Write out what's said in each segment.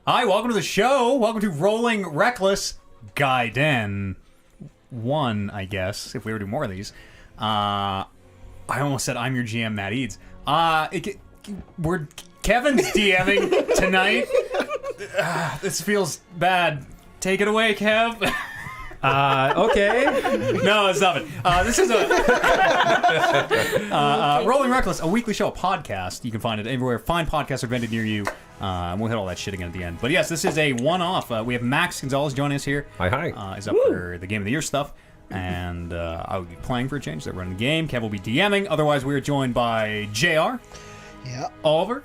Hi, welcome to the show. Welcome to Rolling Reckless Gaiden 1, I guess, if we ever do more of these. I almost said I'm your GM, Matt Eads. Kevin's DMing tonight. This feels bad. Take it away, Kev. Okay. No, stop it. This is a Rolling Reckless, a weekly show, a podcast. You can find it everywhere. Fine podcasts are invented near you. And we'll hit all that shit again at the end. But yes, this is a one-off. We have Max Gonzalez joining us here. Hi. Is up for the Game of the Year stuff. And I will be playing for a change. They're running the game. Kev will be DMing. Otherwise, we are joined by JR. Yeah. Oliver.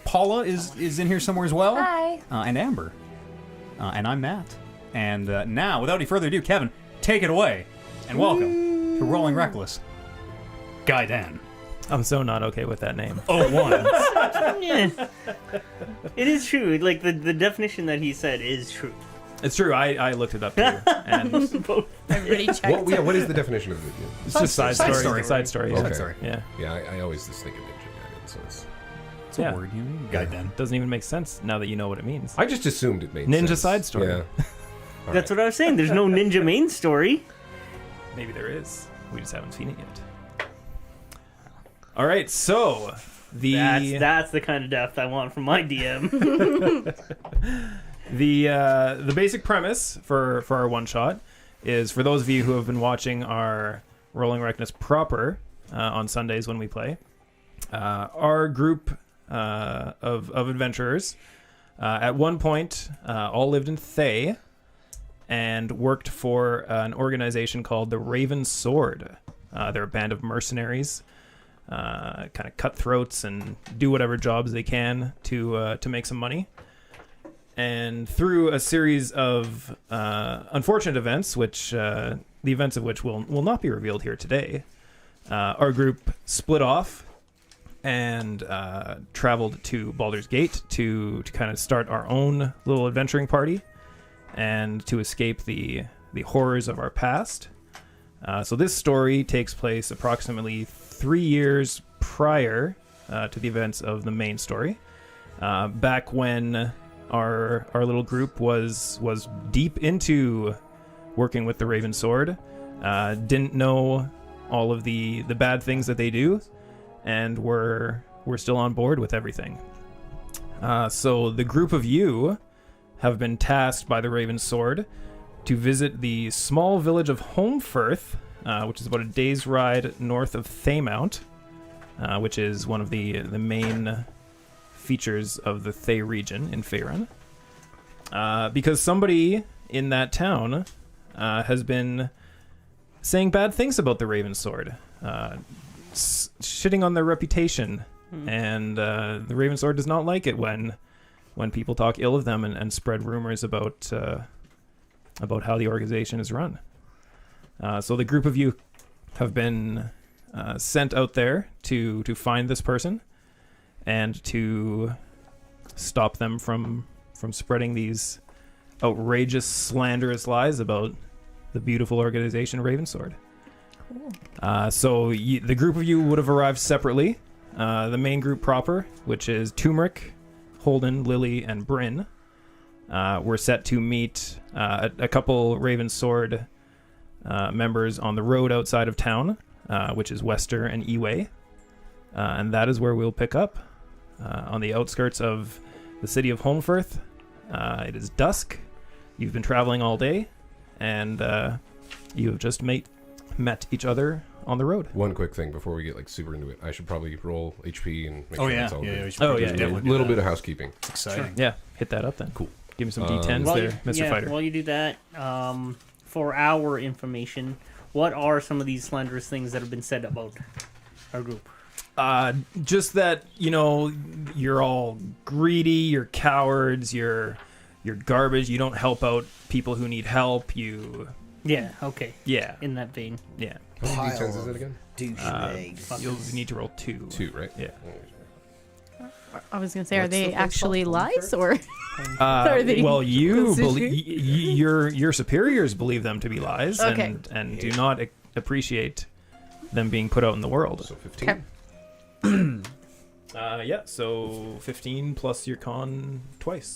Paula is in here somewhere as well. Hi. And Amber. And I'm Matt. And now, without any further ado, Kevin, take it away. And welcome to Rolling Reckless Gaiden. I'm so not okay with that name. 01. Yeah. It is true. Like, the definition that he said is true. It's true. I looked it up too. And Everybody checked. What is the definition of video? it's just side story. Side story. Okay. Sorry. Yeah. Yeah, I always just think of Ninja Gaiden, so it's... It's a word, you know? Gaiden. Doesn't even make sense now that you know what it means. I just assumed it made sense. Ninja side story. Yeah. That's what I was saying. There's no ninja main story. Maybe there is. We just haven't seen it yet. All right, so That's the kind of depth I want from my DM. the basic premise for our one shot is, for those of you who have been watching our Rolling Reckless proper on Sundays when we play, our group of adventurers at one point all lived in Thay and worked for an organization called the Raven Sword. They're a band of mercenaries, kind of cutthroats, and do whatever jobs they can to make some money. And through a series of unfortunate events, which the events of which will not be revealed here today, our group split off and traveled to Baldur's Gate to kind of start our own little adventuring party and to escape the horrors of our past. So this story takes place approximately 3 years prior to the events of the main story, back when our little group was deep into working with the Raven Sword, didn't know all of the bad things that they do, and we're still on board with everything. So the group of you have been tasked by the Raven Sword to visit the small village of Holmfirth, which is about a day's ride north of Thaymount, which is one of the main features of the Thay region in Faerun. Because somebody in that town has been saying bad things about the Raven Sword, shitting on their reputation, and the Raven Sword does not like it when people talk ill of them and spread rumors about how the organization is run. So the group of you have been sent out there to find this person and to stop them from spreading these outrageous, slanderous lies about the beautiful organization Ravensword. Cool. So the group of you would have arrived separately. The main group proper, which is Turmeric, Holden, Lily, and Bryn, were set to meet a couple Ravensword members on the road outside of town, which is Wester and Eway. And that is where we'll pick up, on the outskirts of the city of Holmfirth. It is dusk. You've been traveling all day, and you have just met each other on the road. One quick thing before we get super into it, I should probably roll HP and make sure it's all good. We should A little bit of housekeeping. It's exciting. Sure. Yeah, hit that up then. Cool. Give me some D10s there, Mr. Fighter. While you do that, for our information, what are some of these slanderous things that have been said about our group? Just that, you're all greedy, you're cowards, you're garbage, you don't help out people who need help, Yeah, okay. Yeah. In that vein. Yeah. How many D10s is it again? Douchebags. You'll need to roll 2. 2, right? Yeah. I was going to say, are What's they the first actually one? lies, or are they well, you considered- believe your superiors believe them to be lies, Okay. and do not appreciate them being put out in the world. So 15. Okay. Yeah, so 15 plus your con twice.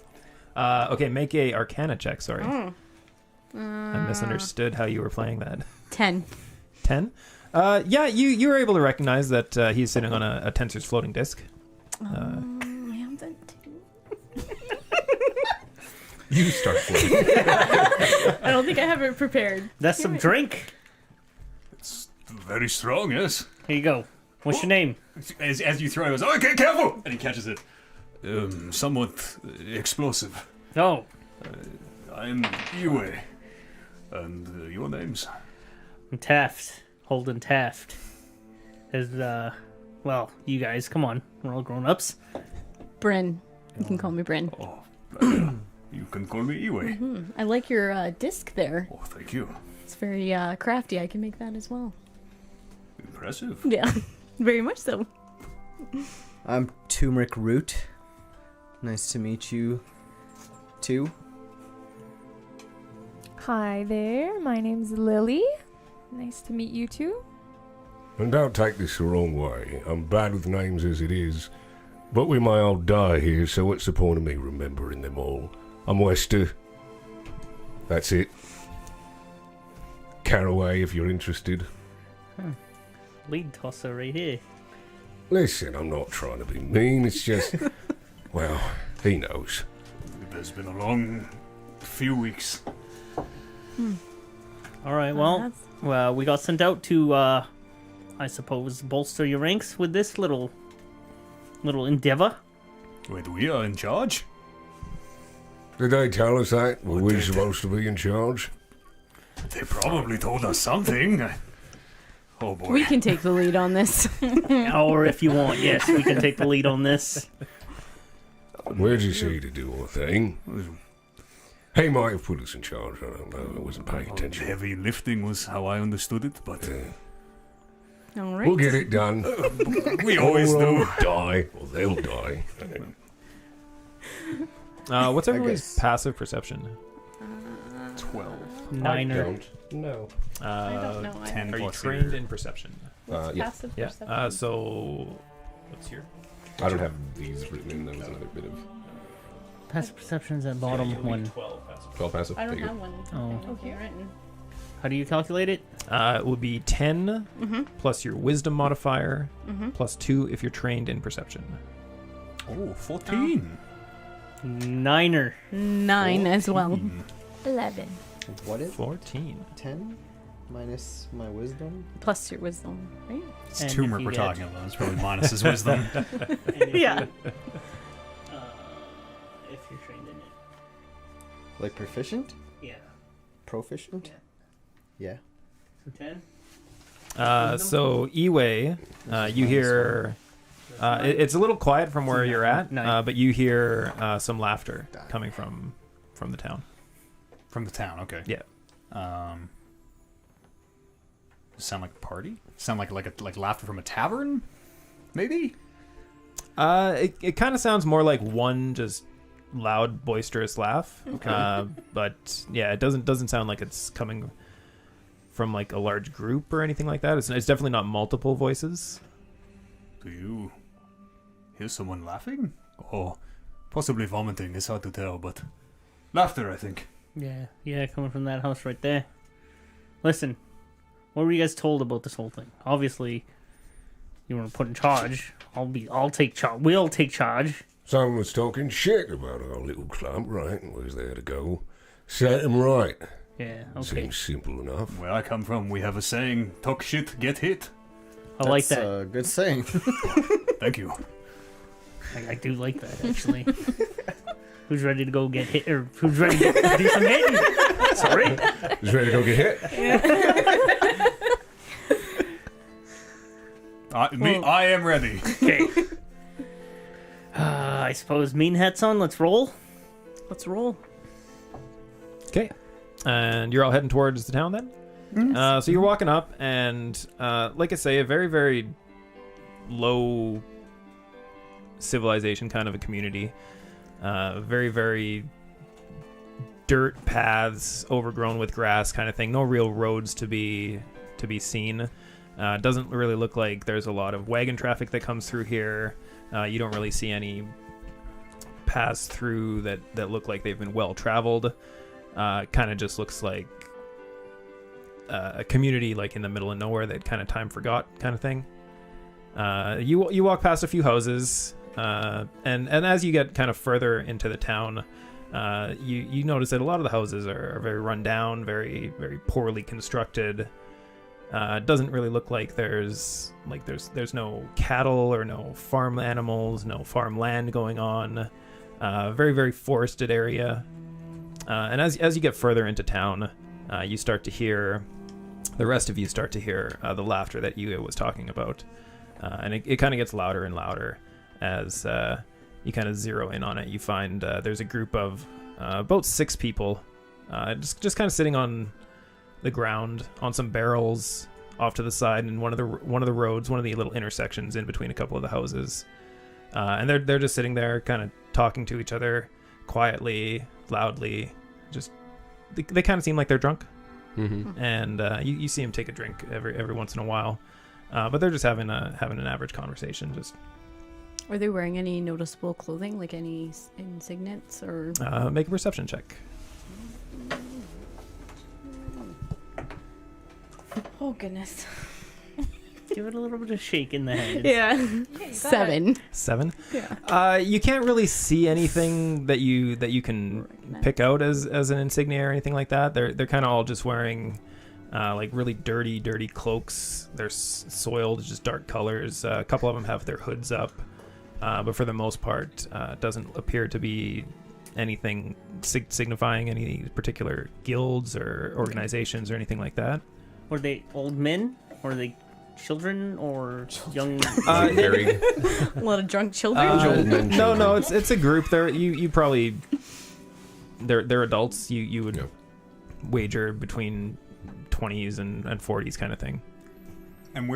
Okay, make a Arcana check. Sorry, I misunderstood how you were playing that. 10. 10. Yeah, you were able to recognize that he's sitting on a tensor's floating disc. I have that too. You start floating. I don't think I have it prepared. That's some drink. It's very strong, yes. Here you go. What's your name? As you throw it, he goes, okay, careful! And he catches it. Somewhat explosive. Oh, I'm Iwe. And your names? I'm Taft. Holden Taft. As, well, you guys, come on. We're all grown-ups. Bryn. You can call me Bryn. Oh, you can call me Iwe. I like your disc there. Oh, thank you. It's very crafty. I can make that as well. Impressive. Yeah, very much so. I'm Turmeric Root. Nice to meet you, too. Hi there, my name's Lily. Nice to meet you too. And don't take this the wrong way. I'm bad with names as it is. But we may all die here, so what's the point of me remembering them all? I'm Wester. That's it. Caraway, if you're interested. Lead tosser right here. Listen, I'm not trying to be mean, it's just... well, he knows. There's been a long few weeks. All right, well, we got sent out to, I suppose, bolster your ranks with this little endeavor. Wait, we are in charge? Did they tell us that? Were we did- supposed to be in charge? They probably told us something. Oh boy. We can take the lead on this. Or if you want, yes, we can take the lead on this. Where'd you see to do our thing? He might have put us in charge, I don't know. I wasn't paying attention. Heavy lifting was how I understood it, but All right. We'll get it done. we always Or do. I'll die, or they'll die. What's everybody's guess. passive perception? 12. Niner. Don't know. I don't know. 10 Are you plus trained your- in perception? What's Yeah. passive Yeah. perception? So, what's your? I don't have these written in. That was another bit of Passive perception's at bottom one. 12 passive. 12 passive. I don't There you have one. Oh. Okay, written. How do you calculate it? It would be 10 plus your wisdom modifier plus 2 if you're trained in perception. Oh, 14. Niner. 9 as well. 11. What is 14. 10 minus my wisdom? Plus your wisdom, right? It's And if turmeric you we're get- talking about. It's probably minus his wisdom. Yeah. If you're trained in it. Like proficient? Yeah. Proficient? Yeah. So 10? So Iwe, you hear. It's a little quiet from where you're at, Nine. but you hear some laughter coming from the town. From the town, okay. Yeah. Sound like a party? Sound like laughter from a tavern? Maybe? It kind of sounds more like one just loud, boisterous laugh. But yeah, it doesn't sound like it's coming from like a large group or anything like that. It's definitely not multiple voices. Do you hear someone laughing? Or possibly vomiting? It's hard to tell, but laughter, I think. Yeah, coming from that house right there. Listen, what were you guys told about this whole thing? Obviously, you were put in charge. I'll take charge. We'll take charge. Someone was talking shit about our little club, right? And was there to go set him right. Yeah, okay. Seems simple enough. Where I come from, we have a saying, talk shit, get hit. I like That's that. a good saying. Thank you. I do like that, actually. Who's ready to go get hit? Or who's ready to do some hitting? Sorry. He's ready to go get hit? I am ready. Okay. I suppose mean hat's on. Let's roll. Let's roll. Okay. And you're all heading towards the town then? So you're walking up, and like I say, a very, very low civilization kind of a community. Very, very dirt paths overgrown with grass kind of thing. No real roads to be seen. Doesn't really look like there's a lot of wagon traffic that comes through here. You don't really see any paths through that look like they've been well traveled. Kind of just looks like a community like in the middle of nowhere that kind of time forgot kind of thing. You walk past a few houses, and as you get kind of further into the town, you notice that a lot of the houses are very run down, very very poorly constructed. It doesn't really look like there's no cattle or no farm animals, no farmland going on. Very very forested area. And as you get further into town, you start to hear, the rest of you start to hear the laughter that Yuya was talking about. And it kind of gets louder and louder as you kind of zero in on it. You find there's a group of about 6 people just kind of sitting on the ground on some barrels off to the side in one of the roads, one of the little intersections in between a couple of the houses. And they're just sitting there kind of talking to each other quietly, loudly. Just they kind of seem like they're drunk. Mm-hmm. And you see them take a drink every once in a while. But they're just having an average conversation. Just Are they wearing any noticeable clothing, like any insignets or? make a perception check. Oh goodness. Give it a little bit of shake in the head. Yeah. 7. 7. Yeah. You can't really see anything that you can pick out as an insignia or anything like that. They're kind of all just wearing like really dirty cloaks. They're soiled, just dark colors. A couple of them have their hoods up, but for the most part, it doesn't appear to be anything signifying any particular guilds or organizations or anything like that. Were they old men? Or were they children or young? Very A lot of drunk children. No, it's a group. You probably they're adults. You would wager between 20s and 40s kind of thing. And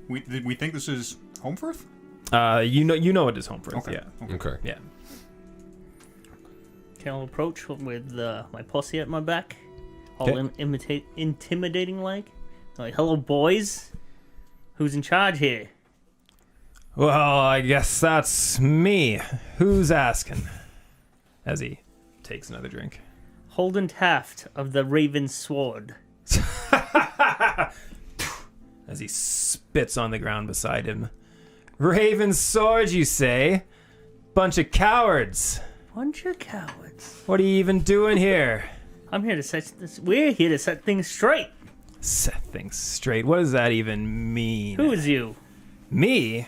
we think this is Homefirth? You know it is Homefirth. Okay. Yeah. Okay. Yeah. Can I approach with my pussy at my back, all intimidating like hello boys, who's in charge here? Well, I guess that's me. Who's asking? As he takes another drink. Holden Taft of the Raven Sword. As he spits on the ground beside him. Raven Sword, you say? Bunch of cowards. Bunch of cowards. What are you even doing here? I'm here to set this. We're here to set things straight. Set things straight. What does that even mean? Who is you? Me?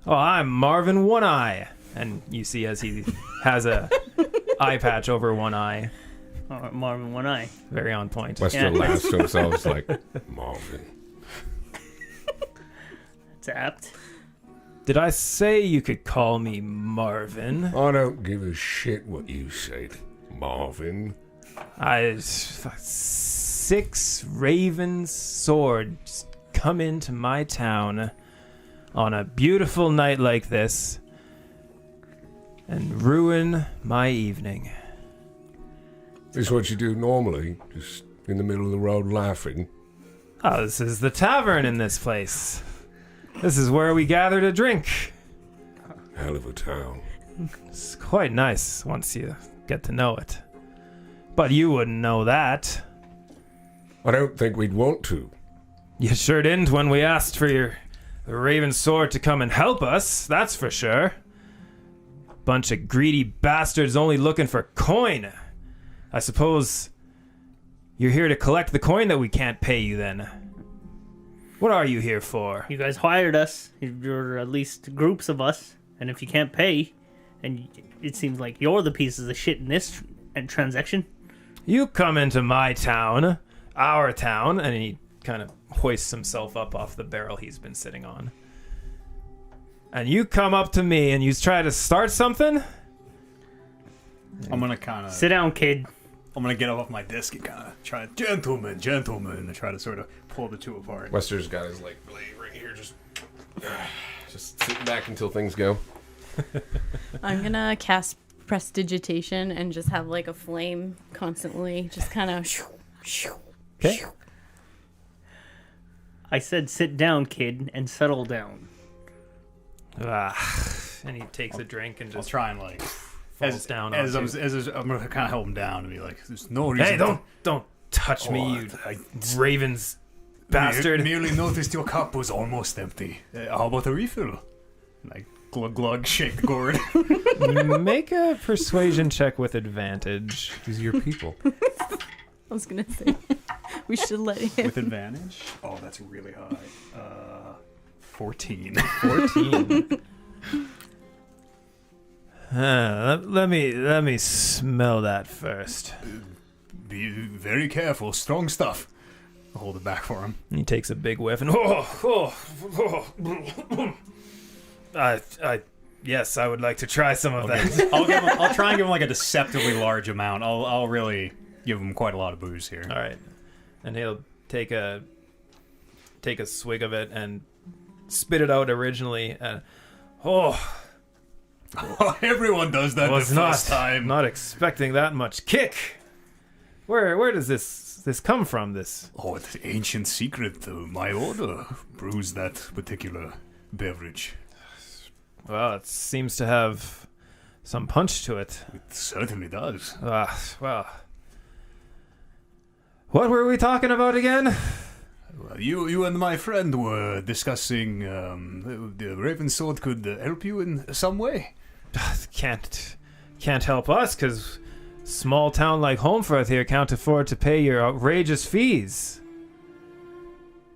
Oh, I'm Marvin One Eye. And you see as he has a eye patch over one eye. Oh, Marvin One Eye. Very on point. Wester laughs to himself like, Marvin. It's apt. Did I say you could call me Marvin? I don't give a shit what you said, Marvin. 6 Raven Swords come into my town on a beautiful night like this and ruin my evening. This is what you do normally, just in the middle of the road laughing. Oh, this is the tavern in this place. This is where we gather to drink. Hell of a town. It's quite nice once you get to know it. But you wouldn't know that. I don't think we'd want to. You sure didn't when we asked for your Raven Sword to come and help us, that's for sure. Bunch of greedy bastards only looking for coin. I suppose you're here to collect the coin that we can't pay you then. What are you here for? You guys hired us. You're at least groups of us. And if you can't pay, and it seems like you're the pieces of shit in this transaction. You come into my town, our town, and he kind of hoists himself up off the barrel he's been sitting on. And you come up to me and you try to start something? I'm gonna kind of Sit down, kid. I'm gonna get off my desk and kind of try, gentlemen, and try to sort of pull the two apart. Wester's got his like blade right here, just sitting back until things go. I'm gonna cast Prestidigitation and just have like a flame constantly, just kind of. Okay. I said sit down, kid, and settle down. And he takes a drink and I'll just try and like falls down. As onto- I'm gonna kind of help him down and be like, "There's no reason." Hey, don't touch me, you ravens bastard. Merely noticed your cup was almost empty. How about a refill? And I glug glug shake the gourd. Make a persuasion check with advantage. These are your people. I was gonna say we should let him. With advantage? Oh, that's really high. 14. 14. Let me smell that first. Be very careful. Strong stuff. I'll hold it back for him. He takes a big whiff and yes, I would like to try some of that. I'll try and give him like a deceptively large amount. I'll really give him quite a lot of booze here. All right, and he'll take a swig of it and spit it out originally. And Everyone does that was the first time. not expecting that much kick. Where does this come from? This Oh, it's an ancient secret. My order brews that particular beverage. well, it seems to have some punch to it. It certainly does. Well, what were we talking about again? Well, you and my friend were discussing the Raven Sword could help you in some way. Can't help us because small town like Holmfirth here can't afford to pay your outrageous fees.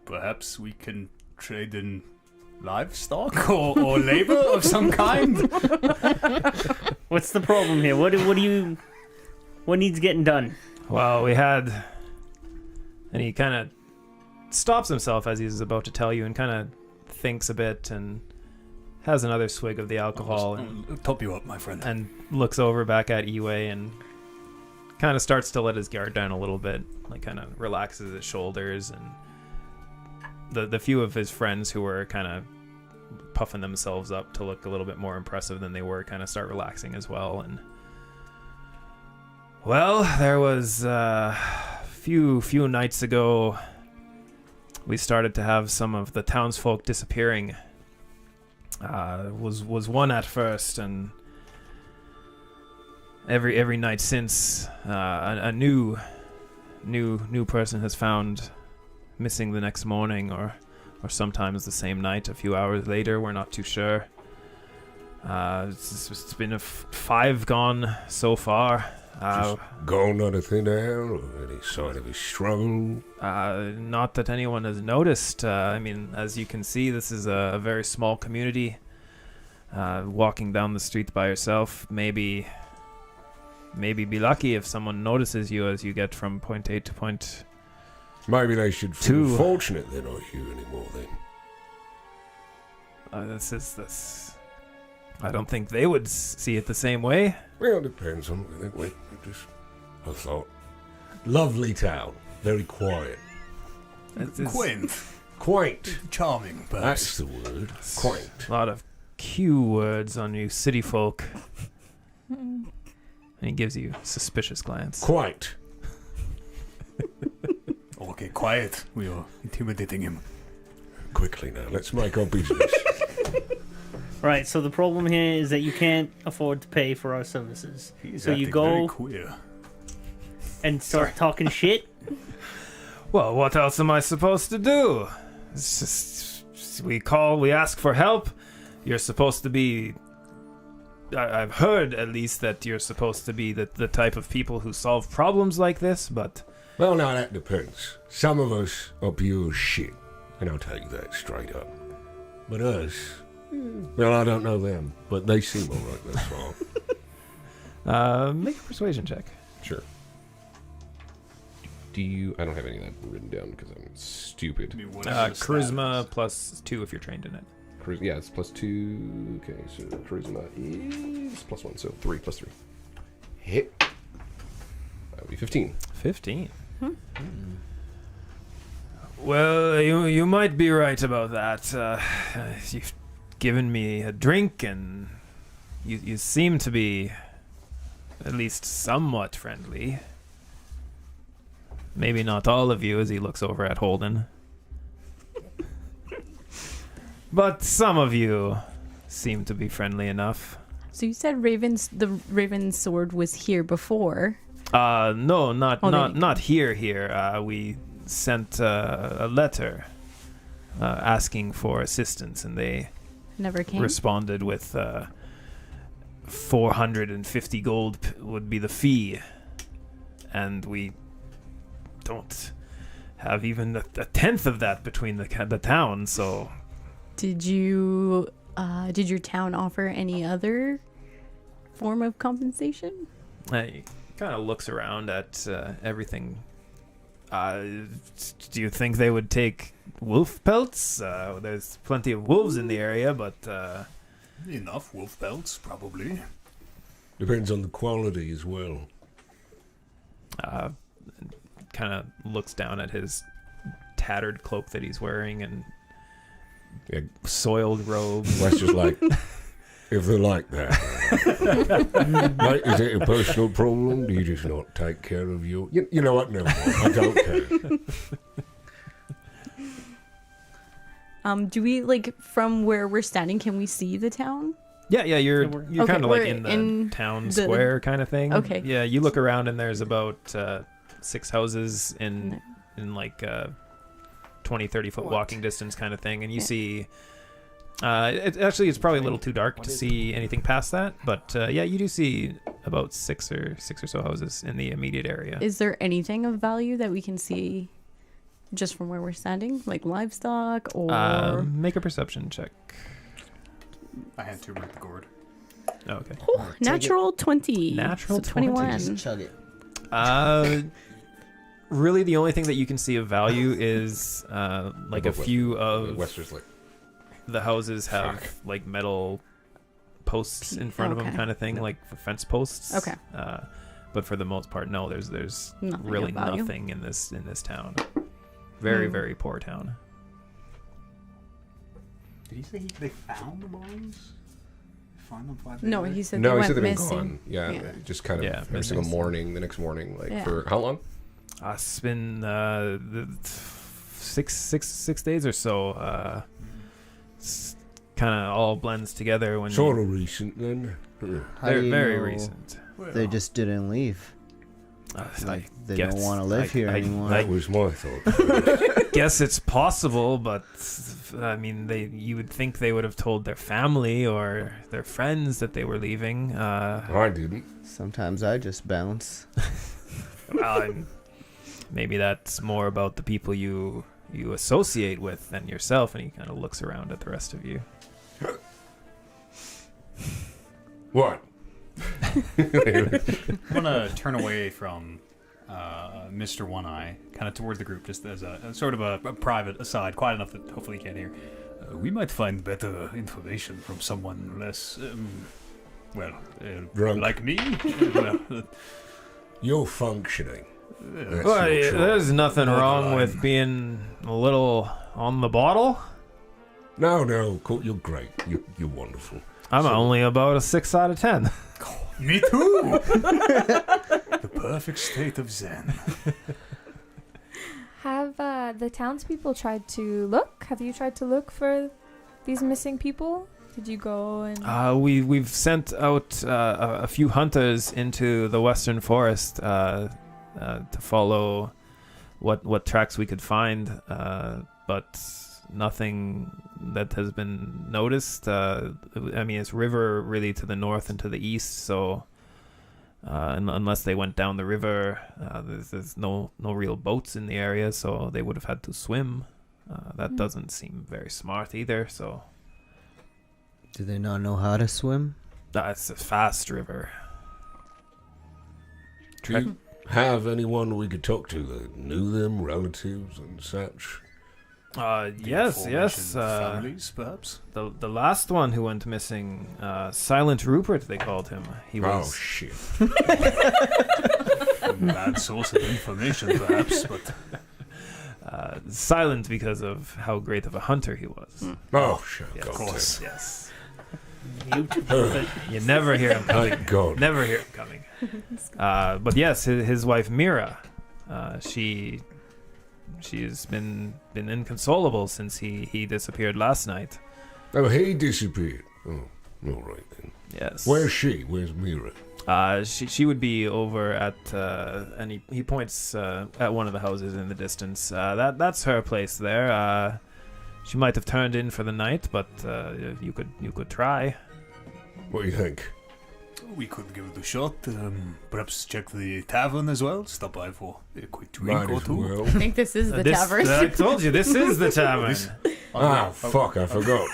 Perhaps we can trade in livestock or labor of some kind. What's the problem here? What needs getting done? Well, we had, and he kind of stops himself as he's about to tell you and kind of thinks a bit and has another swig of the alcohol I'll top you up, my friend. and looks over back at Iwe and kind of starts to let his guard down a little bit, like kind of relaxes his shoulders, and the few of his friends who were kind of puffing themselves up to look a little bit more impressive than they were kind of start relaxing as well. And well, there was few nights ago we started to have some of the townsfolk disappearing. Was one at first, and every night since, a new person has found missing the next morning, or sometimes the same night, a few hours later. We're not too sure. It's been 5 gone so far. Just gone on a thin air, or any sign of a struggle? Not that anyone has noticed. I mean, as you can see, this is a very small community. Walking down the street by yourself, maybe be lucky if someone notices you as you get from point A to point. Maybe they should feel 2. fortunate they're not here anymore then. This. I don't think they would see it the same way. Well, it depends on I thought. Lovely town. Very quiet. Quaint. Charming, That's perhaps. the word. Quaint. A lot of Q words on you city folk. And he gives you a suspicious glance. Quite. Okay, quiet. We are intimidating him. Quickly now, let's make our business. Right, so the problem here is that you can't afford to pay for our services. So you Acting go very queer. and start talking shit. Well, what else am I supposed to do? It's just, we ask for help. You're supposed to be... I've heard, at least, that you're supposed to be the type of people who solve problems like this, but... Well, now that depends. Some of us are pure shit, and I'll tell you that straight up. But us... Well, I don't know them, but they seem alright, that's all. Make a persuasion check. Sure. Do you... I don't have any of that written down because I'm stupid. I mean, whatever the stat Charisma is. plus 2 if you're trained in it. Yeah, it's +2. Okay, so charisma is +1, so 3 + 3. Hit. That would be 15. 15. Well, you might be right about that. You've given me a drink, and you seem to be at least somewhat friendly. Maybe not all of you, as he looks over at Holden. But some of you seem to be friendly enough. So you said the Raven sword was here before. No, not Oh, not here. We sent a letter asking for assistance, and they Never came. responded with 450 gold would be the fee, and we don't have even a tenth of that between the town. So, Did your town offer any other form of compensation? he kind of looks around at everything. Do you think they would take wolf pelts? There's plenty of wolves in the area, but Enough wolf pelts, probably. Depends on the quality as well. kind of looks down at his tattered cloak that he's wearing and Yeah. soiled robe. Wes just like, if they're like that, mate, is it a personal problem? Do you just not take care of your... You know what? Never mind. I don't care. Do we, like, from where we're standing, can we see the town? Yeah, you're Okay, kind of like we're in the in town the- square kind of thing. Okay. Yeah, you look around and there's about 6 houses in like 20-30 foot walking distance kind of thing, and you see it's probably a little too dark to see anything past that, but yeah, you do see about six or so houses in the immediate area. Is there anything of value that we can see just from where we're standing, like livestock or? Make a perception check. I had to break the gourd. Oh, okay. Oh, natural 20. Natural So 20. 21. Just chug it. Really, the only thing that you can see of value is like a few of Wester's like, the houses have Fuck. like metal posts in front of them, Okay. kind of thing, like for fence posts. Okay. But for the most part, no. There's Nothing really of value. nothing in this town. Very Hmm. very poor town. Did he say they found the bones? Find them 5 days No, later? he said no, they he went said they've been missing. gone. Yeah, Yeah. just kind of Yeah, every single missing. morning, the next morning, like Yeah. for how long? It's been 6 days or so. Kind of all blends together when Sort of recent, then. How do you very know recent. They just didn't leave. Like they don't want to live here anymore. That was my thought. Guess it's possible, but I mean, you would think they would have told their family or their friends that they were leaving. I didn't. Sometimes I just bounce. Maybe that's more about the people you associate with than yourself. And he kind of looks around at the rest of you. What? I'm gonna turn away from Mr. One Eye, kind of toward the group, just as a sort of a private aside, quiet enough that hopefully you can't hear. We might find better information from someone less, Drunk. like me. You're functioning. That's Well, your choice. there's nothing wrong Borderline. with being a little on the bottle. No, cool. You're great. You're wonderful. I'm only about a 6 out of 10. Me too. The perfect state of zen. Have the townspeople tried to look? Have you tried to look for these missing people? Did you go and... We've sent out a few hunters into the western forest to follow what tracks we could find, but nothing that has been noticed. I mean, it's river really to the north and to the east, so unless they went down the river, there's no real boats in the area, so they would have had to swim. That doesn't seem very smart either, so... Do they not know how to swim? It's a fast river. Do you have anyone we could talk to that knew them, relatives and such? Yes. Families, perhaps. The last one who went missing, Silent Rupert, they called him. He Oh, was shit. Bad source of information, perhaps, but silent because of how great of a hunter he was. Oh, shit. Yes. God, of course. Yes. damn. You never hear him coming. Thank God. Never hear him coming. But yes, his wife Mira, she's been inconsolable since he disappeared last night. Oh, he disappeared. Oh, all right then. Yes. Where's she? Where's Mira? She would be over at and he points at one of the houses in the distance. That's her place there. She might have turned in for the night, but you could try. What do you think? We could give it a shot. Perhaps check the tavern as well. Stop by for a quick drink Might or as two. well. I think this is the tavern. I told you, this is the tavern. Fuck, I forgot.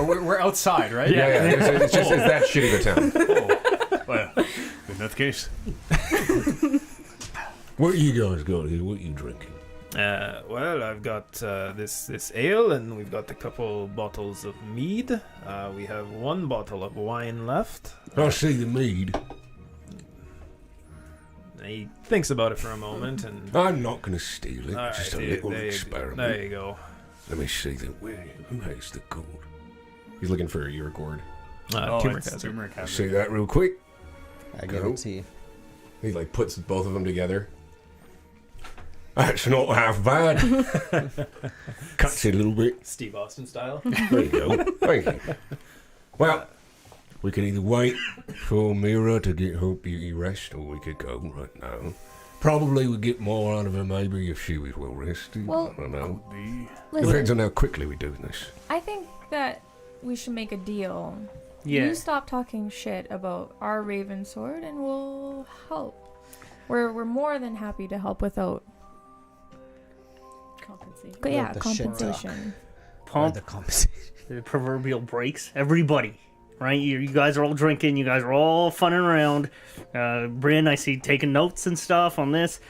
We're outside, right? Yeah. It's that shitty of a town. Oh, well, in that case. What you guys got here? What you drinking? Well, I've got this ale, and we've got a couple bottles of mead. We have one bottle of wine left. I see the mead. He thinks about it for a moment, and I'm not going to steal it. All Just right, a little there experiment. there you go. Let me see that. Who has the gold? He's looking for your gourd. Turmeric it's has it. turmeric has See it. that real quick. I give it to you. He like puts both of them together. That's not half bad. Cuts it a little bit. Steve Austin style. There you go. Thank you. Well, we can either wait for Mira to get her beauty rest, or we could go right now. Probably we'd get more out of her maybe if she was well rested. Well- I don't know. Listen, Depends on how quickly we do this. I think that we should make a deal. Yeah. You stop talking shit about our Raven Sword, and we'll help. We're more than happy to help without. Compensation. But yeah, The shit talk. compensation. Or Pump the compensation. the proverbial breaks. Everybody, right? You guys are all drinking. You guys are all funning around. Bryn, I see taking notes and stuff on this.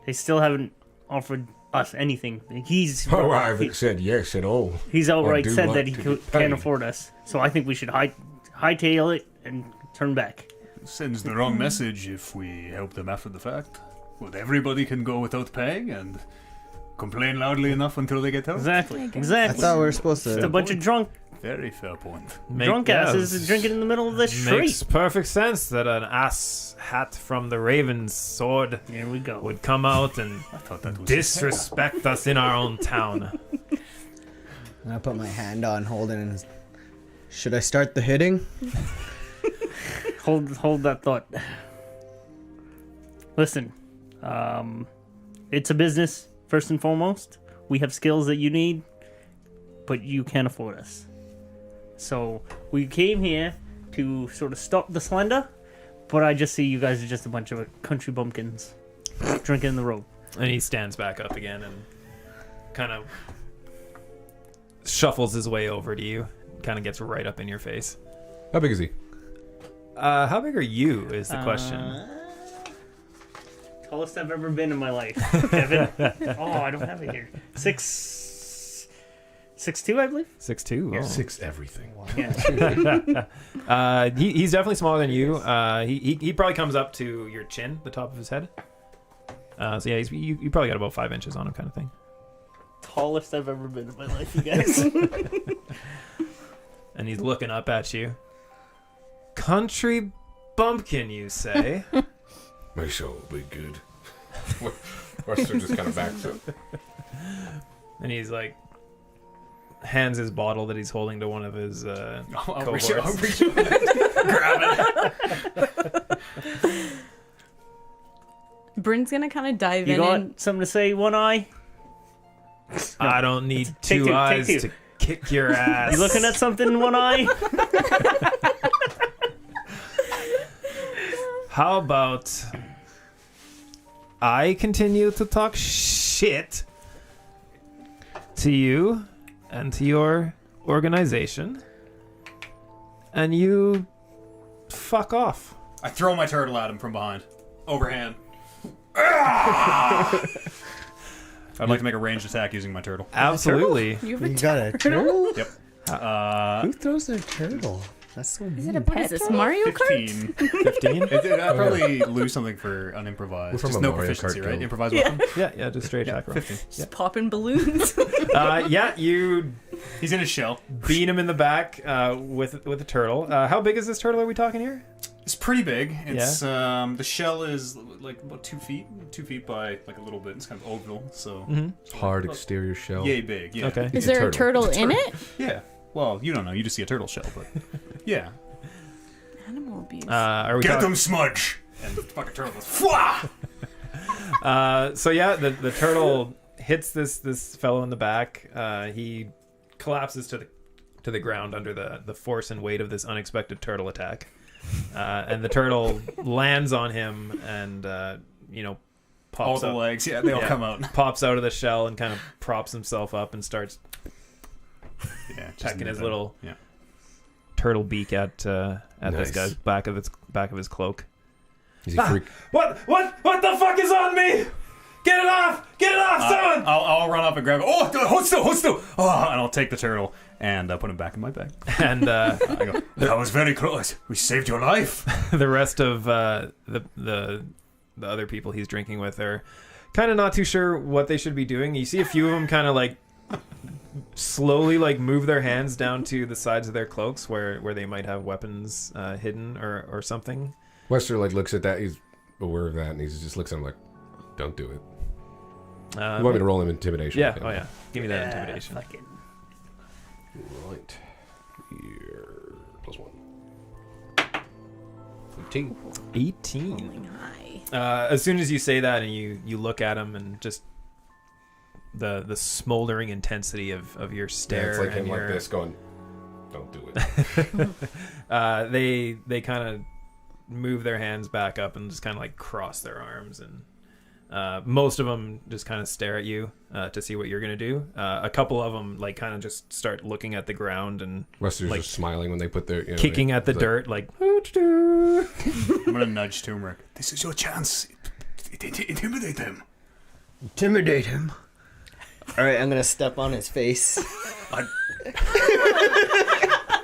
They still haven't offered us anything. He's Oh, I haven't said yes at all. he's outright I do said like that he to get can't paid. afford us. So I think we should hightail it and turn back. Sends the wrong message if we help them after the fact. But everybody can go without paying and complain loudly enough until they get help. Exactly. I guess. I Exactly. thought we were supposed Just a to. bunch of Very fair point. drunk asses drinking in the middle of the street. Makes perfect sense that an ass hat from the Raven's sword Here we go. would come out and I thought that was disrespect us in our own town. And I put my hand on Holden and. Should I start the hitting? Hold that thought. Listen, it's a business first and foremost. We have skills that you need, but you can't afford us. So we came here to sort of stop the slender, but I just see you guys are just a bunch of country bumpkins drinking in the road. And he stands back up again and kind of shuffles his way over to you. Kind of gets right up in your face. How big is he? How big are you is the question. Tallest I've ever been in my life, Kevin. Oh, I don't have it here. 6'2", I believe. 6'2". Oh. Six everything. Yeah. He's definitely smaller than you. He probably comes up to your chin, the top of his head. So yeah, you probably got about 5 inches on him, kind of thing. Tallest I've ever been in my life, you guys. And he's looking up at you. Country bumpkin, you say? My soul will be good. Wester just kind of backs up. And he's like, hands his bottle that he's holding to one of his I'll reach cohorts. grab it. Bryn's gonna kind of dive You in got and something to say, One Eye? I don't need Take two two, eyes take two. to kick your ass. You looking at something, One Eye? How about I continue to talk shit to you and to your organization, and you fuck off. I throw my turtle at him from behind. Overhand. I'd like to make a ranged attack using my turtle. Absolutely. you have You a got a turtle? Yep. Who throws their turtle? That's so Is it a mean. pet What is this, turtle? Mario Kart? 15. 15? I'd probably lose something for unimprovised. We're from Just a no Mario proficiency, Kart right? guild. Improvised Yeah. weapon? Yeah, just straight attack roll. 15. Just popping balloons. Yeah, you He's in his shell. beat him in the back with a turtle. How big is this turtle are we talking here? It's pretty big. It's the shell is like about 2 feet. 2 feet by like a little bit. It's kind of oval, so Hard exterior shell. yay big. Yeah. Okay. Is there a turtle in it? Yeah. Well, you don't know. You just see a turtle shell, but yeah. abuse. Are we Get talk- them, Smudge! And the fucking turtle goes, Fwah! So yeah, the turtle hits this fellow in the back. He collapses to the ground under the force and weight of this unexpected turtle attack. And the turtle lands on him and All pops the up, legs, they all come out. pops out of the shell and kind of props himself up and starts Yeah, just pecking his nip it. little Yeah. turtle beak at this Nice. guy's back of his cloak. Is he freak? What the fuck is on me? Get it off! Get it off, someone! I'll run up and grab it. Oh, hold still! Oh, and I'll take the turtle and put him back in my bag. And I go, that was very close. We saved your life. the rest of the other people he's drinking with are kind of not too sure what they should be doing. You see a few of them kind of like slowly like move their hands down to the sides of their cloaks where they might have weapons hidden or something. Wester like looks at that. He's aware of that, and he just looks at him like, "Don't do it." You want me to roll him intimidation? Yeah. Okay. Oh yeah. Give me that intimidation. Fucking. Right. Here. +1. 18. 18. Rolling high. As soon as you say that and you look at him and just the smoldering intensity of your Yeah, stare it's like and him like your, this going, "Don't do it." they kind of move their hands back up and just kind of like cross their arms, and most of them just kind of stare at you to see what you're gonna do. A couple of them like kind of just start looking at the ground and Wester's like just smiling when they put their kicking at the like, dirt like I'm gonna nudge Turmeric. This is your chance. Intimidate them. Intimidate him. All right, I'm gonna step on his face. all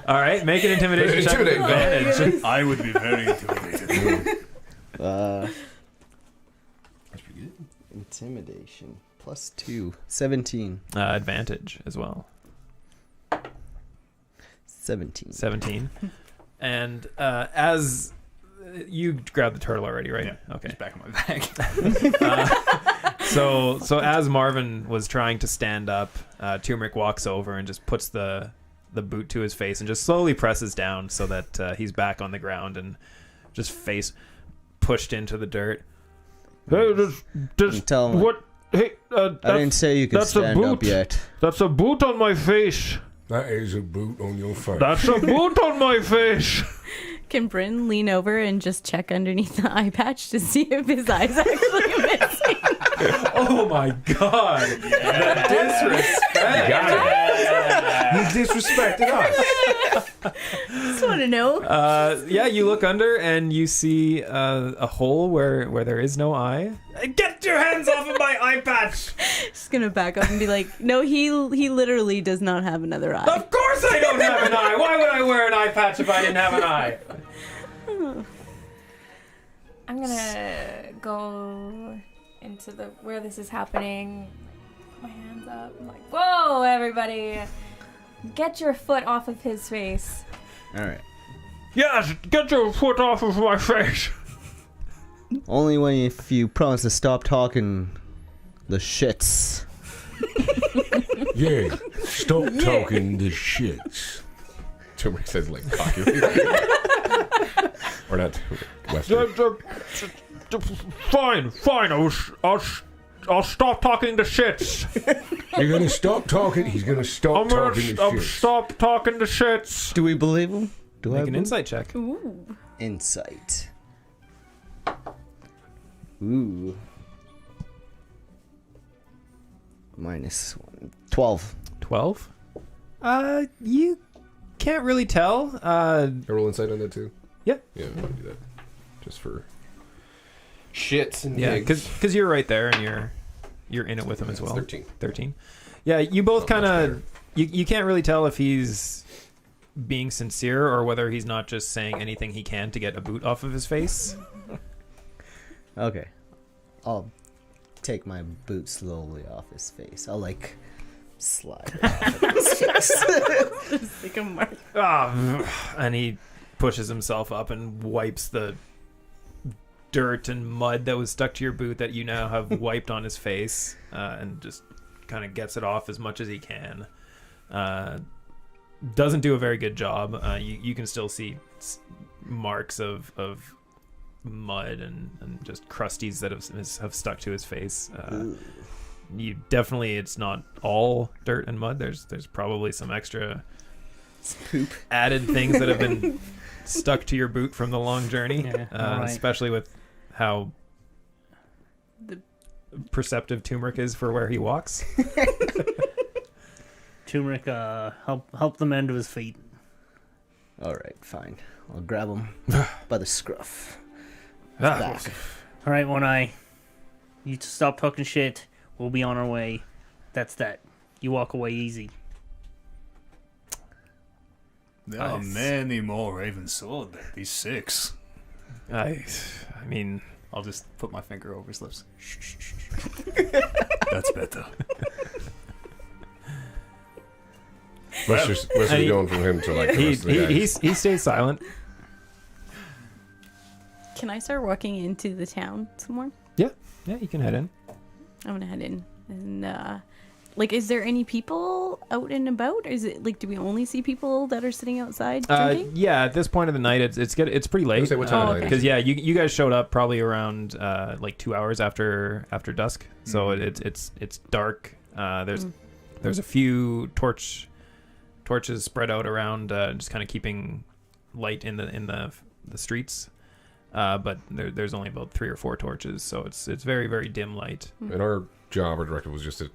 right, make an intimidation check with Intimidate. advantage. I would be very intimidated. That's pretty good. Intimidation +2, 17. Advantage as well. 17. 17. And as you grabbed the turtle already, right? Yeah, Okay. He's back in my bag. So as Marvin was trying to stand up, Turmeric walks over and just puts the boot to his face and just slowly presses down so that he's back on the ground and just face pushed into the dirt. Hey, Tell him, what? Hey, I didn't say you could that's a stand up boot. yet. That's a boot on my face. That is a boot on your face. That's a boot on my face. Can Bryn lean over and just check underneath the eye patch to see if his eye's actually missing? Oh my god! The disrespect! You disrespected us. Just want to know. Yeah, you look under and you see a hole where there is no eye. Get your hands off of my eye patch! Just gonna back up and be like, no, he literally does not have another eye. Of course I don't have an eye! Why would I wear an eye patch if I didn't have an eye? I'm gonna go into where this is happening. Put my hands up. I'm like, whoa, everybody! Get your foot off of his face. All right. Yes, get your foot off of my face. Only when if you promise to stop talking the shits. Yeah, stop talking the shits. Turmeric says like cocky. Or not Wester. Fine. I'll stop talking the shits. You're gonna stop talking. He's gonna stop I'm gonna talking to shit. stop talking the shits. Do we believe him? Do I Make an believe- insight check. Ooh. Insight. Ooh. -1. 12. 12? You can't really tell. I roll insight on that too. Yep. Yeah, we can do that. Just for shits and Yeah, gigs. because you're right there and you're in it with him as well. 13. 13. Yeah, you both Not much kind of you can't really tell if he's being sincere or whether he's not just saying anything he can to get a boot off of his face. Okay. I'll take my boot slowly off his face. I'll like slide it off of his face. Just like a mark. And he pushes himself up and wipes the dirt and mud that was stuck to your boot that you now have wiped on his face, and just kind of gets it off as much as he can. doesn't do a very good job. You can still see marks of mud and just crusties that have stuck to his face. You definitely, it's not all dirt and mud. There's probably some extra Poop. added things that have been stuck to your boot from the long journey. Yeah, right. Especially with how perceptive Turmeric is for where he walks. Turmeric, help the man to his feet. All right, fine. I'll grab him by the scruff. Ah, Back. All right, One Eye. You stop talking shit. We'll be on our way. That's that. You walk away easy. There are many more Raven Sword than these 6. I mean, I'll just put my finger over his lips. Shh, shh, shh. That's better. Lester's going from him to like the rest of the guys. he stays silent. Can I start walking into the town some more? Yeah, you can head in. I'm gonna head in. And like, is there any people out and about? Is it like, do we only see people that are sitting outside drinking? Yeah, at this point of the night, it's pretty late. Say what time of night Because you guys showed up probably around like 2 hours after dusk, so it's dark. There's a few torches spread out around, just kind of keeping light in the streets. But there's only about 3 or 4 torches, so it's very, very dim light. And our job, our directive was just to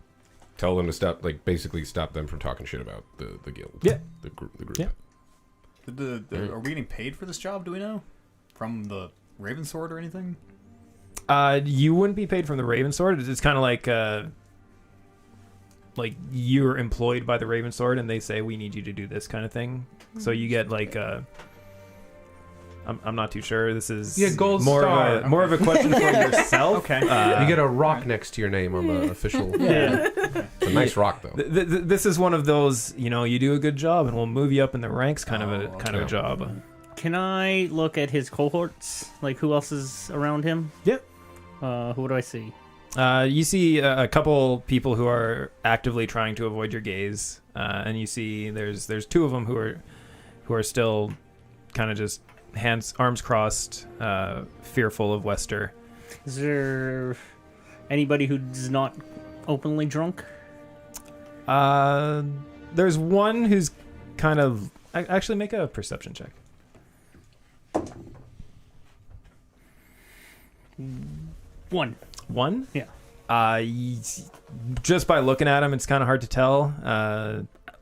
tell them to stop, like basically stop them from talking shit about the guild. Yeah. The group. Yeah. Are we getting paid for this job? Do we know from the Raven Sword or anything? You wouldn't be paid from the Raven Sword. It's kind of like you're employed by the Raven Sword, and they say we need you to do this kind of thing. So you get like I'm not too sure. This is gold more star. of a question for yourself. Okay. You get a rock next to your name on the official. Yeah. It's a nice rock though. This is one of those, you do a good job, and we'll move you up in the ranks kind of a job. Can I look at his cohorts? Like, who else is around him? Yeah. Who do I see? You see a couple people who are actively trying to avoid your gaze, and you see there's 2 of them who are still kind of just arms crossed, fearful of Wester. Is there anybody who's not openly drunk? There's one who's kind of actually make a perception check. One. Yeah. Just by looking at him, it's kind of hard to tell.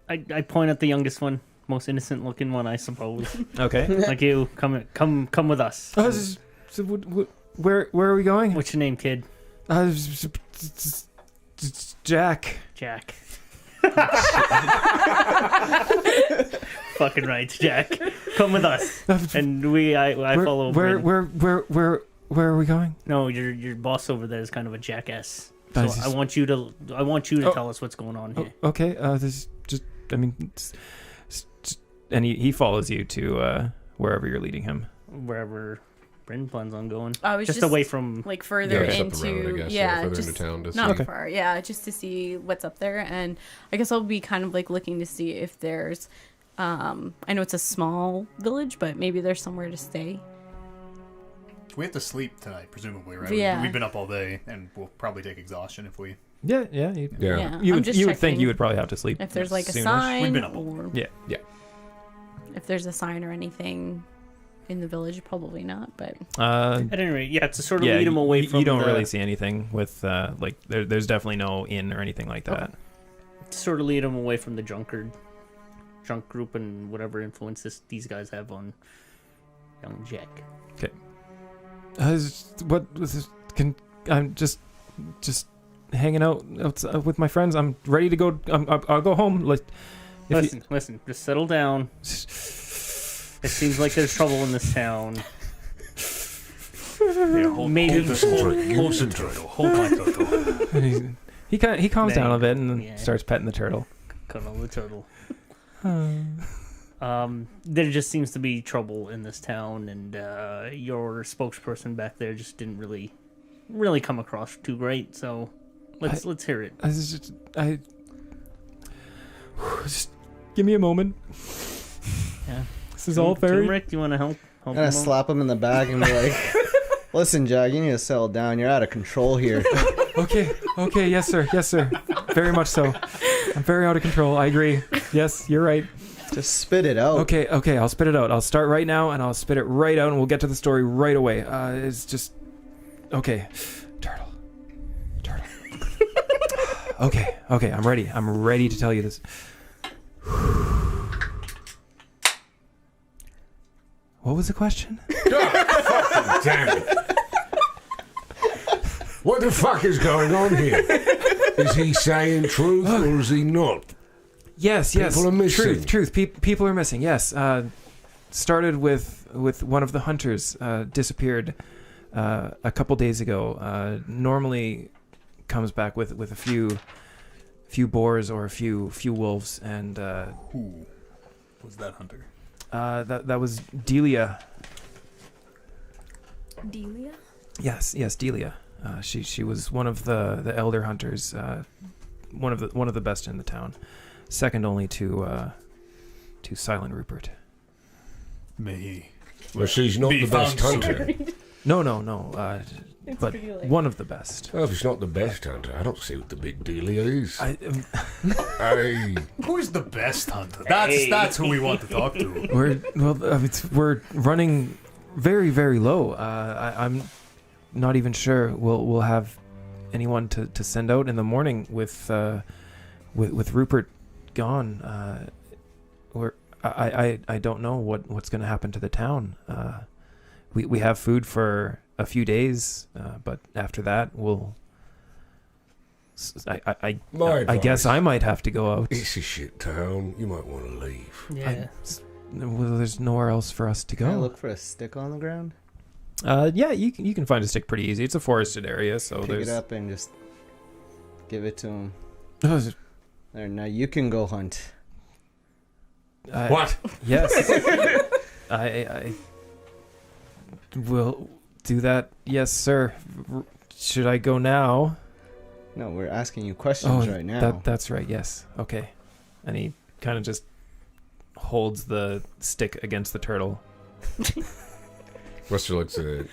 I point at the youngest one, most innocent looking one, I suppose. Okay. Like you, come with us. Where are we going? What's your name, kid? Jack. Jack. Fucking right, Jack. Come with us. And I follow. Where are we going? No, your boss over there is kind of a jackass. So I want you to tell us what's going on here. Okay. And he follows you to wherever you're leading him. Wherever Bryn plans on going. I was just away from like further just up the road, I into guess, further just into town to not see. far. Yeah, just to see what's up there, and I guess I'll be kind of like looking to see if there's. I know it's a small village, but maybe there's somewhere to stay. We have to sleep tonight, presumably, right? Yeah. We've been up all day, and we'll probably take exhaustion if we. Yeah. Yeah. You I'm would just think checking you would probably have to sleep. If there's like a soonish. sign, We've been up all or Yeah. if there's a sign or anything in the village, probably not. But At any rate, yeah, to sort of lead him away from. You don't really see anything with like there's definitely no inn or anything like that. To sort of lead him away from the drunk group and whatever influence these guys have on young Jack. Okay. What was this? I'm just hanging out with my friends. I'm ready to go. I'll go home. Like, Listen. Just settle down. It seems like there's trouble in this town. Hold my turtle. he calms down a bit and Yeah. starts petting the turtle. Cuddle the turtle. There just seems to be trouble in this town, and your spokesperson back there just didn't really come across too great. So let's hear it. give me a moment. Yeah. This is all very. Turmeric, do you want to help? I'm gonna slap him in the back and be like, "Listen, Jack, you need to settle down. You're out of control here." Okay, yes, sir. Very much so. I'm very out of control. I agree. Yes, you're right. Just spit it out. Okay, I'll spit it out. I'll start right now, and I'll spit it right out, and we'll get to the story right away. It's just... Okay. Turtle. Okay, I'm ready. I'm ready to tell you this. What was the question? Fucking damn it. What the fuck is going on here? Is he saying truth or is he not? Yes. People are missing. Truth. People are missing. Yes. Started with one of the hunters. Disappeared a couple days ago. Normally comes back with a few boars or a few wolves. And Who was that hunter? that was Delia. Delia? Yes, Delia. She was one of the elder hunters. One of the best in the town. Second only to Silent Rupert. May he. Well, she's not the best hunter. No. But one of the best. Well, if it's not the best hunter, I don't see what the big deal is. Hey, Who's the best hunter? That's who we want to talk to. We're running very, very low. I'm not even sure we'll have anyone to send out in the morning with Rupert gone. I don't know what's going to happen to the town. We have food for a few days, but after that I guess I might have to go out. It's a shit town. You might want to leave. Yeah. There's nowhere else for us to go. Can I look for a stick on the ground? Yeah, you can find a stick pretty easy. It's a forested area, so Pick there's. it up and just give it to him. Oh, There, now you can go hunt. What? Yes. I will do that. Yes, sir. Should I go now? No, we're asking you questions right now. That's right. Yes. Okay. And he kind of just holds the stick against the turtle. Wester looks at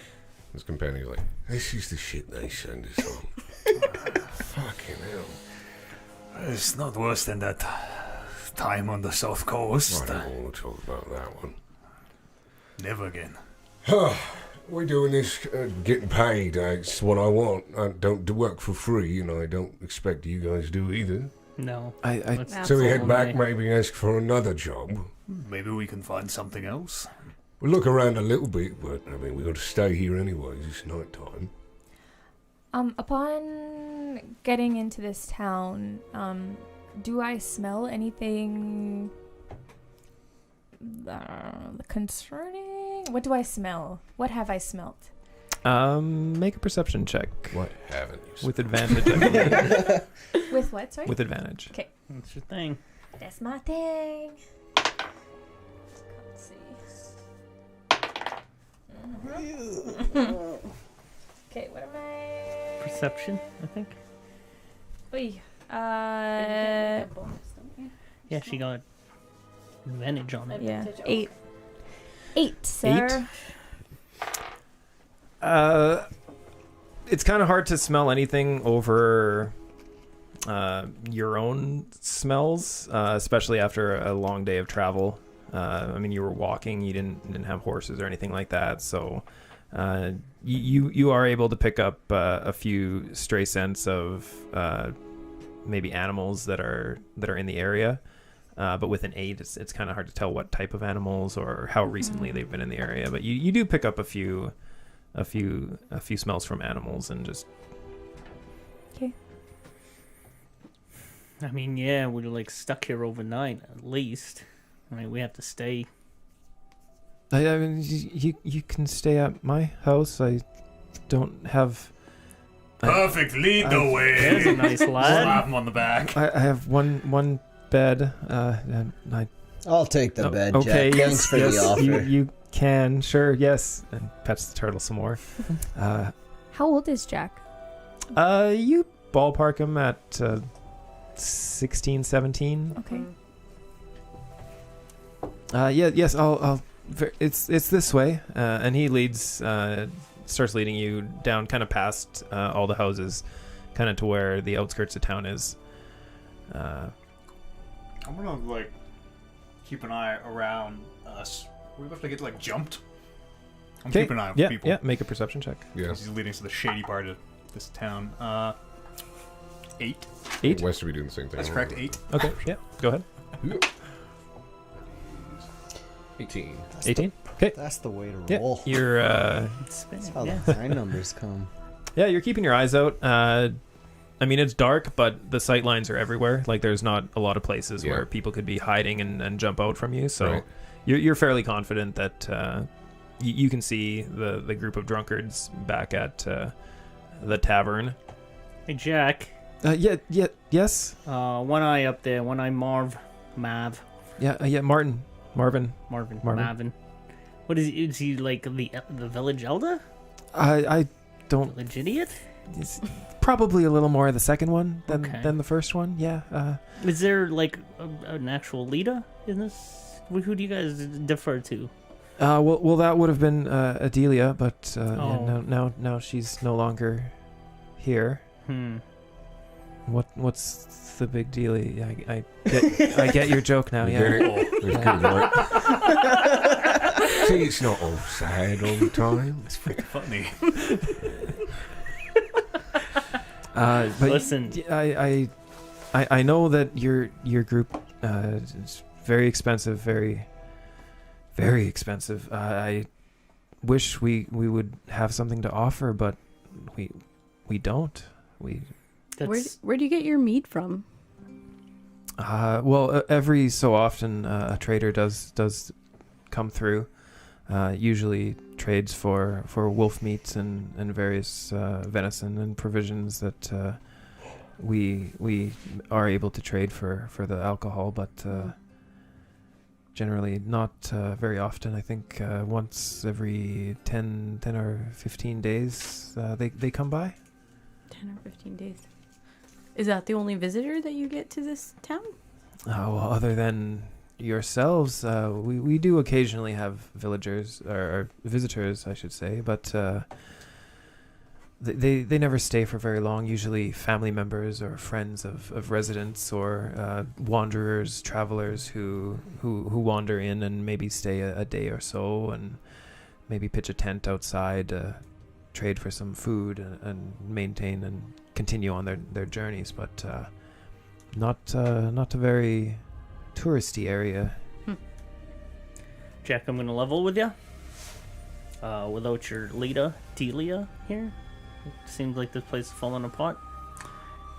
his companion like, This is the shit they send us on. Fucking hell. It's not worse than that time on the south coast. I don't want to talk about that one. Never again. We're doing this, getting paid. It's what I want. I don't do work for free, and I don't expect you guys do either. No. So we head back, maybe ask for another job. Maybe we can find something else. We'll look around a little bit, but I mean, we've got to stay here anyways. It's night time. Upon getting into this town, do I smell anything concerning? What do I smell? What have I smelt? Make a perception check. what haven't you? With advantage, I believe. With what, sorry? With advantage. Okay. That's your thing. That's my thing. Let's see. Okay, what am I? Perception, I think. Oy. Yeah, she got advantage on it. Yeah. 8, sir. 8? It's kind of hard to smell anything over your own smells, especially after a long day of travel. I mean, you were walking, you didn't have horses or anything like that, so you are able to pick up a few stray scents of maybe animals that are in the area. But with an 8, it's kind of hard to tell what type of animals or how recently they've been in the area. But you do pick up a few smells from animals and just. Okay. I mean, yeah, we're like stuck here overnight at least. I mean, we have to stay. I mean, you can stay at my house. I don't have. Perfect. Lead the way. There's a nice Slap lad. him on the back. I have one bed. And I'll take the bed, okay, Jack. yes, Thanks for yes, the offer. you can, sure, yes. And pets the turtle some more. How old is Jack? You ballpark him at 16, 17. Okay. Yes. I'll. It's this way, and he starts leading you down, kind of past all the houses, kind of to where the outskirts of town is. I'm gonna like keep an eye around us. We have to get like jumped. I'm keeping an eye on people. Yeah. Make a perception check. Yeah. He's leading us to the shady part of this town. 8. 8. West will be doing the same thing. That's correct. 8. Okay. Yeah. Go ahead. 18. 18. Okay. That's the way to Yeah. roll. You're. That's how the high numbers come. Yeah. You're keeping your eyes out. I mean, it's dark, but the sight lines are everywhere. Like, there's not a lot of places where people could be hiding and jump out from you. So, Right. you're fairly confident that you can see the group of drunkards back at the tavern. Hey, Jack. Yes. One eye up there. One eye Mav. Yeah. Marvin. Marvin. What is he? Is he like the village elder? I don't. Village idiot? It's probably a little more the second one Okay. than the first one. Yeah. Is there like an actual leader in this? Who do you guys defer to? Well, that would have been Adelia, but Oh. now she's no longer here. What's the big deal? I get your joke now. You Yeah. get it? It's good, right? See, it's not all sad all the time. It's pretty funny. But Listen. I know that your group is very expensive, very expensive. I wish we would have something to offer, but we don't. Where do you get your meat from? Well, every so often a trader does come through. Usually trades for wolf meats and various venison and provisions that we are able to trade for the alcohol, but generally not very often. I think once every 10 or 15 days they come by. 10 or 15 days. Is that the only visitor that you get to this town? Well, other than yourselves, we do occasionally have villagers or visitors, I should say, but they never stay for very long. Usually family members or friends of residents or wanderers, travelers who wander in and maybe stay a day or so and maybe pitch a tent outside, trade for some food and maintain and continue on their journeys, but not a very touristy area. Jack, I'm gonna level with you. Without your leader, Delia, here, it seems like this place is falling apart.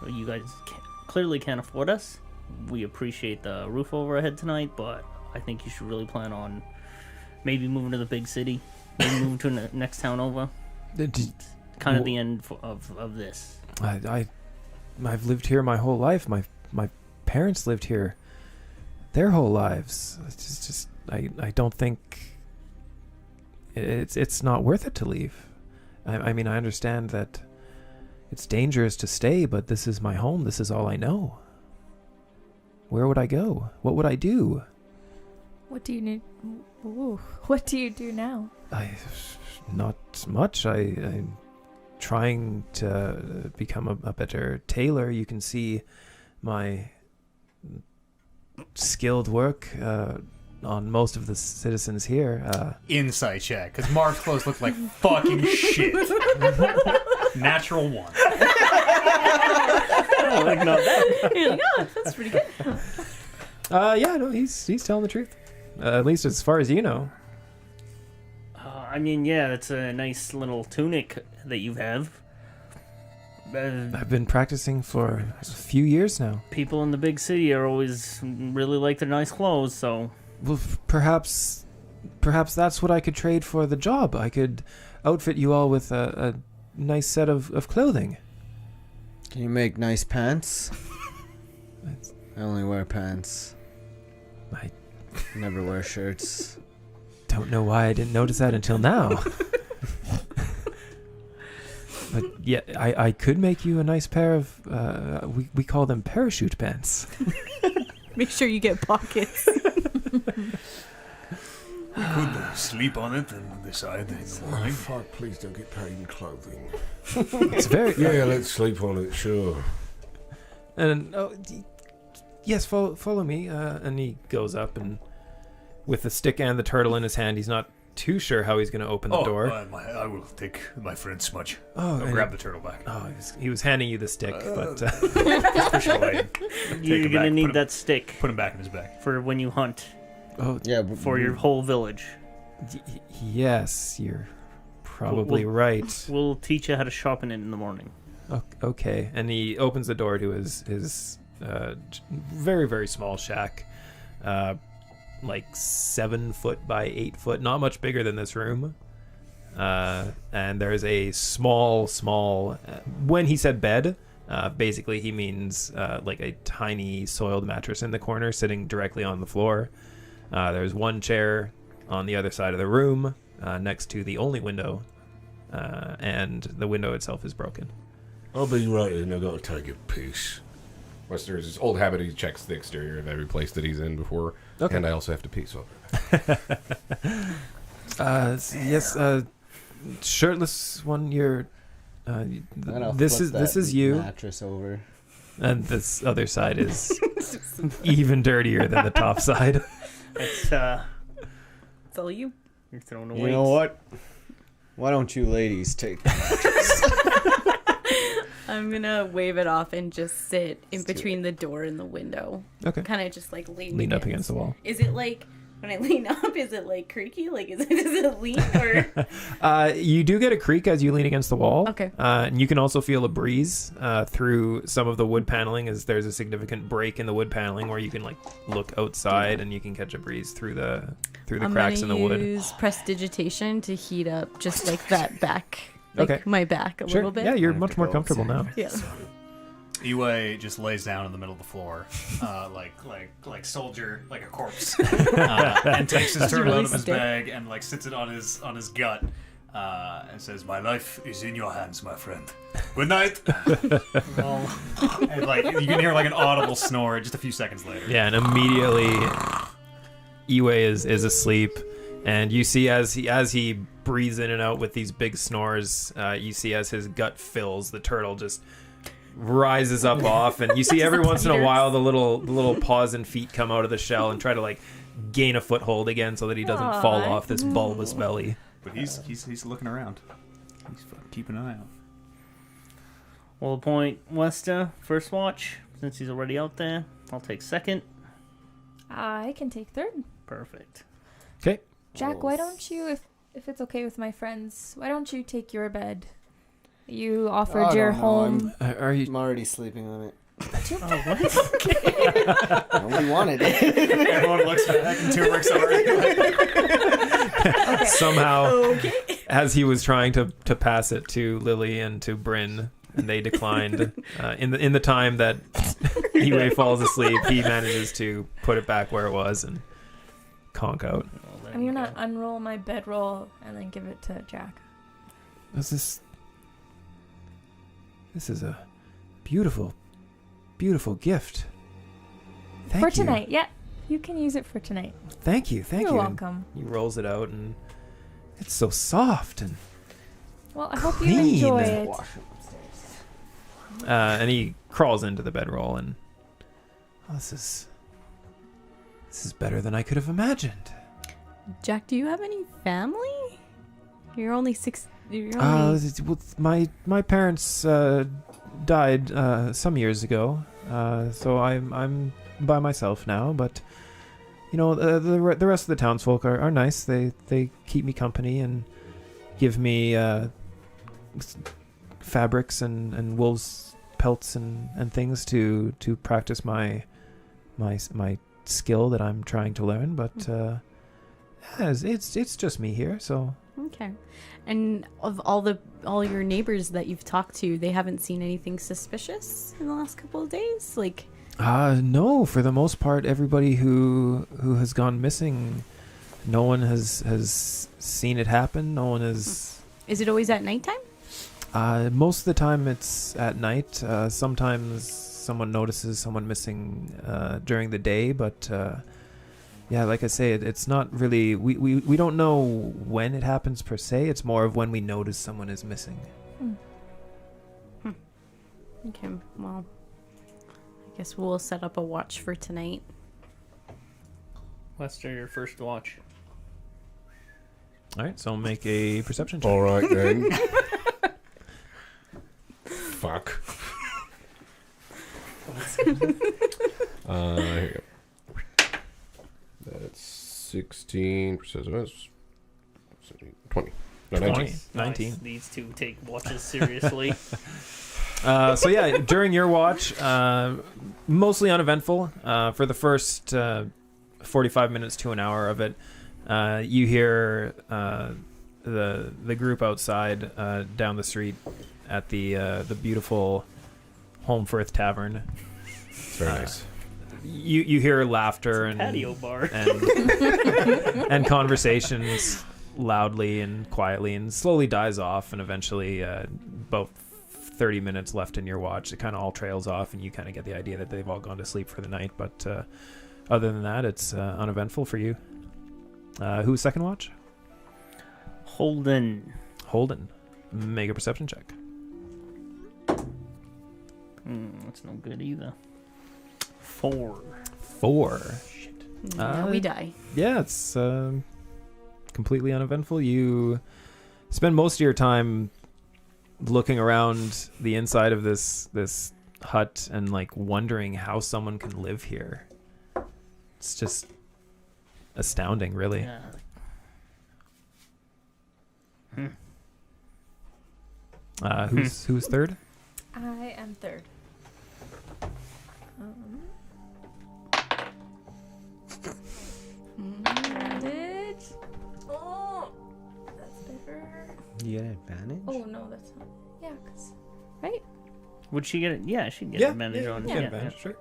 You guys clearly can't afford us. We appreciate the roof over our head tonight, but I think you should really plan on maybe moving to the big city, maybe moving to the next town over. Kind of the end of this. I've lived here my whole life. My parents lived here their whole lives. It's just I don't think it's not worth it to leave. I mean, I understand that it's dangerous to stay, but this is my home. This is all I know. Where would I go? What would I do? What do you need? Ooh, what do you do now? Not much. I'm trying to become a better tailor. You can see my skilled work on most of the citizens here. Insight check, because Marv's clothes look like fucking shit. Natural 1. Oh, like, no, Yeah, that's pretty good. Yeah, no, he's telling the truth. At least as far as you know. I mean, yeah, that's a nice little tunic that you have. I've been practicing for a few years now. People in the big city are always really like their nice clothes, so... Well, perhaps that's what I could trade for the job. I could outfit you all with a nice set of clothing. Can you make nice pants? I only wear pants. I never wear shirts. Don't know why I didn't notice that until now. But yeah, I could make you a nice pair of we call them parachute pants. Make sure you get pockets. We could sleep on it and decide in the morning. Fuck, please don't get paid in clothing. It's very Yeah, let's sleep on it, sure. And yes, follow me. And he goes up and with the stick and the turtle in his hand, he's not too sure how he's going to open the door. I will take my friend Smudge. Oh, I'll grab the turtle back. Oh, he was handing you the stick, but Push it away. You're it gonna back, need put that stick Put him back in his bag. for when you hunt Yeah, for your whole village. Yes, you're probably right. We'll teach you how to sharpen it in the morning. Okay, and he opens the door to his very, very small shack, like 7 foot by 8 foot, not much bigger than this room. And there's a small. When he said bed, basically he means like a tiny soiled mattress in the corner, sitting directly on the floor. There's one chair on the other side of the room, next to the only window, and the window itself is broken. I'll be right in. I've got to take a piss. Wester's his old habit. He checks the exterior of every place that he's in before. Okay. And I also have to pee, so. Yes, shirtless one. You're. I'm gonna This flip is that you, mattress over. and this other side is even dirtier than the top side. It's It's all you. you're throwing away. You know what? Why don't you ladies take the mattress? I'm gonna wave it off and just sit in Let's do between the door and the window. Okay. Kind of just like Lean up against the wall. Is it like when I lean up? Is it like creaky? Like does it lean or? You do get a creak as you lean against the wall. Okay. And you can also feel a breeze through some of the wood paneling, as there's a significant break in the wood paneling where you can like look outside and you can catch a breeze through the cracks in the wood. Use prestidigitation to heat up just like that back. Like Okay. my back a Sure. little bit. Yeah, you're I have much to more go comfortable now. Yeah. Iwe just lays down in the middle of the floor, like soldier, like a corpse, and takes his turtle out of his stiff. bag and like sits it on his gut, and says, "My life is in your hands, my friend. Good night." And like you can hear like an audible snore just a few seconds later. Yeah, and immediately Iwe is asleep, and you see as he breathes in and out with these big snores, you see as his gut fills, the turtle just rises up off, and you see every once in a while the little paws and feet come out of the shell and try to like gain a foothold again so that he doesn't fall off this bulbous belly. But he's looking around. He's keeping an eye out. We'll appoint Westa first watch since he's already out there. I'll take second. I can take third. Perfect. Okay. Jack, why don't you, if it's okay with my friends, why don't you take your bed? You offered I your don't know, home. Are you? I'm already sleeping on it. Oh, what? Nobody wanted it. Everyone looks back and Turmeric already. Somehow, as he was trying to pass it to Lily and to Bryn, and they declined. In the time that Iwe falls asleep, he manages to put it back where it was and conk out. Well, there I'm you gonna go. unroll my bedroll and then give it to Jack. This is a beautiful, beautiful gift. Thank For you. tonight, yeah. You can use it for tonight. Thank you. Thank You're you. welcome. And he rolls it out, and it's so soft and Well, I hope Clean. you enjoy it. and he crawls into the bedroll, and this is better than I could have imagined. Jack, do you have any family? You're only six. You're only... My parents died some years ago, so I'm by myself now. But you know, the rest of the townsfolk are nice. They keep me company and give me fabrics and wolves pelts and things to practice my skill that I'm trying to learn. But it's just me here, so. Okay. And of all your neighbors that you've talked to, they haven't seen anything suspicious in the last couple of days? Like No, for the most part, everybody who has gone missing, no one has seen it happen. No one has. Is it always at nighttime? Most of the time, it's at night. Sometimes someone notices someone missing during the day, but Yeah, like I say, it's not really... We don't know when it happens per se. It's more of when we notice someone is missing. Okay, well, I guess we'll set up a watch for tonight. Lester, your first watch. All right, so I'll make a perception check. All right, then. Fuck. Here you go. That's 16 percent. 20. No, 19. 20. 19. Nice. These two take watches seriously. So yeah, during your watch, mostly uneventful. For the first 45 minutes to an hour of it, you hear the group outside down the street at the beautiful Holmfirth Tavern. It's very nice. You hear laughter and Patio bar. and conversations loudly and quietly, and slowly dies off, and eventually about 30 minutes left in your watch, it kind of all trails off, and you kind of get the idea that they've all gone to sleep for the night. But other than that, it's uneventful for you. Who's second watch? Holden. Make a perception check. That's no good either. 4. Shit. Yeah, we die. Yeah, it's completely uneventful. You spend most of your time looking around the inside of this hut and like wondering how someone can live here. It's just astounding, really. Yeah. Who's third? I am third. Advantage. Oh, that's bigger. You get advantage? Oh no, that's not. Yeah, cause Would she get it? Yeah, she'd get Yeah, advantage on. you Yeah, get advantage, sure.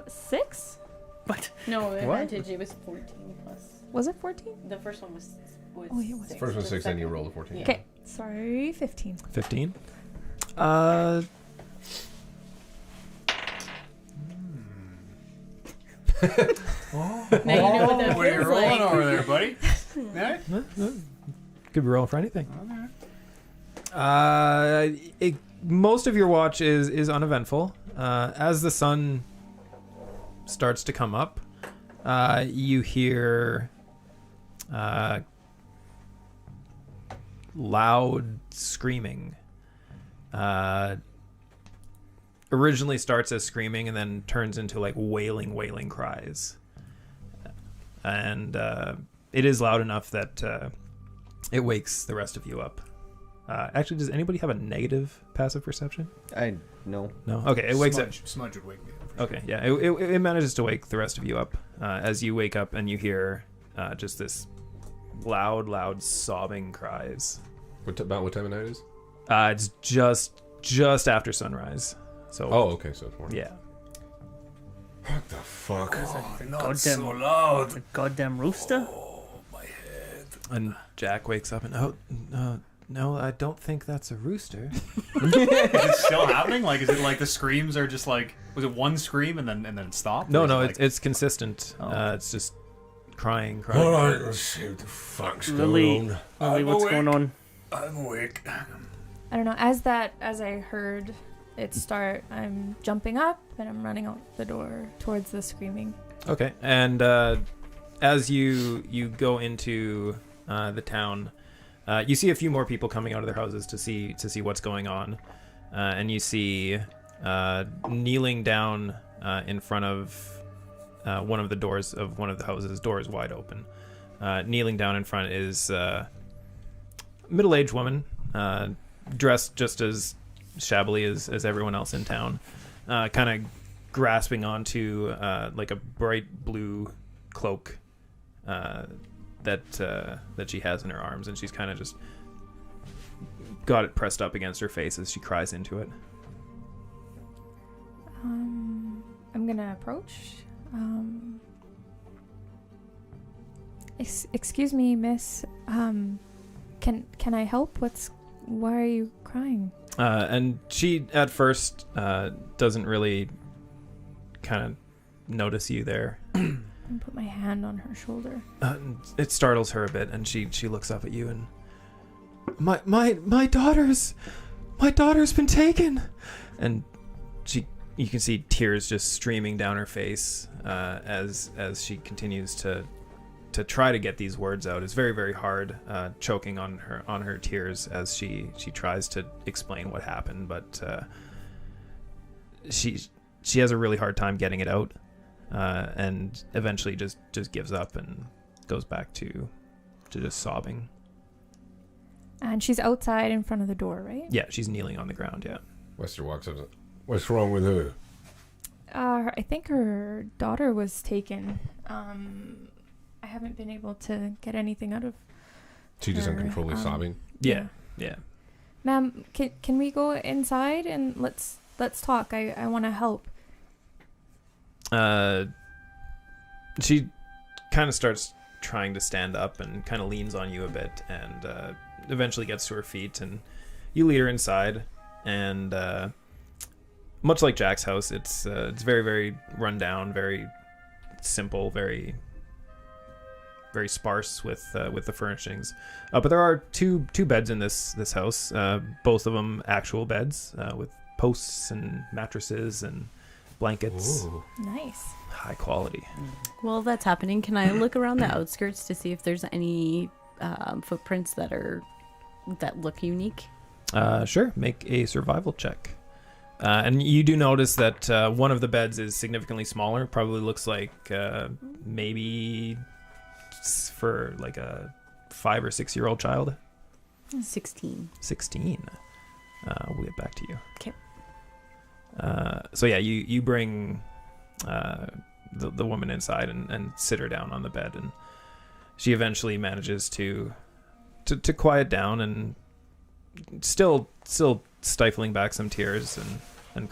6. What? No, advantage, it was 14 plus. Was it 14? The first one was Oh, yeah, it was. six. First one's The 6, then you second- roll the 14. Yeah. Okay, sorry, 15. 15. Now you know what that What are you feels rolling like. over there, buddy? Yeah? Could be rolling for anything. Most of your watch is uneventful. As the sun starts to come up, you hear loud screaming. Originally starts as screaming and then turns into like wailing cries. And it is loud enough that it wakes the rest of you up. Actually, does anybody have a negative passive perception? No. No? Okay, it wakes up. Smudge would wake me up. For Okay, yeah, it manages to wake the rest of you up as you wake up and you hear just this loud sobbing cries. About what time of night it is? It's just after sunrise. So Oh, okay, so it's morning. yeah. What the fuck? Goddamn, loud. the goddamn rooster. And Jack wakes up and no, I don't think that's a rooster. Is it still happening? Like, is it like the screams are just like? Was it one scream and then it stopped? No, Or is no, it like, it's consistent. Oh. It's just crying. All right, let's see what the fuck's Lily, going on. Lily, what's going on? I'm awake. I don't know. As I heard it start, I'm jumping up and I'm running out the door towards the screaming. Okay, and as you go into the town, you see a few more people coming out of their houses to see what's going on, and you see kneeling down in front of one of the doors of one of the houses. Door is wide open. Kneeling down in front is a middle-aged woman, dressed just as shabbily as everyone else in town, kind of grasping onto like a bright blue cloak that she has in her arms, and she's kind of just got it pressed up against her face as she cries into it. I'm gonna approach. Excuse me, miss. Can I help? Why are you crying? And she at first doesn't really kind of notice you there. and put my hand on her shoulder. It startles her a bit, and she looks up at you and my daughter's been taken, and you can see tears just streaming down her face as she continues to try to get these words out. It's very, very hard, choking on her tears as she tries to explain what happened, but she has a really hard time getting it out, and eventually just gives up and goes back to just sobbing. And she's outside in front of the door, right? Yeah, she's kneeling on the ground. Yeah. Wester walks up. What's wrong with her? I think her daughter was taken. I haven't been able to get anything out of She just her, uncontrollably sobbing. Yeah. Ma'am, can we go inside and let's talk? I want to help. She kind of starts trying to stand up and kind of leans on you a bit, and eventually gets to her feet, and you lead her inside. And much like Jack's house, it's very, very run down, very simple, very, very sparse with the furnishings. But there are two beds in this house, both of them actual beds, with posts and mattresses and blankets. Ooh. Nice. High quality. While that's happening, can I look around the outskirts to see if there's any footprints that look unique? Sure. Make a survival check. And you do notice that one of the beds is significantly smaller. Probably looks like maybe for like a 5 or 6 year old child. 16. 16. We'll get back to you. Okay. So yeah, you bring the woman inside and sit her down on the bed, and she eventually manages to quiet down, and still stifling back some tears and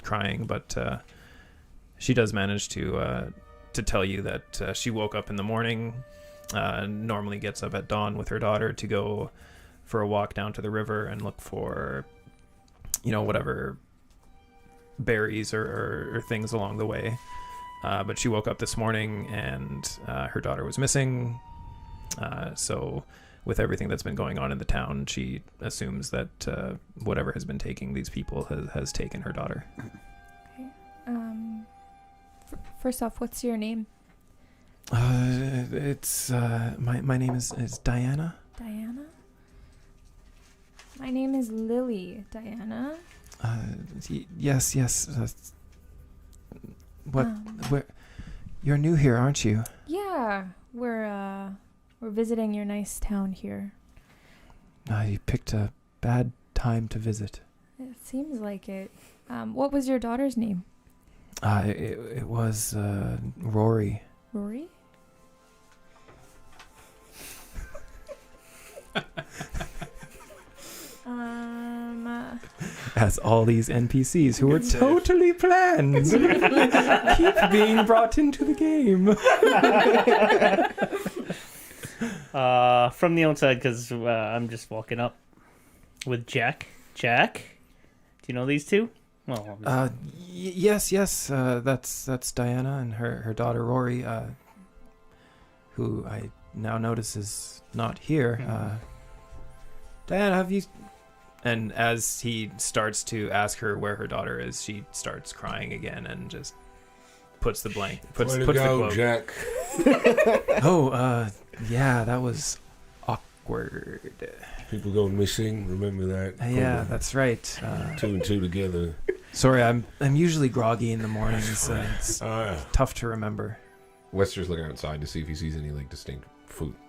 crying, but she does manage to tell you that she woke up in the morning, normally gets up at dawn with her daughter to go for a walk down to the river and look for, whatever berries or things along the way. But she woke up this morning and her daughter was missing. So with everything that's been going on in the town, she assumes that whatever has been taking these people has taken her daughter. Okay. First off, what's your name? It's my name is Diana. Diana? My name is Lily. Diana? Yes. Where? You're new here, aren't you? Yeah, we're visiting your nice town here. You picked a bad time to visit. It seems like it. What was your daughter's name? It was Rory. Rory? As all these NPCs who were totally planned keep being brought into the game. From the outside, because I'm just walking up with Jack. Jack, do you know these two? Well, yes. That's Diana and her daughter Rory, who I now notice is not here. Diana, have you? And as he starts to ask her where her daughter is, she starts crying again and just puts the blank. Puts Way to the go, quote. Jack. Yeah, that was awkward. People go missing. Remember that? Yeah, that's right. 2 and 2 together. Sorry, I'm usually groggy in the mornings. It's Yeah. tough to remember. Wester's looking outside to see if he sees any distinct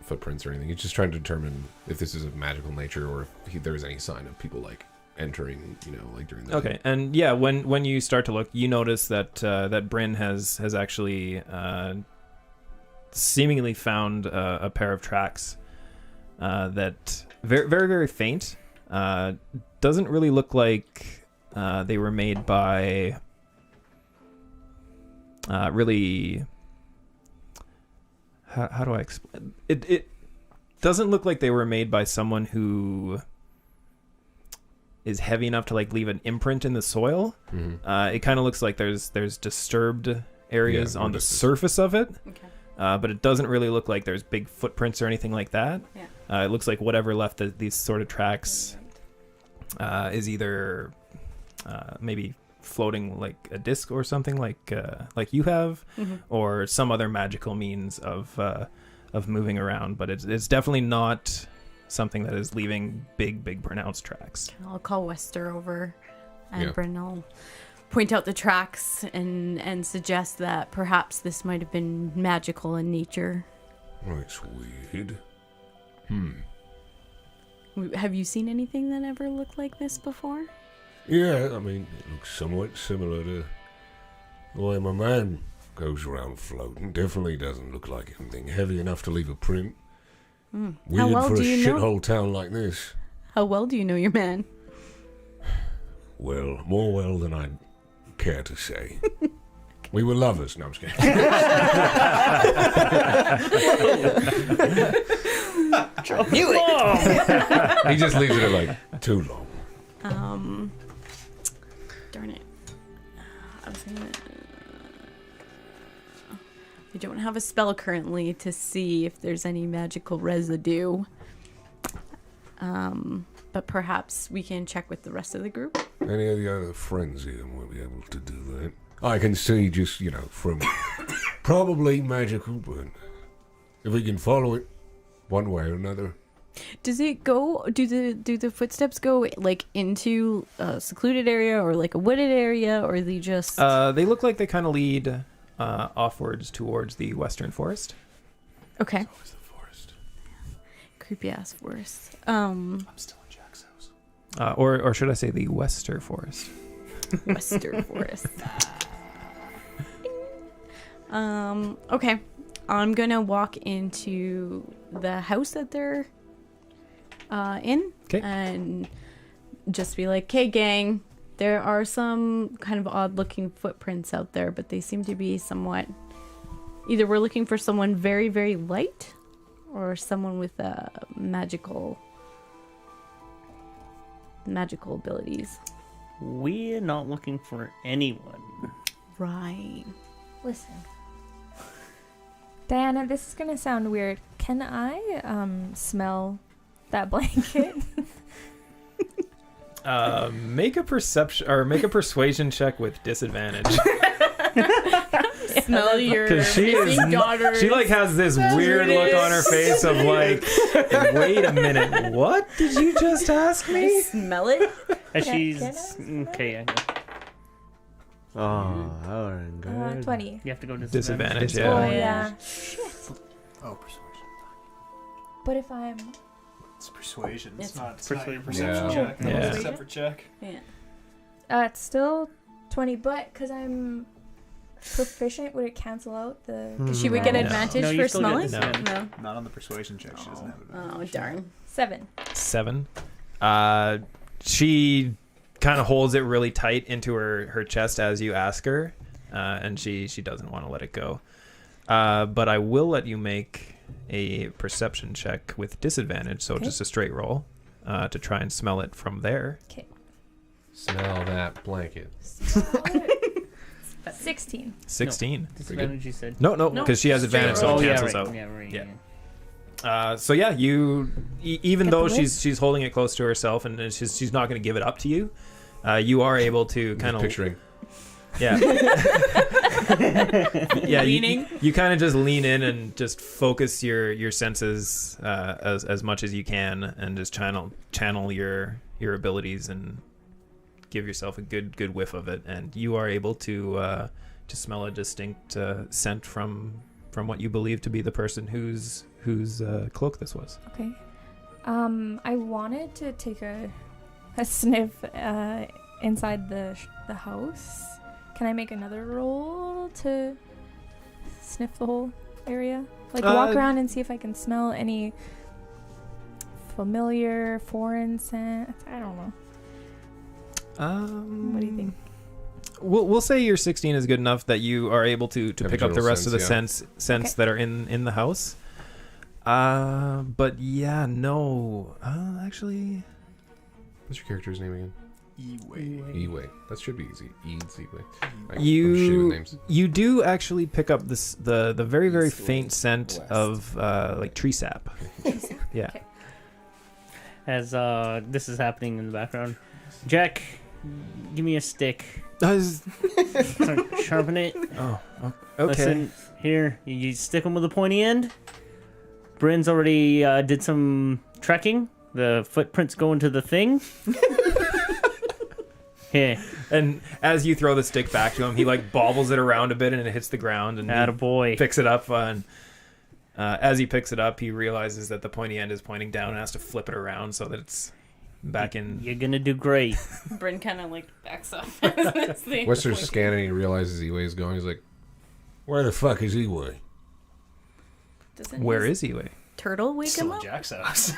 footprints or anything. He's just trying to determine if this is of magical nature or if there's any sign of people entering, during the Okay, and yeah, when you start to look, you notice that that Bryn has actually seemingly found a pair of tracks that very, very, very faint. Doesn't really look like they were made by really. How do I explain? It doesn't look like they were made by someone who is heavy enough to leave an imprint in the soil. Mm-hmm. It kind of looks like there's disturbed areas Yeah, on the crevices. surface of it. Okay. But it doesn't really look like there's big footprints or anything like that. Yeah. It looks like whatever left these sort of tracks is either maybe floating like a disc or something like you have, or some other magical means of moving around. But it's definitely not something that is leaving big pronounced tracks. I'll call Wester over, and Yeah. Bryn will point out the tracks and suggest that perhaps this might have been magical in nature. Oh, it's weird. Have you seen anything that ever looked like this before? Yeah, I mean, it looks somewhat similar to the way my man goes around floating. Definitely doesn't look like anything heavy enough to leave a print. How Weird well for a do you know? shithole town like this. How well do you know your man? Well, more well than I'd care to say. We were lovers. No, I'm just kidding. Knew it. He just leaves it at like, Too long. Darn it. I was gonna. I don't have a spell currently to see if there's any magical residue. But perhaps we can check with the rest of the group. Any of the other friends here will be able to do that. I can see just, from probably magical, but if we can follow it one way or another. Does it go? Do the footsteps go like into a secluded area or like a wooded area, or are they just? They look like they kind of lead offwards towards the western forest. Okay. always the forest. Creepy ass forest. I'm still in Jack's house. Or should I say the wester forest? Western forest. Okay. I'm gonna walk into the house that they're in. 'Kay. And just be like, "Hey, gang, there are some kind of odd-looking footprints out there, but they seem to be somewhat. Either we're looking for someone very, very light, or someone with magical abilities." We're not looking for anyone. Right. Listen. Diana, this is gonna sound weird. Can I smell that blanket? Make a perception or make a persuasion check with disadvantage. Smell your Because she is, missing daughter. she like has this weird look on her face of like, wait a minute, what did you just ask me? Smell it. As Can she's I okay. I know. Oh, that wasn't good. 20. You have to go to Disadvantage, Oh, yeah. yeah. Oh, persuasion. But if I'm... It's persuasion. It's It's not your persuasion. perception Yeah. check. Yeah. It's a separate check. Yeah. it's still 20, but because I'm proficient, would it cancel out the... She would get No. advantage No, you for still get smelling. disadvantage. No. Not on the persuasion check. She doesn't have it. Oh darn. 7. 7. She kind of holds it really tight into her chest as you ask her, and she doesn't want to let it go. But I will let you make a perception check with disadvantage, so Okay. just a straight roll, to try and smell it from there. Okay. Smell that blanket. 16. 16. Disadvantage, you said. No, No, because she has straight advantage, so roll. it Oh yeah, cancels right. out. Yeah, right. Yeah. Yeah. So yeah, you even Get though the she's holding it close to herself and she's not going to give it up to you, you are able to kind of Picturing. yeah yeah Leaning. you kind of just lean in and just focus your senses as much as you can and just channel your abilities and give yourself a good whiff of it, and you are able to smell a distinct scent from what you believe to be the person whose cloak this was. Okay. I wanted to take a sniff inside the house. Can I make another roll to sniff the whole area? Like walk around and see if I can smell any familiar foreign scent. I don't know. What do you think? We'll say your 16 is good enough that you are able to Have a pick up the general rest of the sense, scents Okay. that are in the house. But yeah, no. Actually, What's your character's name again? E-way. That should be easy. E-way. I'm shitty with names. You do actually pick up this the very, very East, faint scent west. of like tree sap. Yeah. Okay. As this is happening in the background, Jack, give me a stick. Sharpen it. Oh, okay. Listen, here, you stick them with a pointy end. Bryn's already did some trekking. The footprints go into the thing. Here. And as you throw the stick back to him, he like bobbles it around a bit and it hits the ground and he Attaboy. picks it up. And as he picks it up, he realizes that the pointy end is pointing down and has to flip it around so that it's back in. You're gonna do great. Bryn kind of like backs up. Wester's scanning and he realizes E-way is going. He's like, Where the fuck is E-way? Doesn't Where his is he? Turtle wake him Still up? at Jack's house.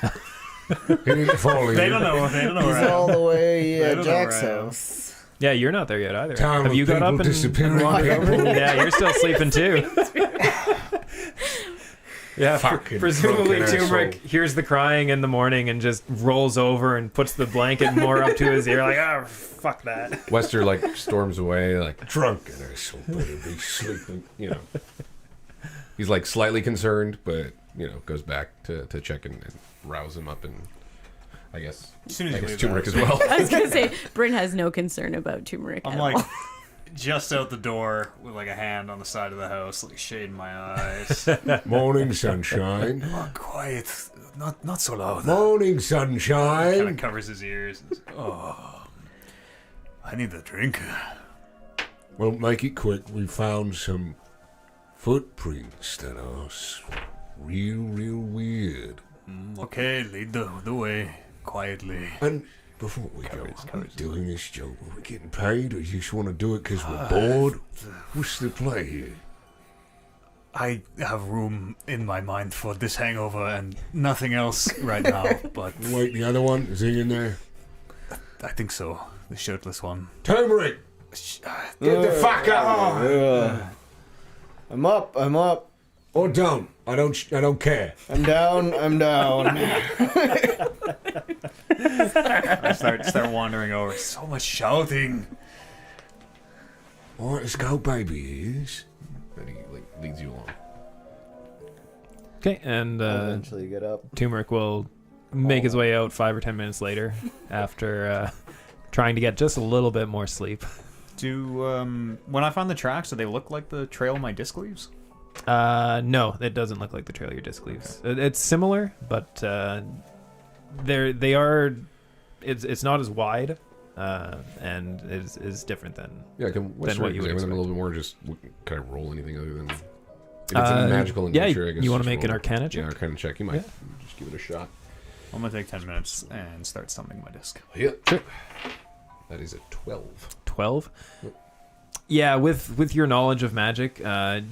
He didn't fall in. They don't know. They don't know where He's I all am. the way They at don't know where Jack's I am. house. Yeah, you're not there yet either. Time Have of you got people up and disappearing wandered over? people. Yeah, you're still sleeping too. Yeah, Fucking presumably drunken Turmeric asshole. hears the crying in the morning and just rolls over and puts the blanket more up to his ear, like, oh, fuck that. Wester like storms away. Like Drunken asshole better be sleeping. he's like slightly concerned, but goes back to check and rouse him up and I guess As soon as you leave the turmeric as house. well. I was gonna say Bryn has no concern about turmeric. I'm at like all. just out the door with like a hand on the side of the house, like shading my eyes. Morning sunshine. Oh, quiet, not so loud. Morning Kind of sunshine. covers his ears. And says, oh, I need a drink. Well, make it quick. We found some footprints that are real weird. Okay, lead the way quietly. And before we go, Covers, are we covers. doing this job? Are we getting paid, or you just want to do it because we're bored? What's the play here? I have room in my mind for this hangover and nothing else right now, but Wait, the other one, is he in there? I think so. The shirtless one. Turmeric, get the fuck up! I'm up. Or don't. I don't care. I'm down. I start wandering over. So much shouting. All right, let's go, baby. Is. And he like leads you along. Okay, and I'll eventually get up. Turmeric will make his way out 5 or 10 minutes later after trying to get just a little bit more sleep. Do when I found the tracks, do they look like the trail my disc leaves? No, it doesn't look like the trail your disc leaves. It's similar, but they are. It's not as wide, and is different than. Yeah, can Than what you would examine them a expect. little bit more? Just kind of roll anything other than if it's magical in yeah, nature. I guess you want to just make an roll. Arcana check? Yeah, Arcana check. You might just give it a shot. I'm gonna take 10 minutes and start summoning my disc. Yeah, Sure. that is a 12. 12. Yeah, with your knowledge of magic,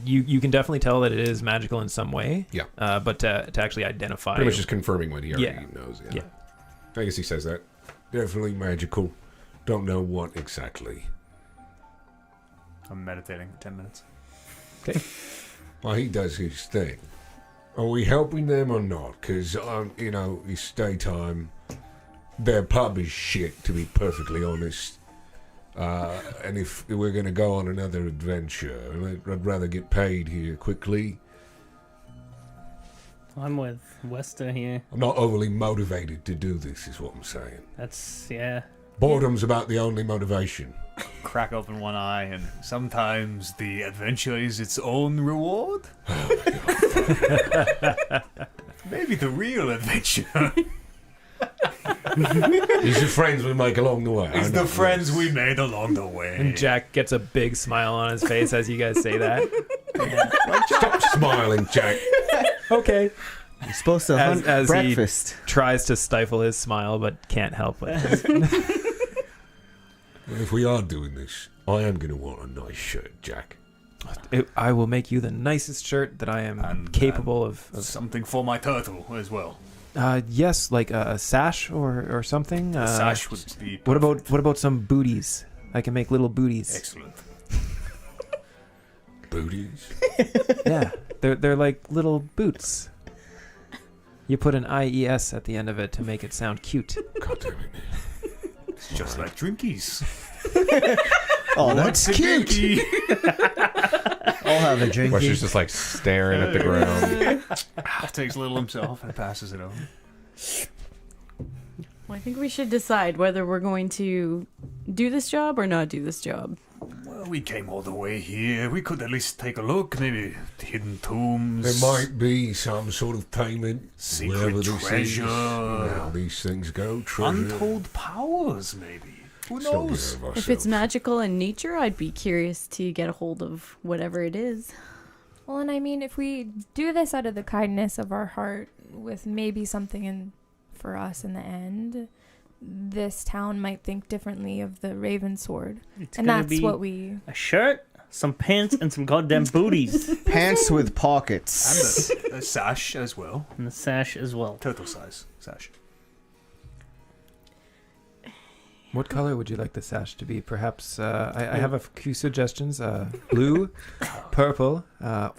you can definitely tell that it is magical in some way. Yeah. But to actually identify. Pretty much just confirming what he already Yeah. knows. Yeah. I guess he says that. Definitely magical. Don't know what exactly. I'm meditating for 10 minutes. Well, he does his thing. Are we helping them or not? Because, it's daytime. Their pub is shit, to be perfectly honest. And if we're going to go on another adventure, I'd rather get paid here quickly. I'm with Wester here. I'm not overly motivated to do this, is what I'm saying. That's yeah. Boredom's about the only motivation. Crack open one eye, and sometimes the adventure is its own reward. Maybe the real adventure These are friends we make along the way. I is know, the friends yes. we made along the way. And Jack gets a big smile on his face as you guys say that. Stop smiling, Jack. Okay. You're supposed to hunt As he- breakfast. Tries to stifle his smile, but can't help it. And if we are doing this, I am going to want a nice shirt, Jack. I will make you the nicest shirt that I am And, capable of. Something for my turtle as well. Yes, like a sash or something. The sash would be What about some booties? I can make little booties. excellent. Booties. Yeah, they're like little boots. You put an IES at the end of it to make it sound cute. God damn it. Just like drinkies. Oh, that's cute. Drinky? I'll have a drink. Wester's just like staring at the ground. Takes a little himself and passes it over. Well, I think we should decide whether we're going to do this job or not do this job. Well, we came all the way here. We could at least take a look. Maybe hidden tombs. There might be some sort of payment. Secret wherever this is. treasure. You know how these things go. Treasure. Untold powers, maybe. Who Let's not get knows? ahead of If it's ourselves. magical in nature, I'd be curious to get a hold of whatever it is. Well, and I mean, if we do this out of the kindness of our heart, with maybe something in for us in the end, this town might think differently of the Raven Sword, It's and gonna that's be what we. a shirt, some pants, and some goddamn booties, Pants with pockets. And a sash as well. and the sash as well. Turtle size sash. What color would you like the sash to be? Perhaps I have a few suggestions: blue, purple,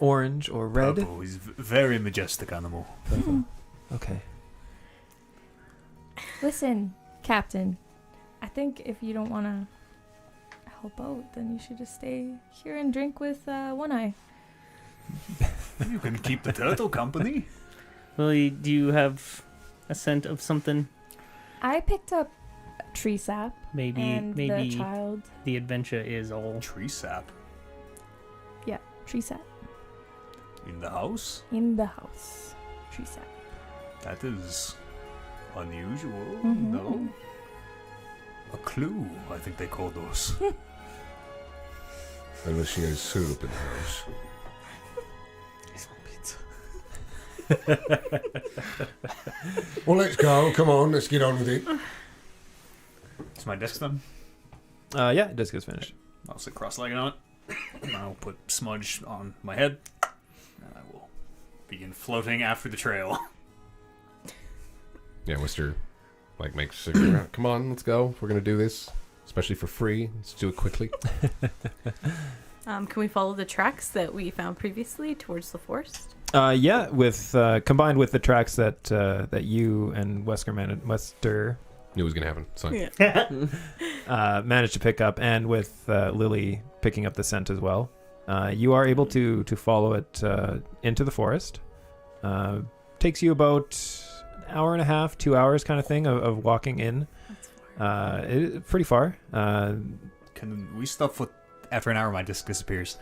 orange, or red. Purple is very majestic animal. Purple. Okay. Listen, Captain, I think if you don't want to help out, then you should just stay here and drink with One Eye. You can keep the turtle company. Lily, do you have a scent of something? I picked up tree sap Maybe and the maybe child. the adventure is all Tree sap Tree sap in the house. in the house. Tree sap. That is unusual. Mhm. No. A clue, I think they call those. Unless she has syrup in the house. Well, let's go. Come on, let's get on with it. Is my desk done? Yeah, it just gets finished. I'll sit cross-legged on it. And I'll put smudge on my head. And I will begin floating after the trail. Yeah, Wester like makes a cigarette. Come on, let's go. If we're gonna do this, especially for free, let's do it quickly. Can we follow the tracks that we found previously towards the forest? Yeah, with combined with the tracks that that you and Wester Knew it was gonna happen. It's fine. managed to pick up, and with Lily picking up the scent as well, you are able to follow it into the forest. Takes you about an hour and a half, 2 hours kind of thing of walking in. That's far. Pretty far. Can we stop for after an hour? My disc disappears.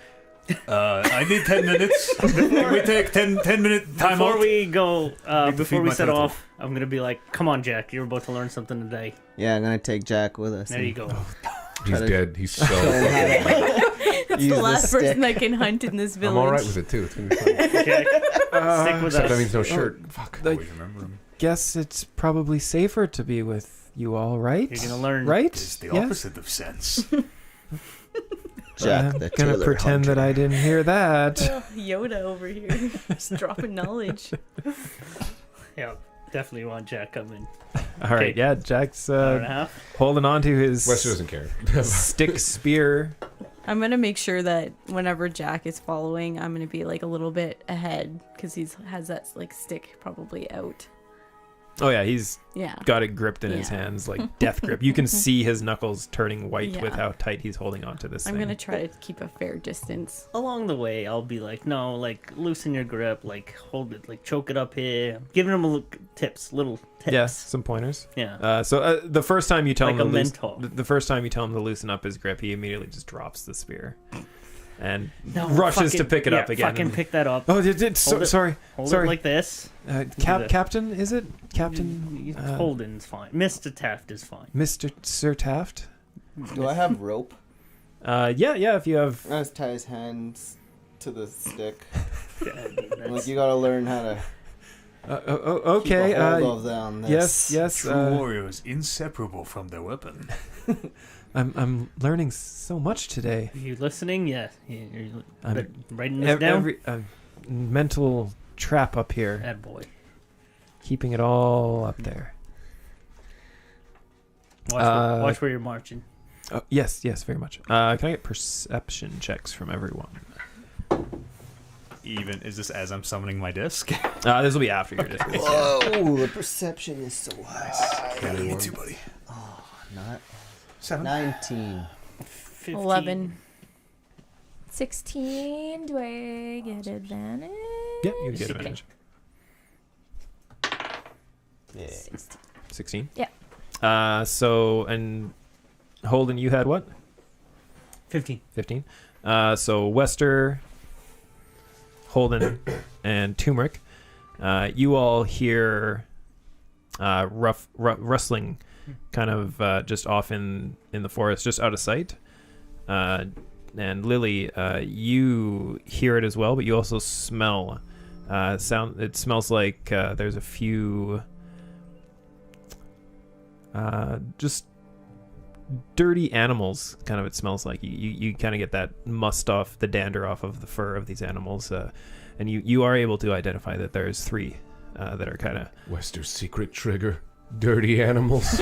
I need 10 minutes. Can we take 10-minute time Before out? we go, Need to before feed we my set turtle. off, I'm gonna be like, "Come on, Jack, you're about to learn something today." Yeah, I'm gonna take Jack with us. There you go. He's Try to dead. He's so. show him how fucking to That's use the the last person stick. that can hunt in this village. I'm all right with it too. It's gonna be fine. Jack, stick with Except us. that means no shirt. Fuck. Like- Always remember him. Guess it's probably safer to be with you all, right? You're gonna learn. right? It's the Yeah? opposite of sense. Jack, I'm the gonna Tailor pretend hunter. that I didn't hear that. Oh, Yoda over here, just dropping knowledge. Yeah, definitely want Jack coming. All right, Okay. yeah, Jack's Hour and a half. holding on to his Wester doesn't care. stick spear. I'm gonna make sure that whenever Jack is following, I'm gonna be like a little bit ahead because he has that like stick probably out. Oh yeah, he's Yeah. got it gripped in his Yeah. hands like death grip. You can see his knuckles turning white with Yeah. how tight he's holding on to this I'm thing. gonna try to keep a fair distance. Along the way, I'll be like, "No, like loosen your grip, like hold it, like choke it up here." Giving him little tips. Yeah, some pointers. Yeah. So the first time you tell Like him to a loose, mentor. the first time you tell him to loosen up his grip, he immediately just drops the spear and No, rushes to fucking- pick it yeah, up again. Fucking pick that up. Oh, Hold it. sorry. Hold sorry. it like this. Cap, the- Captain, is it Captain? Holden's fine. Mr. Taft is fine. Mr. Sir Taft? Do I have rope? Yeah. If you have. I just tie his hands to the stick. Yeah, that's- Like you gotta learn how to Okay. keep a hold of them. Yes. True warriors inseparable from their weapon. I'm learning so much today. Are you listening? Yeah. You're I'm writing this down? every mental trap up here, Bad boy. keeping it all up there. Watch where you're marching. Oh, yes, very much. Can I get perception checks from everyone? Even is this as I'm summoning my disc? This will be after your disc. Whoa, the perception is so high. Can't hit you, buddy. Not 7. 19. 15. 11. 16. Do I get advantage? Yeah, you get advantage. Yeah. 16. Yeah. So and Holden, you had what? 15. 15. So Wester, Holden, and Turmeric, you all hear rustling, kind of just off in the forest, just out of sight. And Lily, you hear it as well, but you also smell sound. It smells like there's a few just dirty animals. Kind of, it smells like you kind of get that must off, the dander off of the fur of these animals, and you are able to identify that there's 3 that are kind of Wester's secret trigger. Dirty animals.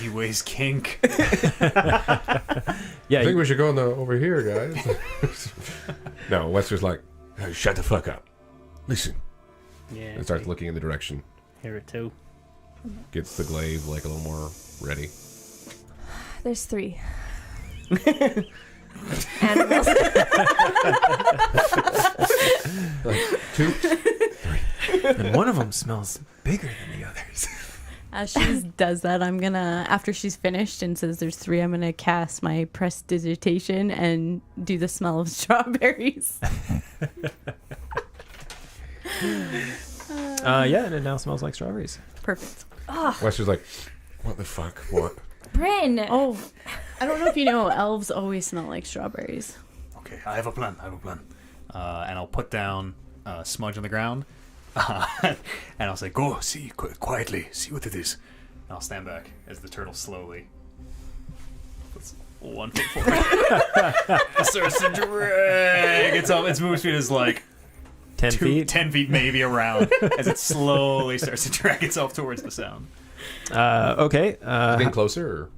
E-Ways kink. yeah. I think we should go over here, guys. No, Wester's like, Hey, shut the fuck up. Listen, Yeah. and starts looking in the direction. Hear it too. Gets the glaive like a little more ready. There's 3. Animals. Like 2. and one of them smells bigger than the others. As she does that, I'm gonna, after she's finished and says there's 3, I'm gonna cast my prestidigitation and do the smell of strawberries. Yeah, and it now smells like strawberries. Perfect. Wester's like, what the fuck? What? Bryn. Oh, I don't know if you know, elves always smell like strawberries. Okay, I have a plan. And I'll put down Smudge on the ground. And I'll say, go, see, quietly, see what it is. And I'll stand back as the turtle slowly puts 1 foot forward. It starts to drag. Its movement speed is like 10 feet. 10 feet maybe around as it slowly starts to drag itself towards the sound. Okay. Getting closer, or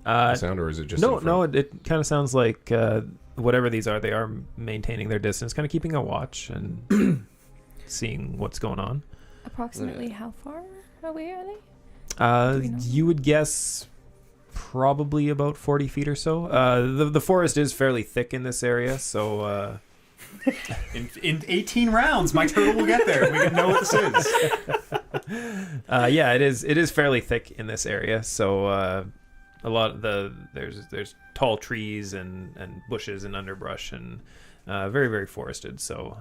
the sound, or is it just in front? It kind of sounds like whatever these are, they are maintaining their distance, kind of keeping a watch and seeing what's going on. Approximately how far away are they? Do we know? You would guess probably about 40 feet or so. The forest is fairly thick in this area, so In 18 rounds, my turtle will get there. We can know what this is. yeah, it is fairly thick in this area. So a lot of there's tall trees and bushes and underbrush and very, very forested. So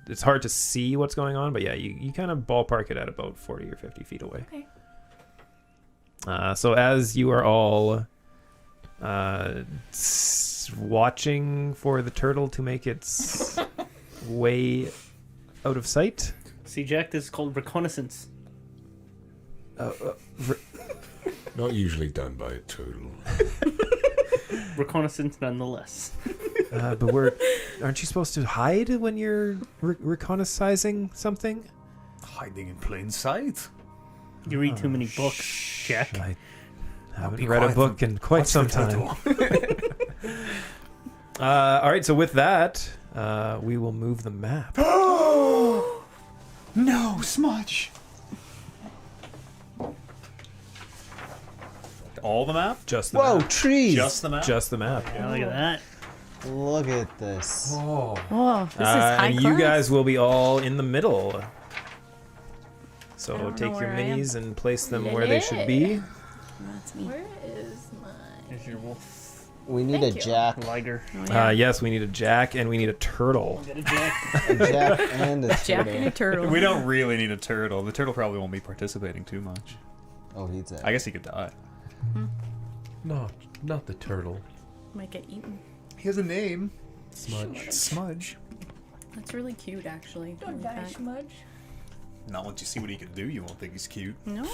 it's hard to see what's going on, but yeah, you kind of ballpark it at about 40 or 50 feet away. Okay. So as you are all watching for the turtle to make its way out of sight. See, Jack, this is called reconnaissance. not usually done by a turtle. Reconnaissance nonetheless. But aren't you supposed to hide when you're reconnaissing something? Hiding in plain sight. You read too many books, Jack. I haven't be read a quiet book in quite Watch some the time. turtle. All right, so with that, we will move the map. No, Smudge. All the map? Just the Whoa, map. trees! Just the map? Just the map. Yeah, look at that. Look at this. Oh. Whoa, this is high and class. you guys will be all in the middle. So I don't take know your where I am. minis and place them where they should be. That's me. Where is my... There's your wolf. We need Thank a you. jack. Liger. Oh, yeah. Yes, we need a jack and we need a turtle. Get a Jack. A jack and a Jack and a turtle. turtle. We don't really need a turtle. The turtle probably won't be participating too much. Oh, he's a... I guess he could die. Not the turtle. Might get eaten. He has a name. Smudge. Smudge. That's really cute, actually. I Don't like die, that. Smudge. Not once you see what he can do, you won't think he's cute. No?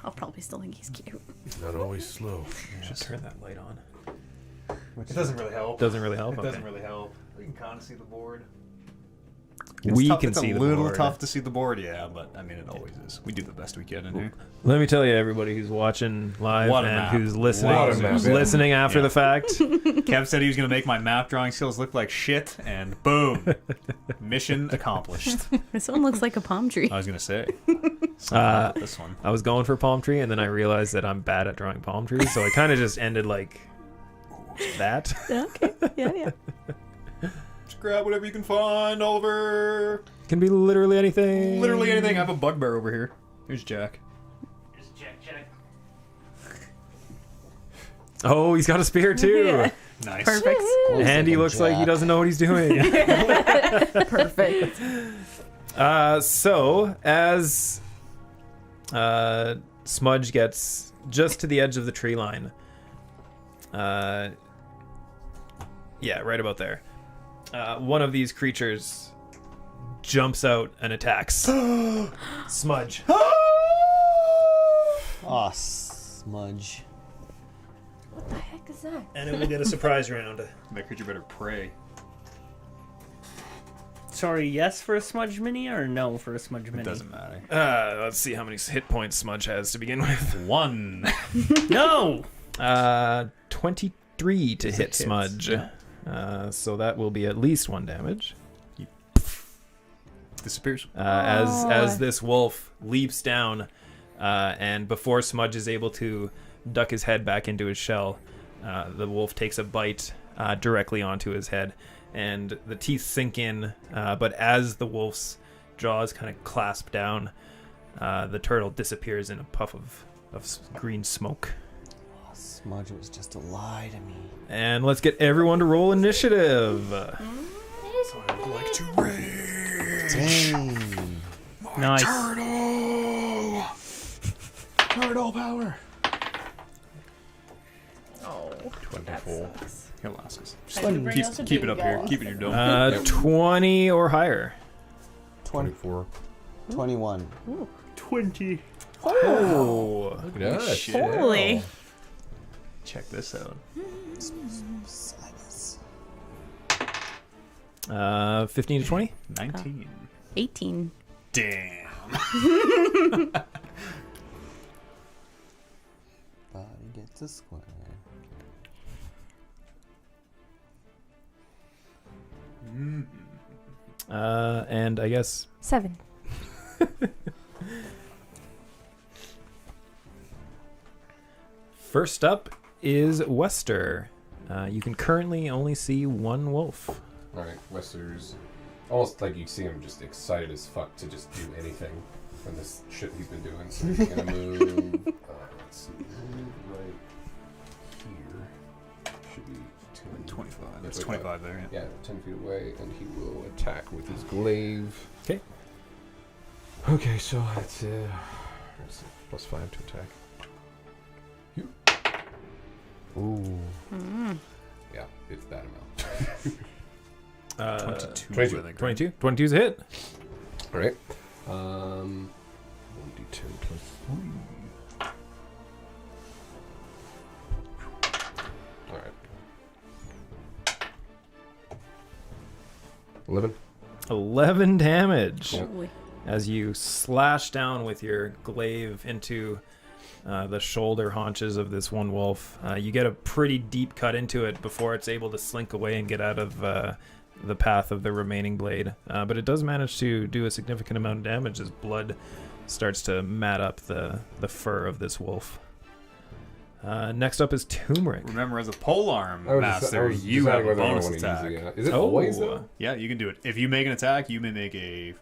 I'll probably still think he's cute. Not always slow. Should turn that light on. It doesn't really help. Doesn't really help. It Okay. doesn't really help. We can kind of see the board. We tough, can it's see a the little board. tough to see the board, yeah, but I mean, it always is. We do the best we can in here. Let me tell you, everybody who's watching live What a and map. who's listening, What a map, who's yeah. listening after Yeah. the fact. Kev said he was going to make my map drawing skills look like shit, and boom, mission accomplished. This one looks like a palm tree. I was going to say. This one. I was going for palm tree, and then I realized that I'm bad at drawing palm trees, so I kind of just ended like that. Okay. Yeah. Just grab whatever you can find, Oliver. Can be literally anything. Literally anything. I have a bugbear over here. Here's Jack. Jack. Oh, he's got a spear too. Yeah. Nice. Perfect. And he looks like he doesn't know what he's doing. Perfect. So as Smudge gets just to the edge of the tree line, yeah, right about there, one of these creatures jumps out and attacks Smudge. Aw, Smudge. What the heck is that? And it will get a surprise round. That creature better pray. Sorry, yes for a smudge mini or no for a smudge mini? It doesn't matter. Let's see how many hit points Smudge has to begin with. 1. No! 23 to hit hits, Smudge. yeah. So that will be at least 1 damage. Disappears. As this wolf leaps down, and before Smudge is able to duck his head back into his shell, the wolf takes a bite directly onto his head, and the teeth sink in, but as the wolf's jaws kind of clasp down, the turtle disappears in a puff of green smoke. Oh, Smudge was just a lie to me. And let's get everyone to roll initiative. I'd like to rage. Dang. Nice. Turtle power. Oh, 24. Here, lasses. Keep Keep it up here. Keep it in your dome. 20 or higher. 24. 21. 20. Oh. Look at that. shit. Holy. Check this out. 15 to 20? 19. 18. Damn. Body gets a square. And I guess 7. first up is Wester. You can currently only see one wolf. Alright, Wester's almost like you see him just excited as fuck to just do anything from this shit he's been doing. So he's gonna move. Let's see, move right here. Should be 10, 25. That's 25. 25 there, yeah. Yeah, 10 feet away, and he will attack with his glaive. Okay. Okay, so that's plus 5 to attack. Ooh. Yeah, it's that amount. 22, 22. I think. 22? 22 is a hit. All right. 1d10 plus 3. All right. 11. 11 damage. Yeah. Holy. As you slash down with your glaive into the shoulder haunches of this one wolf. You get a pretty deep cut into it before it's able to slink away and get out of the path of the remaining blade. But it does manage to do a significant amount of damage as blood starts to mat up the fur of this wolf. Next up is Turmeric. Remember, as a polearm I was master, just you have deciding a whether I bonus wanna attack. use it. Is it always though? Yeah, you can do it. If you make an attack, you may make a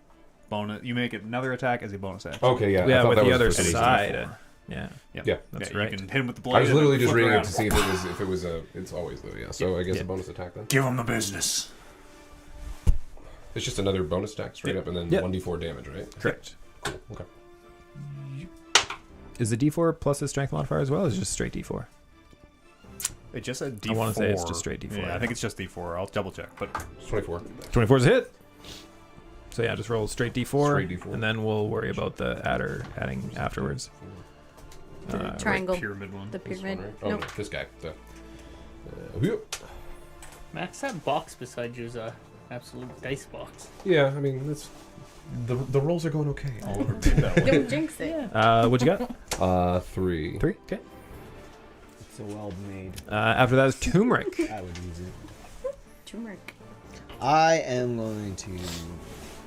bonus. You make another attack as a bonus action. Okay, yeah. I Yeah, thought with that the was other for the side. Yeah. Yeah. That's yeah, right. You can hit him with the blade. I was and literally then just flip reading it around. to see if it was a. It's always though, yeah. So I guess Yeah. a bonus attack then. Give him the business. It's just another bonus attack straight Yep. up, and then Yep. 1d4 damage, right? Correct. Cool. Okay. Is the D4 plus his strength modifier as well, or is it just straight D4? It just said D4. I wanna say it's just straight D4, Yeah, yeah. I think it's just D4. I'll double check. But It's 24. 24 is a hit. So yeah, just roll straight D4, Straight D4. and then we'll worry about the adding afterwards. The triangle. pyramid one. The This pyramid. one, right? Oh, Nope. no, this guy. Whoop. Max, that box beside you is a absolute dice box. Yeah, I mean, it's the rolls are going okay. Oliver made that one. Don't jinx it. What you got? 3. 3? Okay. It's a well made. After that is Turmeric. I would use it. Turmeric. I am going to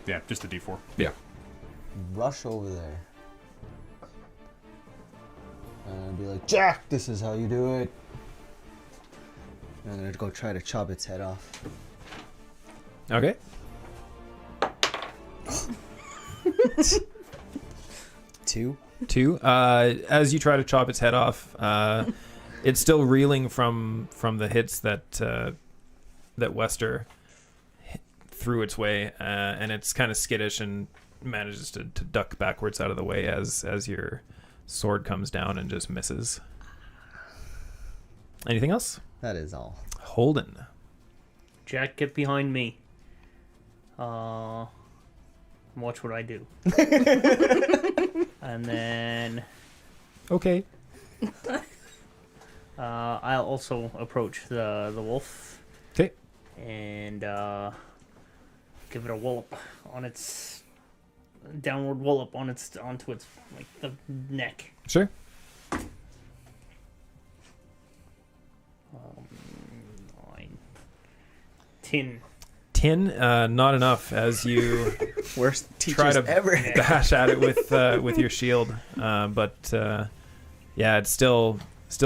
Yeah, just a D4. Yeah. rush over there like, Jack, this is how you do it. And I'm gonna go try to chop its head off. Okay. 2. 2. As you try to chop its head off, it's still reeling from the hits that Wester threw its way, and it's kind of skittish and manages to duck backwards out of the way as your sword comes down and just misses. Anything else? That is all. Holden. Jack, get behind me. Watch what I do. And then Okay. I'll also approach the wolf. Okay. And give it a wallop on its downward wallop onto its like the neck. Sure. 9, 10. 10, not enough as you Worst try teachers to ever. bash at it with your shield, but yeah, it's still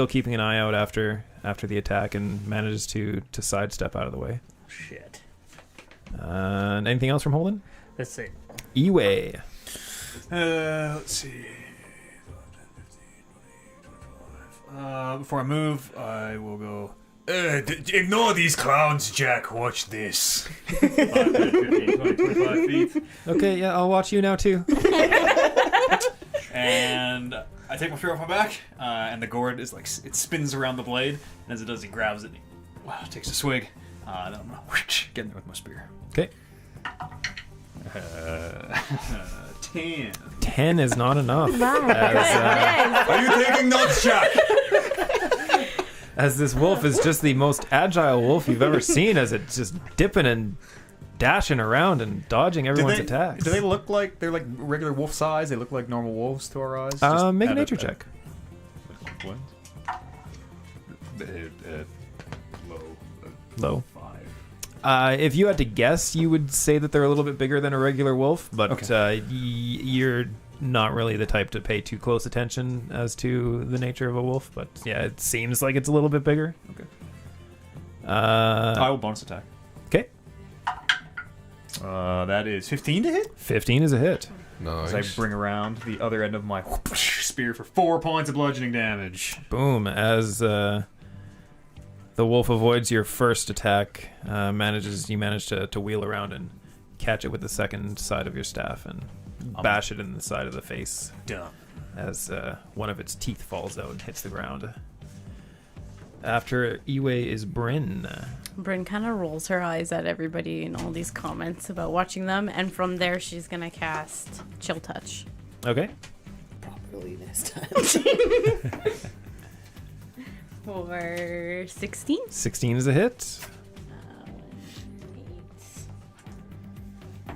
keeping an eye out after the attack and manages to sidestep out of the way. Shit. Anything else from Holden? That's it. Eway. Let's see. Before I move, I will go. Ignore these clowns, Jack. Watch this. 5, 10, 15, 20, 25 feet. Okay, yeah, I'll watch you now too. And I take my spear off my back, and the gourd is like it spins around the blade, and as it does, he grabs it. And he, takes a swig. Then I'm gonna get in there with my spear. Okay. 10. 10 is not enough. Are you taking notes, Jack? As this wolf is just the most agile wolf you've ever seen, as it's just dipping and dashing around and dodging everyone's attacks. Do they look like they're like regular wolf size? They look like normal wolves to our eyes. Make a nature check. What? Low. 5. If you had to guess, you would say that they're a little bit bigger than a regular wolf, but you're not really the type to pay too close attention as to the nature of a wolf. But yeah, it seems like it's a little bit bigger. Okay. I I will bonus attack. Okay. That is 15 to hit. 15 is a hit. Nice. As I bring around the other end of my spear for 4 points of bludgeoning damage. Boom. As the wolf avoids your first attack, you manage to wheel around and catch it with the second side of your staff and bash it in the side of the face. Dumb. As one of its teeth falls out and hits the ground. After Eway is Bryn. Bryn kind of rolls her eyes at everybody and all these comments about watching them, and from there she's gonna cast Chill Touch. Okay. Properly this time. For 16. 16 is a hit. 8.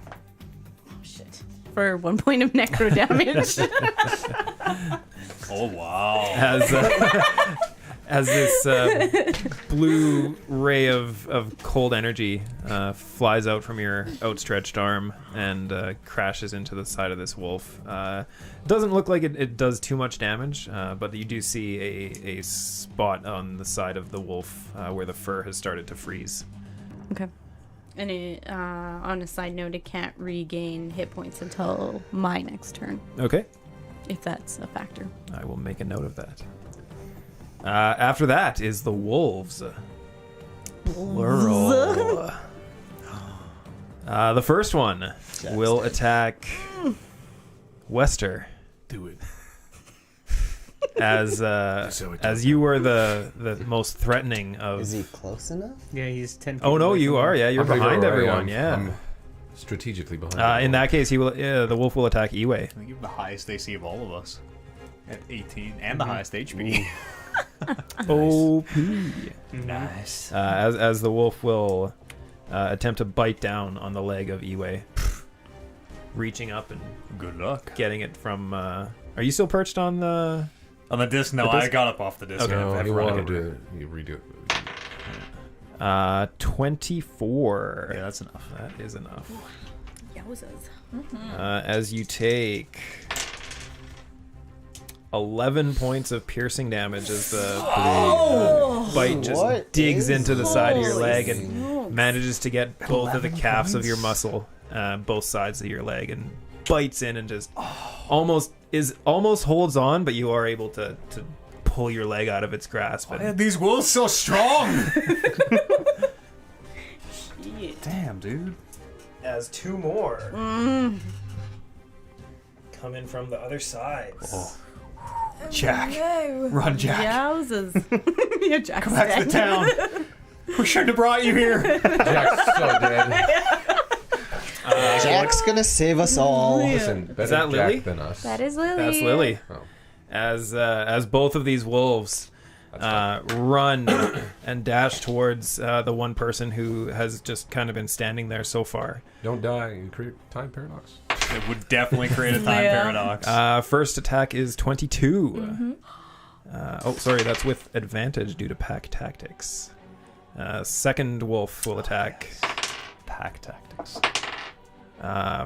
Oh shit. For 1 point of necro damage. Oh wow. As this blue ray of cold energy flies out from your outstretched arm and crashes into the side of this wolf. Doesn't look like it does too much damage, but you do see a spot on the side of the wolf where the fur has started to freeze. Okay. And on a side note, it can't regain hit points until my next turn, Okay. if that's a factor. I will make a note of that. After that is the wolves. Plural. The first one will attack Wester. Do it. As you were the most threatening of. Is he close enough? Yeah, he's 10 feet Oh no, away you from are. me. Yeah, you're I'm pretty behind far away. everyone. I'm Yeah. strategically behind. In everyone. that case, the wolf will attack Eway. I think you have the highest AC of all of us at 18, and the highest HP. OP. Nice. As the wolf will attempt to bite down on the leg of Eway, reaching up and Good luck. getting it from. Are you still perched on the? On the disc, no, The disc? I got up off the disc. Okay. No, I've he run wanted it. to redo it. 24. Yeah, that's enough. That is enough. Yowzas. As you take 11 points of piercing damage as the bite just What digs is into the side of your Holy leg and smokes. manages to get both of the calves of your muscle, both sides of your leg, and bites in and just almost holds on, but you are able to pull your leg out of its grasp. Why And are these wolves so strong? Shit. Damn, dude. as two more come in from the other side. Oh. Jack. No. Run, Jack. Yowzers. Yeah, Jack's Come back to the dead. town. We shouldn't have brought you here. Jack's so dead. Jack's gonna save us all. Listen, better that Jack Lily? than us. That is Lily. That's Lily. Oh. As both of these wolves run and dash towards the one person who has just kind of been standing there so far. Don't die. You create time paradox. It would definitely create a time Yeah. paradox. First attack is 22. Mm-hmm. Sorry, that's with advantage due to pack tactics. Second wolf will attack Pack tactics.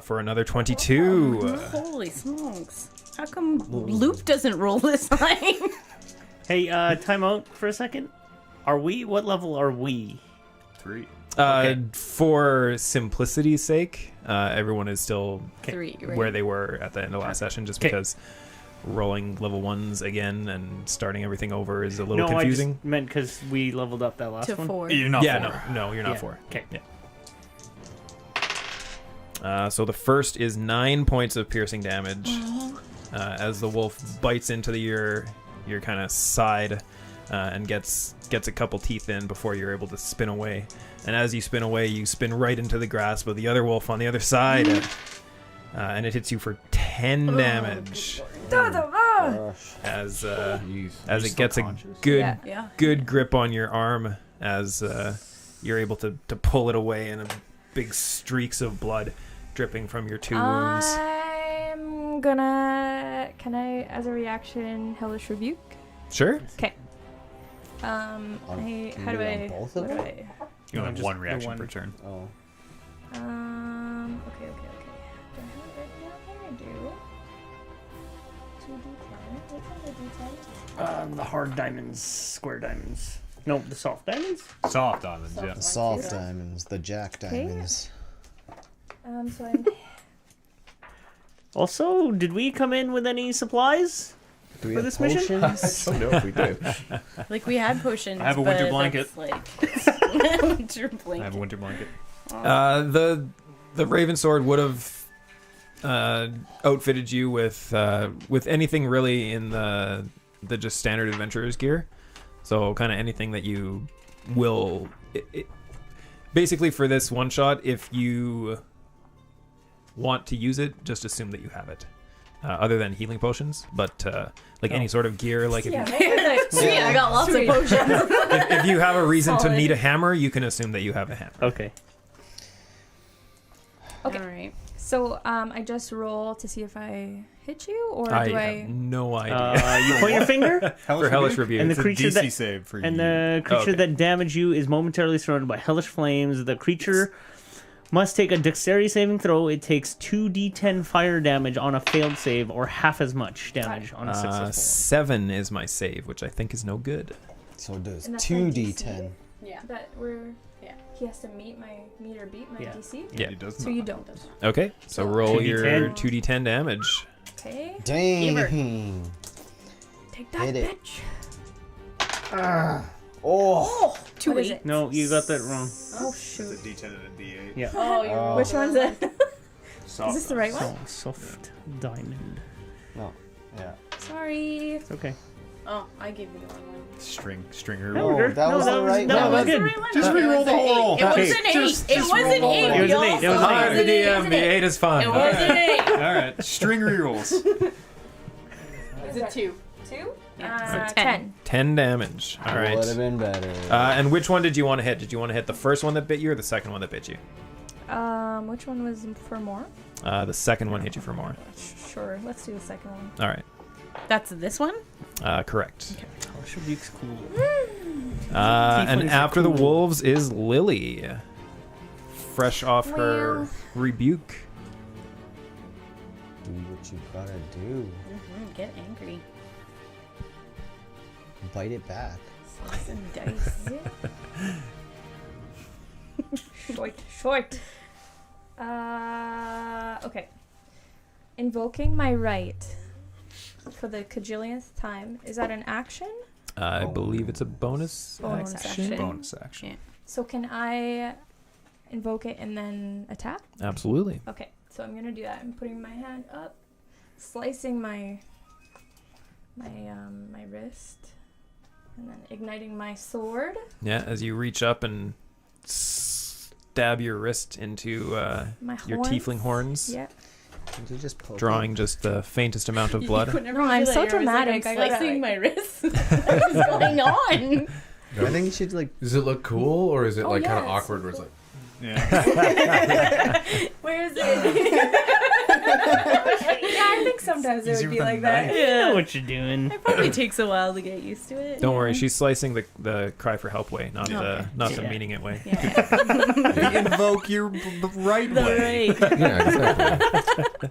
for another 22. Holy smokes. How come Loop doesn't roll this time? Hey, time out for a second. What level are we? 3. For simplicity's sake, everyone is still 3, right? where they were at the end of last session, just because rolling level 1s again and starting everything over is a little No, confusing. I just meant because we leveled up that last to one. 4. You're not Yeah, 4. no, you're not Yeah. 4. Okay. Yeah. So the first is 9 points of piercing damage as the wolf bites into your kind of side and gets a couple teeth in before you're able to spin away. And as you spin away, you spin right into the grasp of the other wolf on the other side, and it hits you for 10 damage Gosh. as Jeez. as You it still gets conscious? a good Yeah. Yeah. good grip on your arm as you're able to pull it away, and big streaks of blood dripping from your 2 wounds. I'm gonna. Can I, as a reaction, hellish rebuke? Sure. Okay. On- How can do you do it I? on both of what do them? I- You only have just one the reaction one. per turn. Oh. Okay. Do I have it written down here? I do. 2d10. Which one's a d10? The hard diamonds, square diamonds. No, the soft diamonds. Soft diamonds, yeah. The soft diamonds, the jack diamonds. So I'm. Also, did we come in with any supplies? Do we For have this mission? potions? I don't know if we did. Like, we had potions. I have a winter but blanket. that's, Like, winter I blanket. have a winter blanket. The Raven Sword would have outfitted you with anything really in the just standard adventurer's gear. So kind of anything that you will. Basically, for this one shot, if you want to use it, just assume that you have it. Other than healing potions, but like any sort of gear, like if, Sweet, I got lots Sweet. of potions. if you have a reason to Solid. need a hammer, you can assume that you have a hammer. Okay. Okay. All right. So I just roll to see if I hit you, or do I I? have no idea. You point your finger, For Hellish Rebuke. and the It's a creature DC that save for and you. the creature Okay. that damaged you is momentarily surrounded by hellish flames. The creature must take a dexterity saving throw. It takes 2d10 fire damage on a failed save, or half as much damage on a successful 7 is my save, which I think is no good. So it does And that's my 2d10. Yeah. That we're. Yeah. He has to meet or beat my Yeah. DC. Yeah. He does So not. you don't. Okay, so So roll 2d10. your 2d10 damage. Okay. Dang. Take that, Hit it. bitch. Oh. Two What is eight. it? No, you got that wrong. Oh shoot. D10 and a D8. Yeah. Oh, you're Oh. Which one's it? Soft, Is this the right one? Soft diamond. No. Yeah. Sorry. It's okay. Oh, I gave you the wrong one. Stringer. No, Oh, we're good. that No, was that the was- right no, one. that was That's the good. right one? Just Okay, re-roll it was the an whole eight. roll. It was Okay. an 8. Just It was an re-roll 8. it. It was an 8. It was an I'm 8. the DM. The 8 is fun. It was an 8. All right. String rerolls. It's a 2. 2? Yeah. So 10. 10 damage. All Would have right. been better. And which one did you want to hit? Did you want to hit the first one that bit you or the second one that bit you? Which one was for more? The second one hit you for more. Sure. Let's do the second one. All right. That's this one? Correct. Hellish Rebuke's cool. And Tieflings are after the cool. wolves is Lily. Fresh off her Well. rebuke. Do what you gotta do. Get angry. bite it back. Slice and dice. Short. Okay. Invoking my right for the cajillionth time. Is that an action? I believe it's a bonus Bonus action. Bonus action. Yeah. So can I invoke it and then attack? Absolutely. Okay, so I'm gonna do that. I'm putting my hand up, slicing my wrist, and then igniting my sword. Yeah, as you reach up and stab your wrist into My your horns. tiefling horns, Yep. Can you just poke drawing just the faintest amount of blood. Whenever No, you I'm do that, so you're always like, dramatic. I I'm gotta, slicing like- my wrist. What is going on? I think you should like. Does it look cool or is it Oh, like kind yeah, of it's awkward so where it's cool. like, Yeah. Where is it? Yeah, I think sometimes it Easier would be with a like that. knife. You know what you're doing. It probably takes a while to get used to it. Don't worry, she's slicing the cry for help way, not Okay. the Yeah. meaning it way. Yeah. You invoke your right The way. right. yeah, exactly.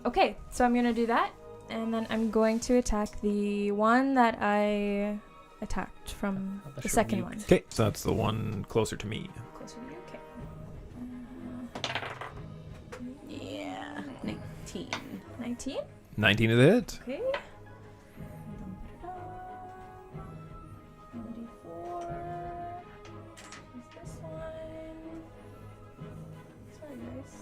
Okay, so I'm gonna do that, and then I'm going to attack the one that I attacked from the second one. Okay, so that's the one closer to me. Closer to you, okay. Yeah. 19. 19. 19 is it. Okay. 94. Who's this one? Sorry, guys.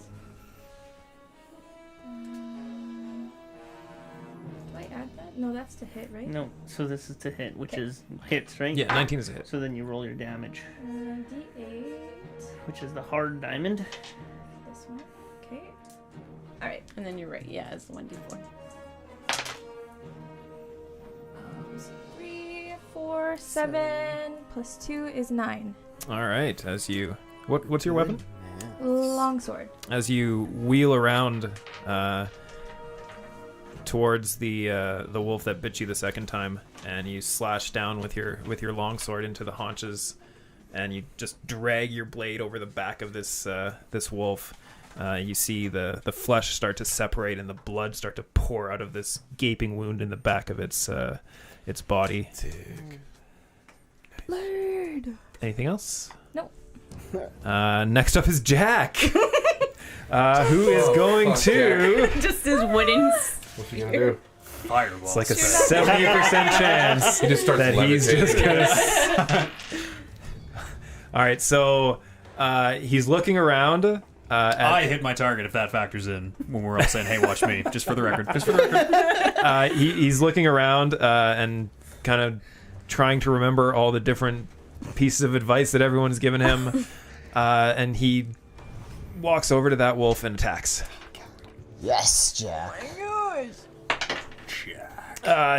Do I add that? No, that's to hit, right? No, so this is to hit, which Okay. is hits, right? Yeah, 19 is a hit. So then you roll your damage, D8. which is the hard diamond. This one. Okay. All right. And then you're right. Yeah, it's 1d4. 3, 4, 7 plus 2 is 9. All right, as you what's your weapon? Longsword. As you wheel around towards the wolf that bit you the second time, and you slash down with your longsword into the haunches, and you just drag your blade over the back of this wolf. You see the flesh start to separate and the blood start to pour out of this gaping wound in the back of its body. Lord. Anything else? Nope. Next up is Jack, who is going fuck to. Just his wooden. What's he gonna do? Fireball. It's like a 70% chance He just starts that he's levitating. just gonna. All right, so he's looking around. I hit my target if that factors in when we're all saying, "Hey, watch me." Just for the record. Just for the record. He's looking around and kind of trying to remember all the different pieces of advice that everyone's given him, and he walks over to that wolf and attacks. Yes, Jack.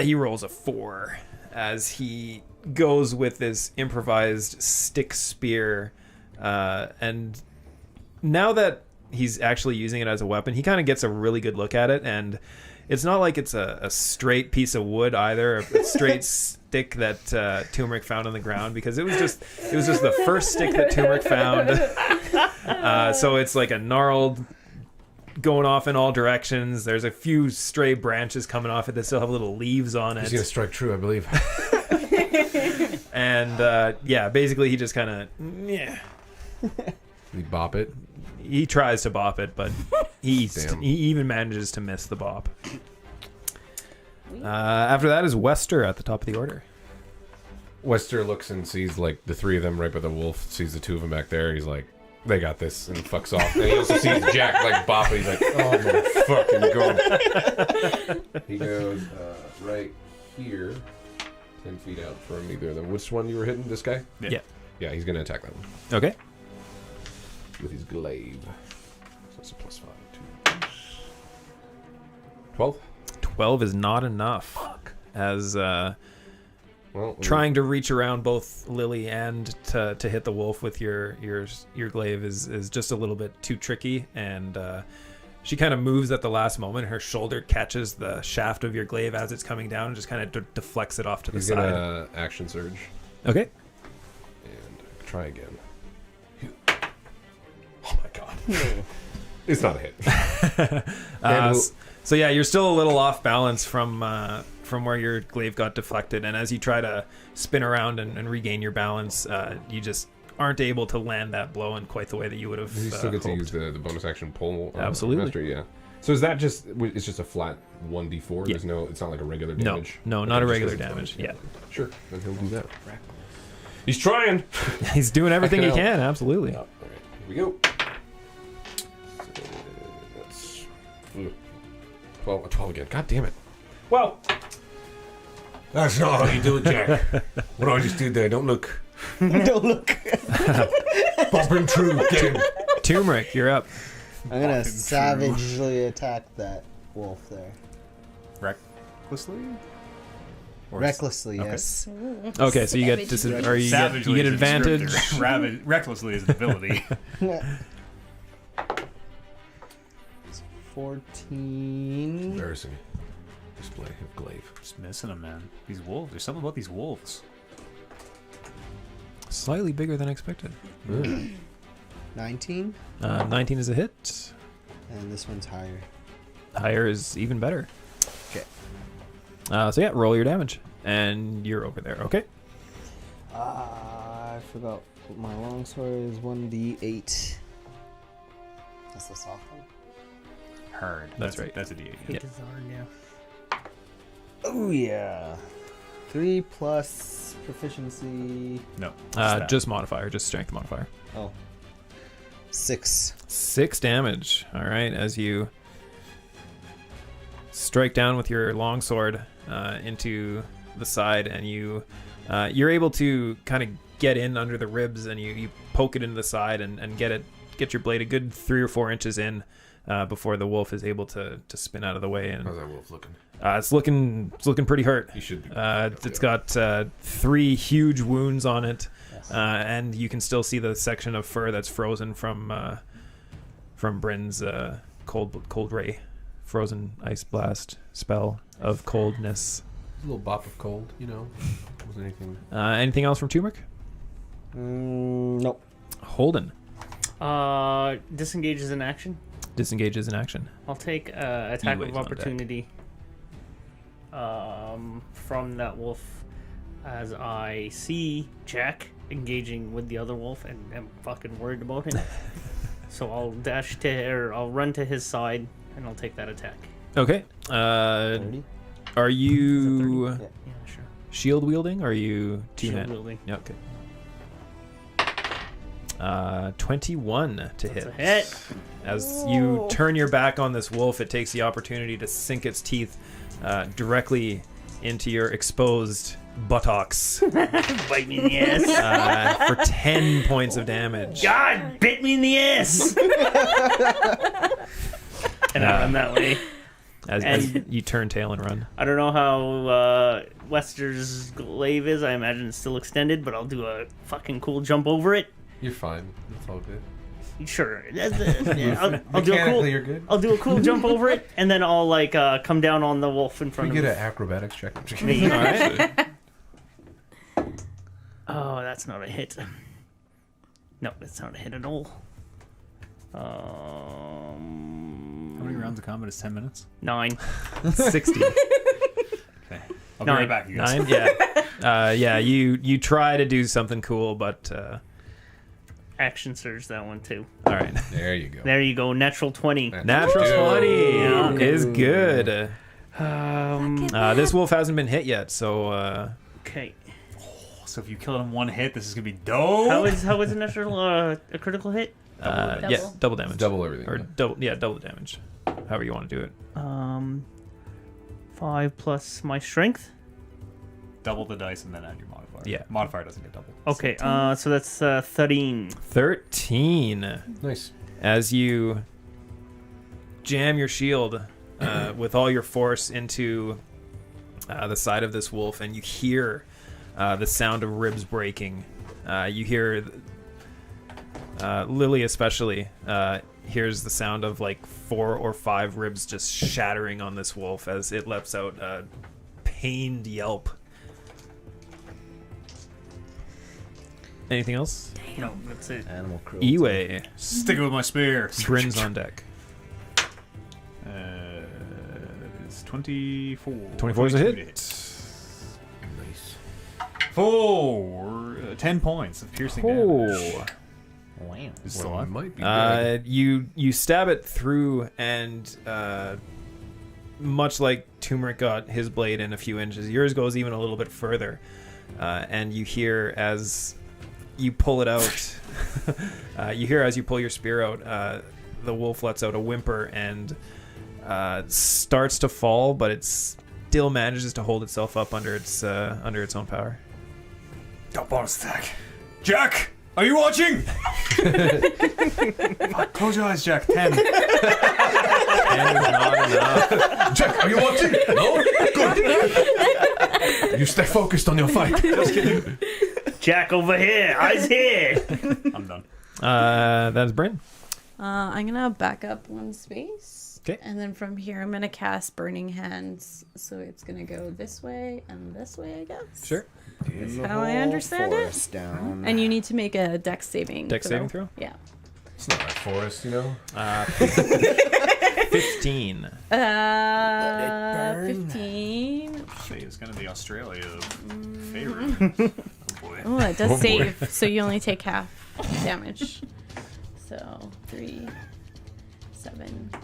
He rolls a 4 as he goes with this improvised stick spear, and now that he's actually using it as a weapon, he kind of gets a really good look at it, and it's not like it's a straight piece of wood either, a straight stick that Turmeric found on the ground, because it was just the first stick that Turmeric found. So it's like a gnarled, going off in all directions. There's a few stray branches coming off it that still have little leaves on He's gonna it. strike true, I believe. And yeah, basically he just kind of You bop it. he tries to bop it, but he Damn. even manages to miss the bop. After that is Wester at the top of the order. Wester looks and sees like the three of them right by the wolf, sees the two of them back there. He's like, they got this, and fucks off. And he also sees Jack like bop it. He's like, oh my fucking god. He goes right here, 10 feet out from either of them. Which one you were hitting? This guy? Yeah. Yeah, he's gonna attack that one Okay. with his glaive. So that's a +5. 12. 12 is not enough. As Well, trying to reach around both Lily and to hit the wolf with your glaive is just a little bit too tricky, and she kind of moves at the last moment. Her shoulder catches the shaft of your glaive as it's coming down and just kind of deflects it off to the he's side. gonna action surge Okay. and try again. Oh my god. It's not a hit. So yeah, you're still a little off balance from from where your glaive got deflected, and as you try to spin around and regain your balance, you just aren't able to land that blow in quite the way that you would have. You still get to hoped. use the bonus action pull. Absolutely. Master, yeah. So is that just? It's just a flat 1d4. Yeah. There's no. It's not like a regular damage. No, Okay, not a just regular 'cause it's damage. bonus, Yeah. Sure. Then he'll do that. He's trying. He's doing everything he Fucking hell. can. Absolutely. All right. Here we go. So that's 12 again. God damn it. Well, That's not how you do it, Jack. What I just did there, don't look. Don't look. Bobbing true, get him. Turmeric, you're up. I'm gonna Fucking savagely attack that wolf there. Recklessly? Or Recklessly, okay. yes. Okay, so you get or you Savagely get is a advantage. descriptor. Recklessly is an ability. It's 14. Embarrassing. Display of glaive. Just missing them, man. These wolves. There's something about these wolves. Slightly bigger than expected. 19. 19 is a hit. And this one's higher. Higher is even better. Okay. So yeah, roll your damage, and you're over there. Okay. I forgot my longsword is 1d8. That's the soft one. Hard. That's right. That's a D8. Yeah. Oh yeah. 3 plus proficiency. No. Just modifier, just strength modifier. Oh. 6. 6 damage. All right, as you strike down with your longsword into the side, and you're able to kind of get in under the ribs, and you poke it into the side and get your blade a good 3 or 4 inches in before the wolf is able to spin out of the way. And How's that wolf looking? it's looking pretty hurt. He should be. It's got 3 huge wounds on it, Yes. and you can still see the section of fur that's frozen from Bryn's cold ray, frozen ice blast spell of coldness. A little bop of cold, you know. Wasn't anything. Anything else from Turmeric? Nope. Holden Disengages in action. disengages in action. I'll take attack E-Wave's of on deck. opportunity from that wolf as I see Jack engaging with the other wolf and am fucking worried about him. So I'll run to his side and I'll take that attack. Okay. 30? Are you Yeah. Yeah, sure. shield wielding? Or are you two Shield hand? wielding. Yeah. Okay. 21 to That's hit. a hit. As you turn your back on this wolf, it takes the opportunity to sink its teeth directly into your exposed buttocks Bite me in the ass. for 10 points of damage. God, bit me in the ass. And I run that way. As you turn tail and run. I don't know how Wester's glaive is. I imagine it's still extended, but I'll do a fucking cool jump over it. You're fine. It's all good. Sure. Yeah, I'll do a cool. Mechanically, you're good. I'll do a cool jump over it, and then I'll like come down on the wolf in Can front we of get him. an acrobatics check? I'm just Me. kidding. All right. Oh, that's not a hit. No, that's not a hit at all. How many rounds of combat is 10 minutes? 9. 60. Okay. I'll be 9. right back, you guys. 9? Yeah. Yeah, you try to do something cool, but... Action surge that one too. all right. There you go. There you go. Natural 20. Natural 20 Yeah. is good. Um. This wolf hasn't been hit yet, so... Okay. So if you kill it in one hit, this is gonna be dope. How is a natural a critical hit? yeah, double damage. Double everything. Or yeah. double damage. However you want to do it. 5 plus my strength. Double the dice and then add your modifier. Yeah. Modifier doesn't get double. Okay. So that's 13. 13. Nice. As you jam your shield with all your force into the side of this wolf, and you hear the sound of ribs breaking. You hear Lily especially hears the sound of like 4 or 5 ribs just shattering on this wolf as it lets out a pained yelp. Anything else? No, that's it. Animal cruelty. Eway. Stick it with my spear. Bryn's on deck. That is 24. 24 is a 22 hit. Nice. For 10 points of piercing damage. Oh. Wow. Is it still Well, alive? might be good. You stab it through, and much like Turmeric got his blade in a few inches, yours goes even a little bit further. And you hear as you pull it out, as you pull your spear out, the wolf lets out a whimper and starts to fall, but it still manages to hold itself up under its own power. Got bonus attack. Jack, are you watching? Fuck, close your eyes, Jack. 10. And it's not enough. Jack, are you watching? No? Good. You stay focused on your fight. Just kidding. Jack over here. Eyes here. I'm done. That's Bryn. I'm gonna back up one space. 'Kay. And then from here, I'm gonna cast Burning Hands. So it's gonna go this way and this way, I guess. Sure. That's how I understand it. Forest down. And you need to make a dex saving. Dex saving throw? Yeah. It's not like forest, you know? 15. 15. It's gonna be Australia's favorite. Oh boy. Oh, it does Oh, boy. save. So you only take half damage. So 3, 7, 8,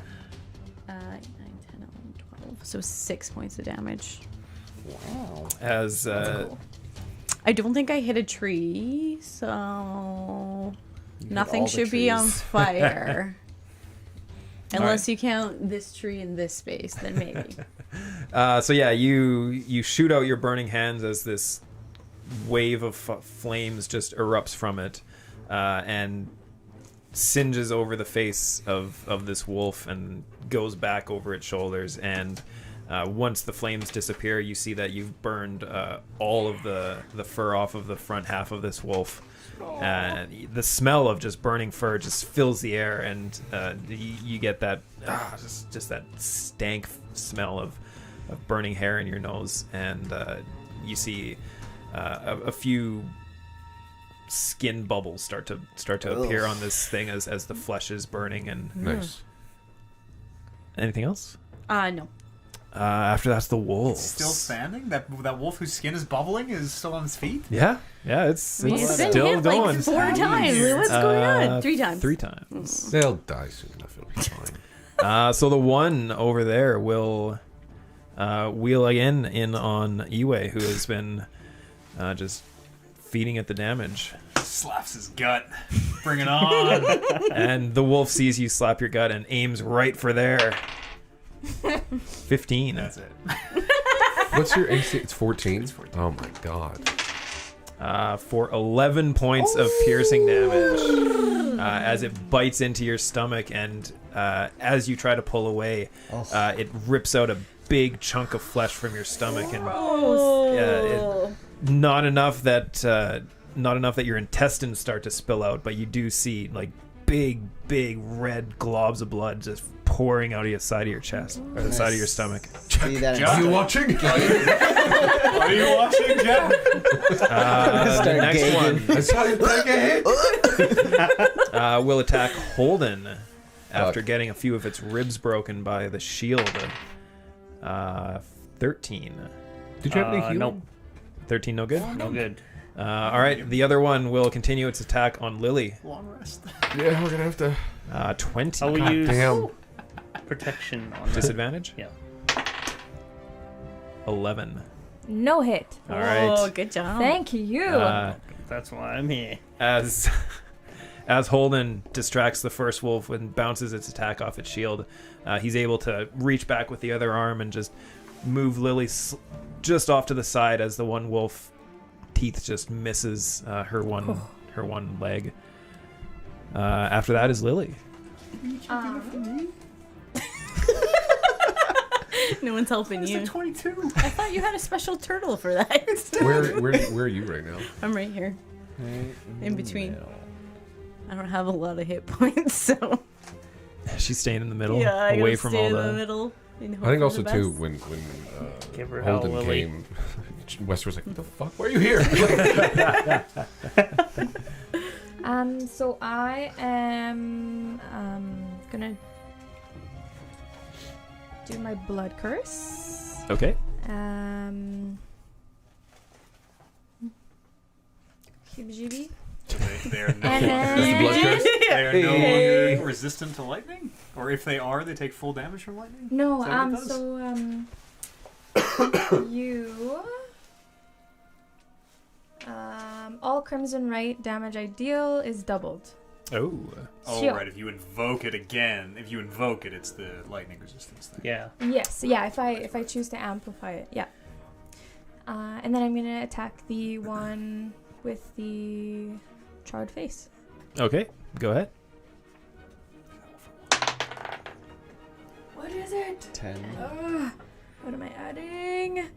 9, 10, 11, 12. So 6 points of damage. Wow. As I don't think I hit a tree, so nothing all the should be on trees. fire. Unless right. you count this tree in this space, then maybe. so yeah, you shoot out your burning hands as this wave of flames just erupts from it, and singes over the face of this wolf and goes back over its shoulders. And once the flames disappear, you see that you've burned all of the fur off of the front half of this wolf. The smell of just burning fur just fills the air, and you get that just that stank smell of burning hair in your nose. And you see a few skin bubbles start to appear on this thing as the flesh is burning. And Nice. anything else? No. After that's the wolves. Still standing? That wolf whose skin is bubbling is still on his feet? Yeah, it's It's been still hit going. like 4 times. What's going on? 3 times. 3 times. They'll die soon enough. It'll be fine. So the one over there will wheel again in on Iwe, who has been just feeding it the damage. Slaps his gut. Bring it on. And the wolf sees you slap your gut and aims right for there. 15. That's it. What's your AC? It's 14? Oh my god. For 11 points of piercing damage as it bites into your stomach, and as you try to pull away, it rips out a big chunk of flesh from your stomach, and not enough that your intestines start to spill out, but you do see like big red globs of blood just pouring out of the side of your chest or the side of your stomach. See that Jack, Are you watching? Are you watching, Jack? The Start next gagging. one That's how you take a hit. will attack Holden after getting a few of its ribs broken by the shield. 13. Did you have any healing? Nope. 13 no good? No good. All right, the other one will continue its attack on Lily. Long rest. Yeah, we're gonna have to. 20. How we use Damn. protection on that? Disadvantage? Yeah. 11. No hit. All Oh, right. good job. Thank you. That's why I'm here. As Holden distracts the first wolf and bounces its attack off its shield, he's able to reach back with the other arm and just move Lily just off to the side as the one wolf teeth just misses her one leg. After that is Lily. No one's helping you. 22. I thought you had a special turtle for that. Where are you right now? I'm right here. In between. I don't have a lot of hit points, so She's staying in the middle, yeah, I away gotta from stay all in the the. middle. And hope I think for also the too best. when Give her hell, Holden Lily. came, Wester's like, "What the fuck? Why are you here?" So I am gonna do my blood curse. Okay. Hibjibi. So they are no And longer, then- they are no longer resistant to lightning? Or if they are, they take full damage from lightning? No, Is that what it does? so you all crimson right damage I deal is doubled. Oh. Oh, Shield. right. If you invoke it again, it's the lightning resistance thing. Yeah. Yes, yeah, if I choose to amplify it, yeah. And then I'm gonna attack the one with the charred face. Okay. Go ahead. What is it? 10. What am I adding?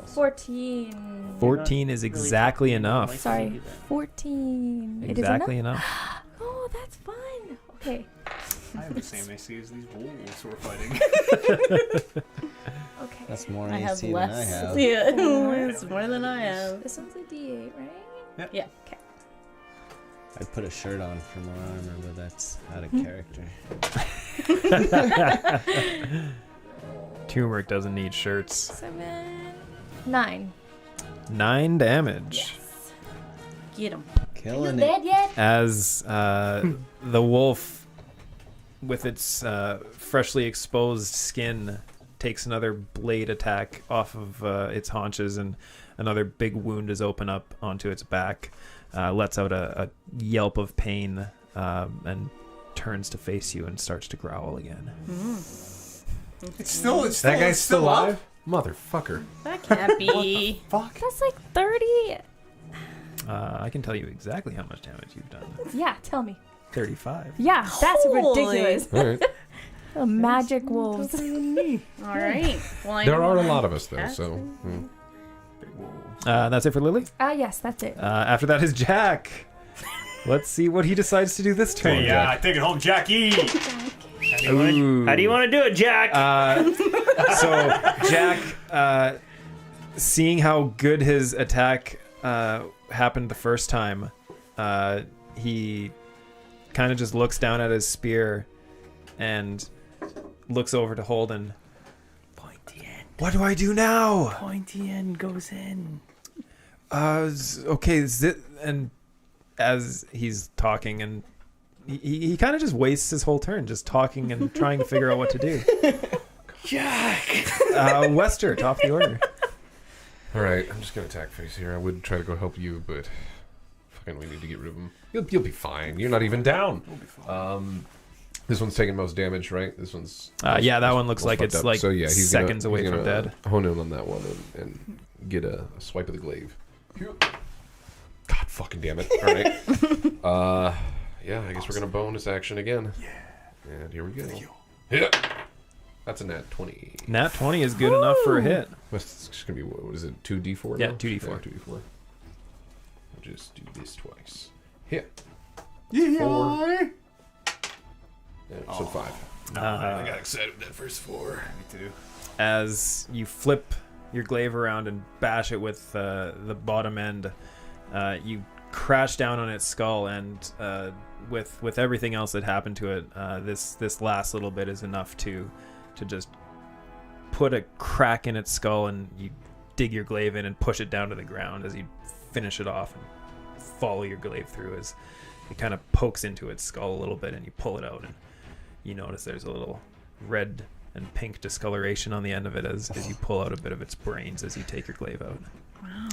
14. 14 is exactly enough. Sorry, 14. It is Exactly enough? enough. Oh, that's fun. Okay. I have the same AC as these wolves we're fighting. Okay. That's more I have AC than I less. have. Yeah, it's more than I have. This one's a D8, right? Yeah. Okay. I put a shirt on for my armor, but that's out of character. Turmeric doesn't need shirts. 7, 9. 9 damage. Yes. Get him. Are you Killing it. dead yet? As the wolf, with its freshly exposed skin, takes another blade attack off of its haunches, and another big wound is open up onto its back. Lets out a yelp of pain and turns to face you and starts to growl again. It's still That guy's still alive? Motherfucker. That can't be. Fuck. That's like 30. I can tell you exactly how much damage you've done. Yeah, tell me. 35. Yeah, that's Holy. ridiculous. All right. Magic wolves. All right. Well, I There know are a what lot I- of us, though, so. That's it for Lily. Yes, that's it. After that is Jack. Let's see what he decides to do this turn. Yeah, take it home, Jackie. How do you want to do it, Jack? So Jack, seeing how good his attack happened the first time, he kind of just looks down at his spear and looks over to Holden. Pointy end. What do I do now? Pointy end goes in. Okay, and as he's talking, and he kind of just wastes his whole turn just talking and trying to figure out what to do. Jack. Wester, top of the order. All right, I'm just going to attack face here. I would try to go help you, but fucking we need to get rid of him. You'll be fine. You're not even down. We'll be fine. This one's taking most damage, right? This one's... Yeah, that one looks most like fucked it's up. like So, yeah, he's seconds gonna, away he's from gonna, dead. Hone in on that one and get a swipe of the glaive. God fucking damn it. All right. Yeah, I guess we're going to bonus action again. Yeah. And here we go. Yeah. That's a nat 20. Nat 20 is good enough for a hit. It's just going to be, what is it, 2d4 Yeah, now? 2d4. Yeah, 2d4. I'll just do this twice. Hit. Yeah. 4. Yeah, so 5. Uh, I got excited with that first 4. Me too. as you flip your glaive around and bash it with the bottom end, you crash down on its skull, and with everything else that happened to it, this last little bit is enough to just put a crack in its skull, and you dig your glaive in and push it down to the ground as you finish it off and follow your glaive through as it kind of pokes into its skull a little bit, and you pull it out, and you notice there's a little red and pink discoloration on the end of it as you pull out a bit of its brains as you take your glaive out. Wow.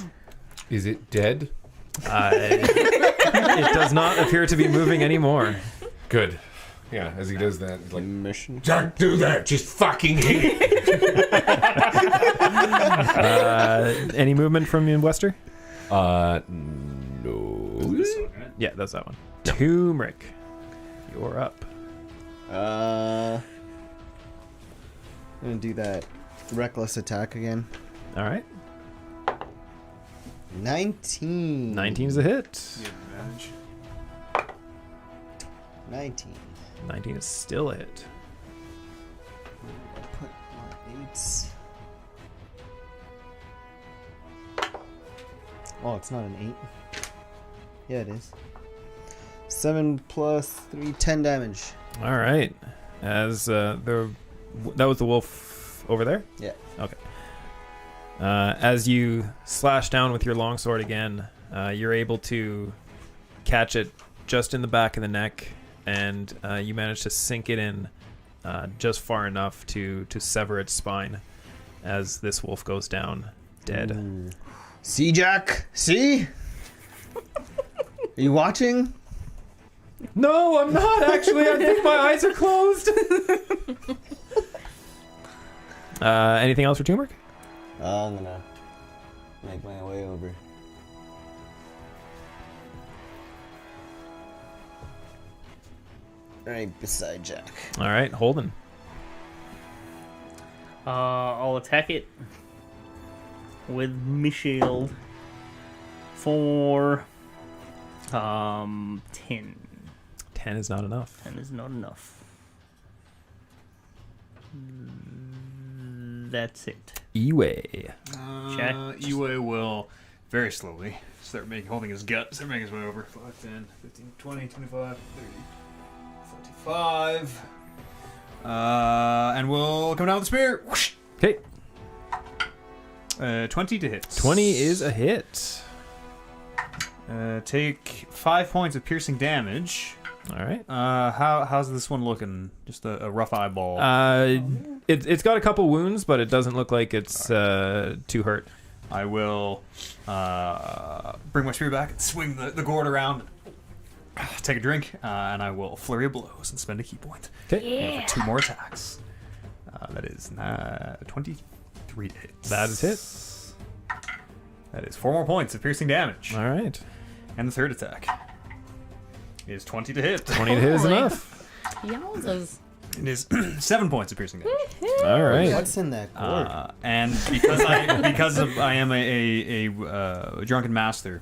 Is it dead? It does not appear to be moving anymore. Good. Yeah, as he does that, he's like, Mission. Don't do that. Just fucking hit it. Any movement from you, Wester? no. This one, right? Yeah, that's that one. Turmeric, you're up. I'm gonna do that reckless attack again. All right. 19. 19's a hit. Yeah, advantage. 19. 19 is still a hit. Put my 8s. Oh, it's not an 8. Yeah, it is. 7 plus 3, 10 damage. All right. As that was the wolf over there? Yeah. Okay. As you slash down with your longsword again, you're able to catch it just in the back of the neck, and you manage to sink it in just far enough to sever its spine as this wolf goes down dead. Ooh. See, Jack? See? Are you watching? No, I'm not actually. I think my eyes are closed. Anything else for teamwork? I'm gonna make my way over. Right beside Jack. All right, Holden. I'll attack it with my shield for 10. 10 is not enough. 10 is not enough. That's it. Iwe. Check. Iwe will very slowly holding his gut, start making his way over. 5, 10, 15, 20, 25, 30, 35. And we'll come down with the spear. Okay. 20 to hit. 20 is a hit. Take 5 points of piercing damage. All right. How's this one looking? Just a rough eyeball. It's got a couple wounds, but it doesn't look like it's too hurt. I will bring my spear back and swing the gourd around. Take a drink, and I will flurry of blows and spend a key point. Okay. For 2 more attacks. That is 23 to hit. That is hit. That is 4 more points of piercing damage. All right. And the third attack is 20 to hit. 20 to hit is Holy. enough. Yowzas. It is 7 points of piercing damage. All right. What's in that gourd? And because I am a drunken master,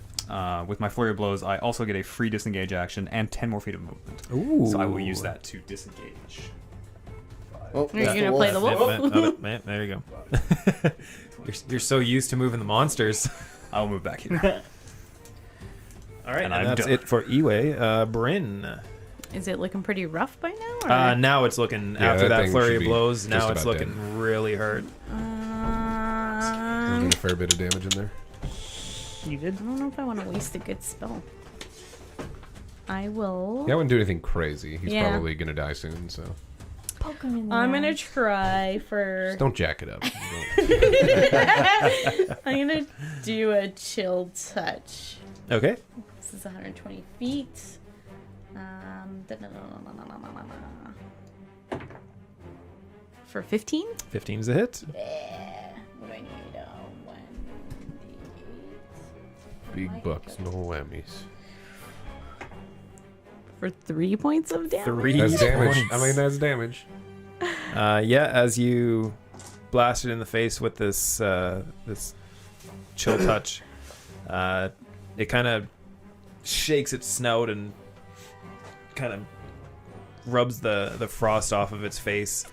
with my flurry of blows, I also get a free disengage action and 10 more feet of movement. Ooh. So I will use that to disengage. Oh, Are you that's gonna play the wolf? There you go. you're so used to moving the monsters. I will move back here. All right, And and I'm that's done. it for Iwe. Bryn. Is it looking pretty rough by now? Or? Now it's looking, Yeah, after that that thing flurry should of be blows, now just it's about looking really hurt. There's been a fair bit of damage in there. You did? I don't know if I want to waste a good spell. I will. Yeah, I wouldn't do anything crazy. He's Yeah. probably gonna die soon, so Poke him in the I'm eye. gonna try for. just don't jack it up. I'm gonna do a chill touch. Okay. This is 120 feet. For 15? 15 is a hit. Yeah. What do I need? Big bucks, no whammies. For 3 points of damage? 3 That's damage. points. I mean, that's damage. Yeah, as you blast it in the face with this this chill touch, it kind of shakes its snout and kind of rubs the frost off of its face.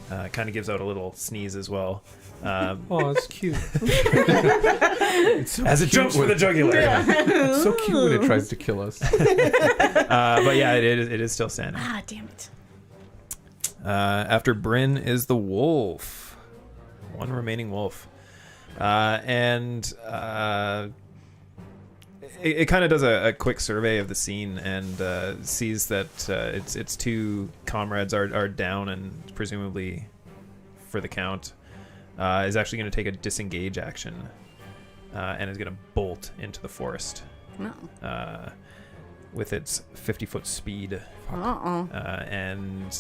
Kind of gives out a little sneeze as well. Oh, it's cute. As it jumps for the jugular. It's so cute when it tries to kill us. But yeah, it is still standing. Ah, damn it. After Bryn is the wolf. One remaining wolf. It kind of does a quick survey of the scene and sees that its 2 comrades are down and presumably for the count. Is actually going to take a disengage action and is going to bolt into the forest No. with its 50-foot speed. Uh-oh. And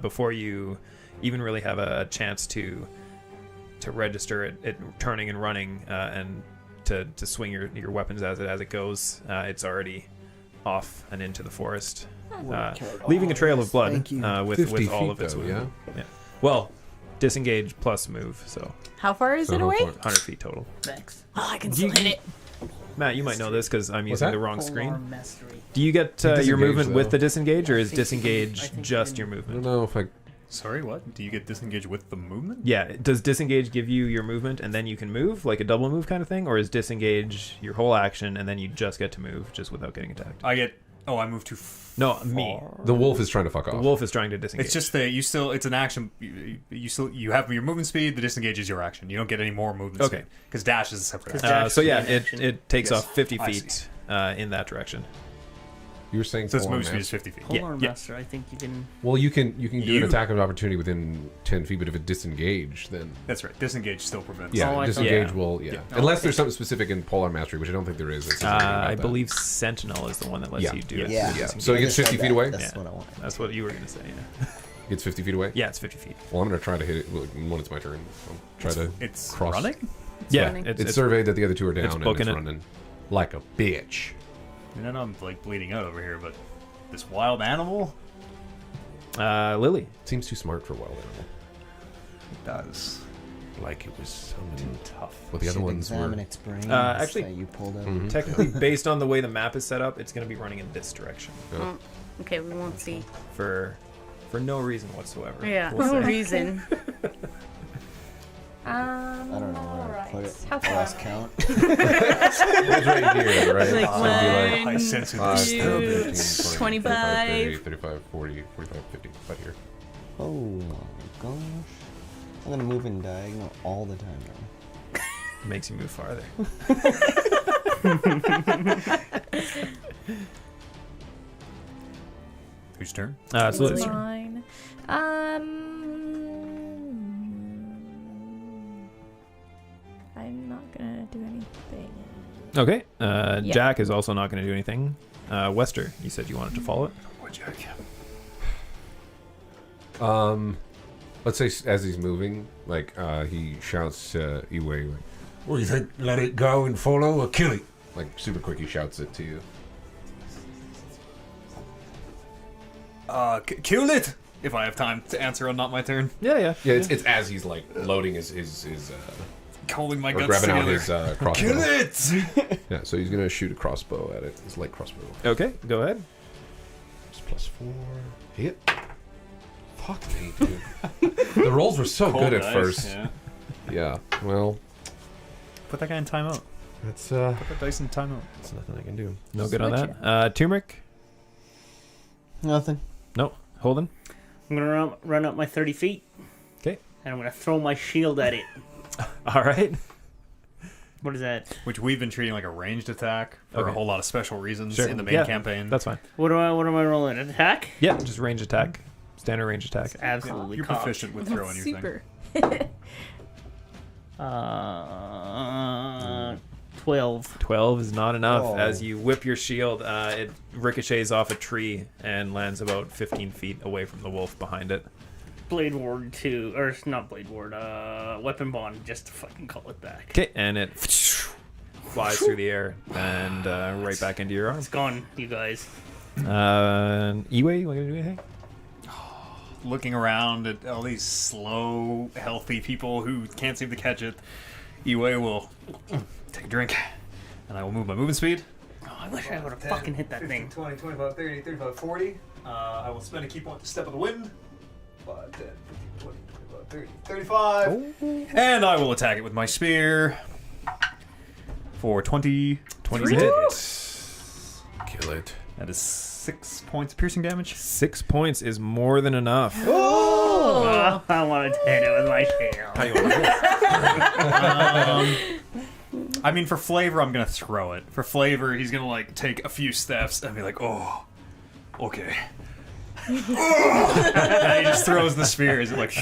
before you even really have a chance to register it turning and running and to swing your weapons as it goes, it's already off and into the forest, leaving a trail of blood with 50 all feet, of its though, wound. Yeah. Well, disengage plus move, so How far is it away? 100 feet total. Thanks. Oh, I can still hit it. Matt, you might know this because I'm What's using that? the wrong screen. Polearm mastery. Do you get your disengage, movement with though. the disengage, or is I think disengage I think just you your I don't movement? know if I. Sorry, what? Do you get disengaged with the movement? Yeah, does disengage give you your movement and then you can move, like a double move kind of thing, or is disengage your whole action and then you just get to move just without getting attacked? I get Oh, I moved too No, me. The wolf is trying to fuck off. The wolf is trying to disengage. It's just that you still. It's an action. You have your movement speed. The disengage is your action. You don't get any more movement Okay. speed because dash is a separate. action. dash so yeah, is an action. it takes Yes, off 50 I feet in that direction. You were saying So its polearm movement speed master? is 50 feet. Yeah, Polar yeah. Master, I think you can. Well, you can do You- an attack of opportunity within 10 feet, but if it disengaged, then That's right. Disengage still prevents. yeah, Oh, I disengage thought- will Yeah. Unless there's something specific in Polar Mastery, which I don't think there is. that says anything about I that. believe Sentinel is the one that lets Yeah. you do Yeah. it. Yeah. Yeah. Disengage. So it You gets just 50 said feet that. away? That's Yeah. what I want. That's what you were gonna say. Yeah, Gets 50 feet away. yeah, it's 50 feet. Well, I'm gonna try to hit it when it's my turn. I'll try to. It's Cross. running. Yeah, running. It's surveyed that the other two are down and booking it's it. running like a bitch. I know I'm like bleeding out over here, but this wild animal Lily. Seems too smart for a wild animal. does. Like it was summoned. Tough. Well, the other Should ones were. examine its brains actually- that you pulled out. Mhm. Technically, based on the way the map is set up, it's going to be running in this direction Okay, we won't see. for no reason whatsoever. Yeah, we'll no say. reason. I don't know where Alright. to put it. How I far? lost count. It's right here, right? Like So it'd be I sense it. 5, 10, two, 15, 20, 25. 30, 35, 40, 45, 50. Right here. Oh my gosh. I'm gonna move in diagonal all the time now. Makes you move farther. Whose turn? It's Lily's It's turn. fine. I'm not gonna do anything. Okay. Yeah. Jack is also not going to do anything. Wester, you said you wanted to follow it. What Jack? Let's say as he's moving, like he shouts to Iwe, like, What do you think? Let it go and follow or kill it? like super quick. He shouts it to you. Kill it! If I have time to answer on not my turn. Yeah. Yeah, it's as he's like loading his Holding my or guts grabbing out together. his crossbow. Kill it! Yeah, so he's gonna shoot a crossbow at it. His light crossbow. Okay, go ahead. It's +4. Hit. Fuck me, dude. The rolls were so Cold good at dice, first. Yeah. Yeah. Well, Put that guy in timeout. that's Put that dice in timeout. that's nothing I can do. No good on Switch that. Turmeric? Nothing. No. Holden? I'm gonna run up my 30 feet. 'Kay. And I'm gonna throw my shield at it. All right. What is that? Which we've been treating like a ranged attack for Okay. a whole lot of special reasons Sure. in the main Yeah, campaign. That's fine. What am I rolling? An attack? Yeah, just range attack. Standard range attack. Absolutely. You're cocked. proficient with throwing anything. Super. 12. 12 is not enough. Oh. As you whip your shield, it ricochets off a tree and lands about 15 feet away from the wolf behind it. Blade Ward 2, or not Blade Ward, Weapon Bond, just to fucking call it back. Okay, and it flies through the air and right back into your arm. It's gone, you guys. Iwe, you want to do anything? Looking around at all these slow, healthy people who can't seem to catch it, Iwe will take a drink, and I will move my movement speed. Oh, I wish I would have fucking hit that thing. 20, 25, 30, 35, 40. I will spend a key point to step of the wind. 5, 10, 15, 20, 25, 30, 35. And I will attack it with my spear for 20. 20 hit. Kill it. That is 6 points of piercing damage. 6 points is more than enough. Oh, I wanted to hit it with my shield. I mean, for flavor, I'm gonna throw it. For flavor, he's gonna like take a few steps and be like, "Oh, okay." And he just throws the spear. Is it like?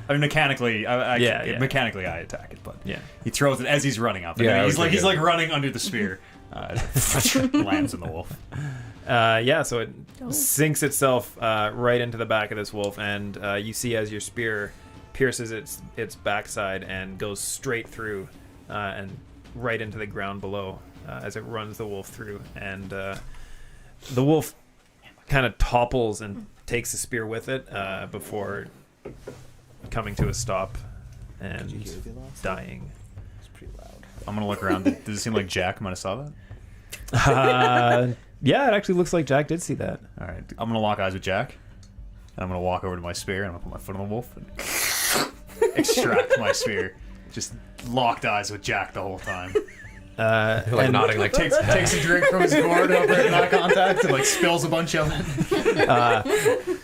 I mean, mechanically, Yeah. mechanically, I attack it, but Yeah. he throws it as he's running up. And Yeah, then I he's was like thinking- running under the spear. Lands in the wolf. Yeah, so it sinks itself right into the back of this wolf, and you see as your spear pierces its backside and goes straight through and right into the ground below as it runs the wolf through. And the wolf kind of topples and takes the spear with it before coming to a stop and Did you hear the last? dying. It's pretty loud. I'm gonna look around. Does it seem like Jack might have saw that? Yeah, it actually looks like Jack did see that. All right, I'm gonna lock eyes with Jack, and I'm gonna walk over to my spear, and I'm gonna put my foot on the wolf and extract my spear. Just locked eyes with Jack the whole time. Like nodding, like takes a drink from his gourd over at eye contact and like spills a bunch of it.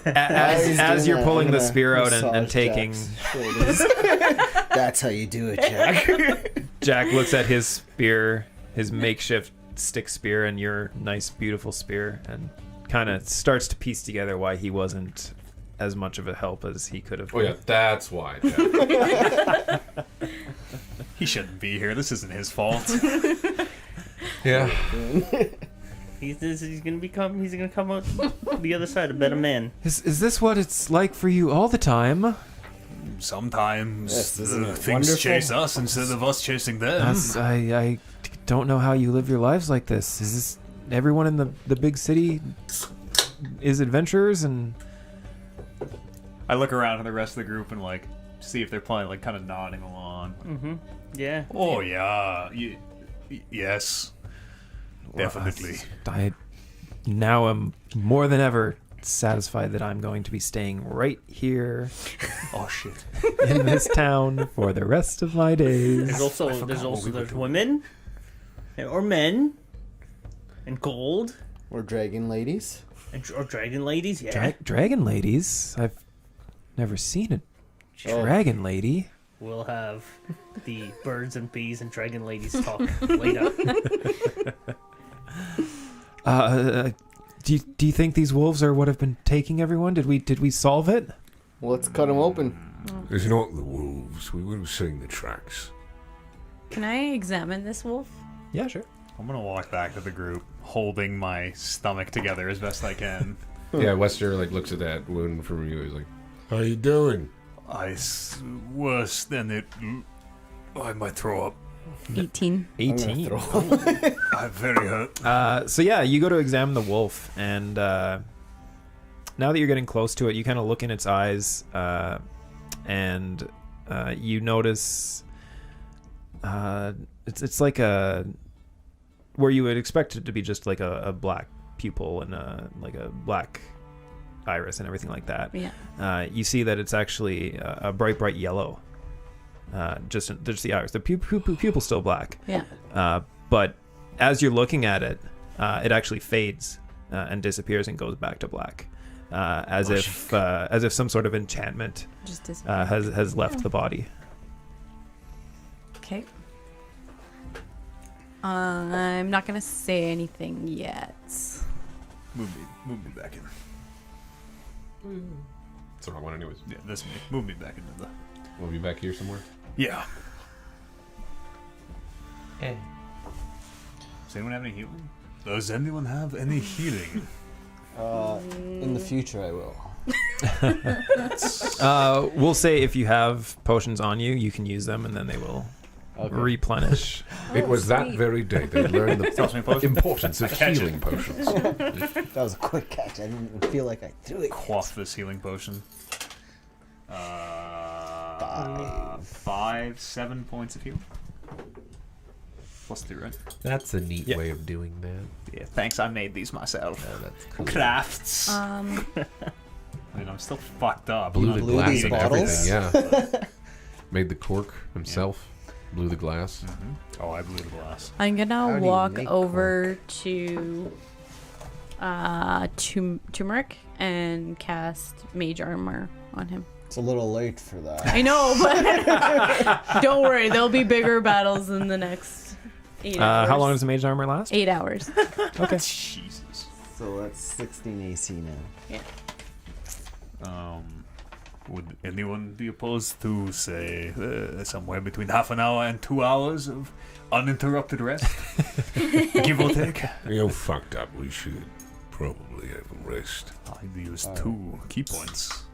As you're pulling the spear out and taking, That's how you do it, Jack. Jack looks at his spear, his makeshift stick spear, and your nice, beautiful spear, and kind of starts to piece together why he wasn't as much of a help as he could have oh been. yeah, that's why. Jack. He shouldn't be here. This isn't his fault. Yeah. He's gonna come out the other side a better man. Is this what it's like for you all the time? Sometimes Yes, isn't it things wonderful? chase us instead of us chasing them. I don't know how you live your lives like this. Is this everyone in the big city is adventurers? And I look around at the rest of the group and like see if they're probably like kind of nodding along. Mm-hmm. Yeah. Oh yeah, yes, definitely. I now am more than ever satisfied that I'm going to be staying right here Oh shit. in this town for the rest of my days. There's women or men and gold Or dragon ladies. or dragon ladies. Yeah. Dragon ladies? I've never seen a dragon lady. We'll have the birds and bees and dragon ladies talk later. Do you think these wolves are what have been taking everyone? Did we solve it? Well, let's cut them open. It's not the wolves. We would have seen the tracks. Can I examine this wolf? Yeah, sure. I'm gonna walk back to the group, holding my stomach together as best I can. Yeah, Wester like looks at that wound from you. He's like, How you doing? Worse than it. I might throw up. 18. 18. I'm very hurt. So yeah, you go to examine the wolf, and now that you're getting close to it, you kind of look in its eyes, and you notice it's like a where you would expect it to be just like a black pupil and like a black iris and everything like that. Yeah. You see that it's actually a bright yellow. Just the iris. The pupil's still black. Yeah. But as you're looking at it, it actually fades and disappears and goes back to black, as if some sort of enchantment Just disappear. has left the body. Okay. I'm not gonna say anything yet. Move me back in. it's the wrong one anyways. Yeah, this move me back into the. We'll be back here somewhere. Yeah. Does anyone have any healing? Does anyone have any healing? In the future, I will. We'll say if you have potions on you, you can use them, and then they will replenish. It was that very day they learned the importance of Catch it. healing potions. That was a quick catch. I didn't even feel like I threw it. Quaff this healing potion. 7 points of healing. Plus 2, right? That's a neat Yeah. way of doing that. Yeah, thanks. I made these myself. Oh, that's cool. Crafts. I mean, I'm still fucked up. Blew the I'm glass these and bottles? everything. Yeah. Made the cork himself. Blew the glass. Oh, I blew the glass. I'm How gonna do you walk make over to turmeric and cast mage armor on him. It's a little late for that. I know, but don't worry, there'll be bigger battles in the next 8 hours. How long does the mage armor last? 8 hours. Okay. Jesus. So that's 16 AC now. Would anyone be opposed to, say, somewhere between half an hour and 2 hours of uninterrupted rest? Give or take? You're fucked up. We should probably have them rest. I used 2 key points.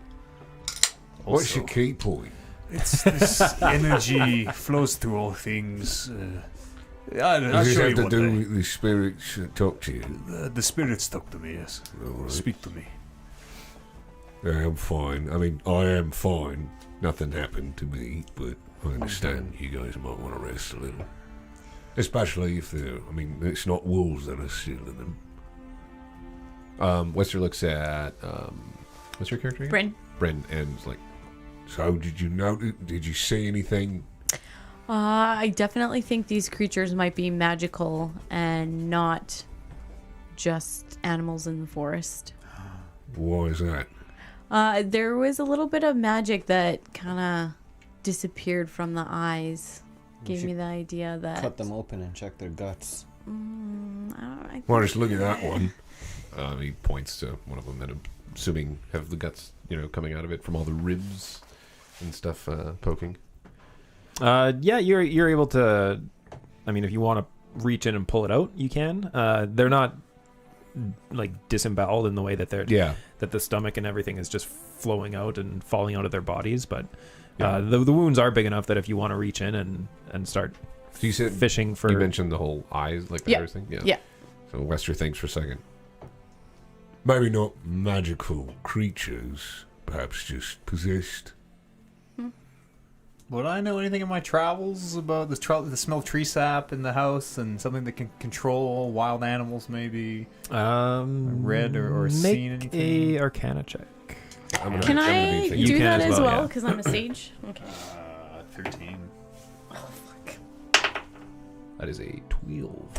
What's Also, your key point? It's this energy flows through all things. I'll Does this show have you to one do day. with the spirits that talk to you? The spirits talk to me, yes. All right. Speak to me. Yeah, I'm fine. I mean, I am fine. Nothing happened to me, but I understand you guys might want to rest a little. Especially if they're, I mean, it's not wolves that are stealing them. Wester looks at what's your character again? Bryn. Bryn, and is like, So did you know? Did you see anything? I definitely think these creatures might be magical and not just animals in the forest. Why is that? There was a little bit of magic that kind of disappeared from the eyes. Gave me the idea that... Cut them open and check their guts. Well, just look at that one. He points to one of them, and I'm assuming have the guts, coming out of it from all the ribs and stuff poking. Yeah, you're able to. I mean, if you want to reach in and pull it out, you can. They're not like disemboweled in the way that they're that the stomach and everything is just flowing out and falling out of their bodies, but the wounds are big enough that if you want to reach in and start So you said fishing for. You mentioned the whole eyes, like the thing. Yeah. So Wester thinks for a second. Maybe not magical creatures, perhaps just possessed. Would I know anything in my travels about the smell of tree sap in the house and something that can control wild animals? Maybe read or seen anything. Make a Arcana check. Can I You do can that as as well, well? yeah. Because I'm a sage. Okay. 13. That is a 12.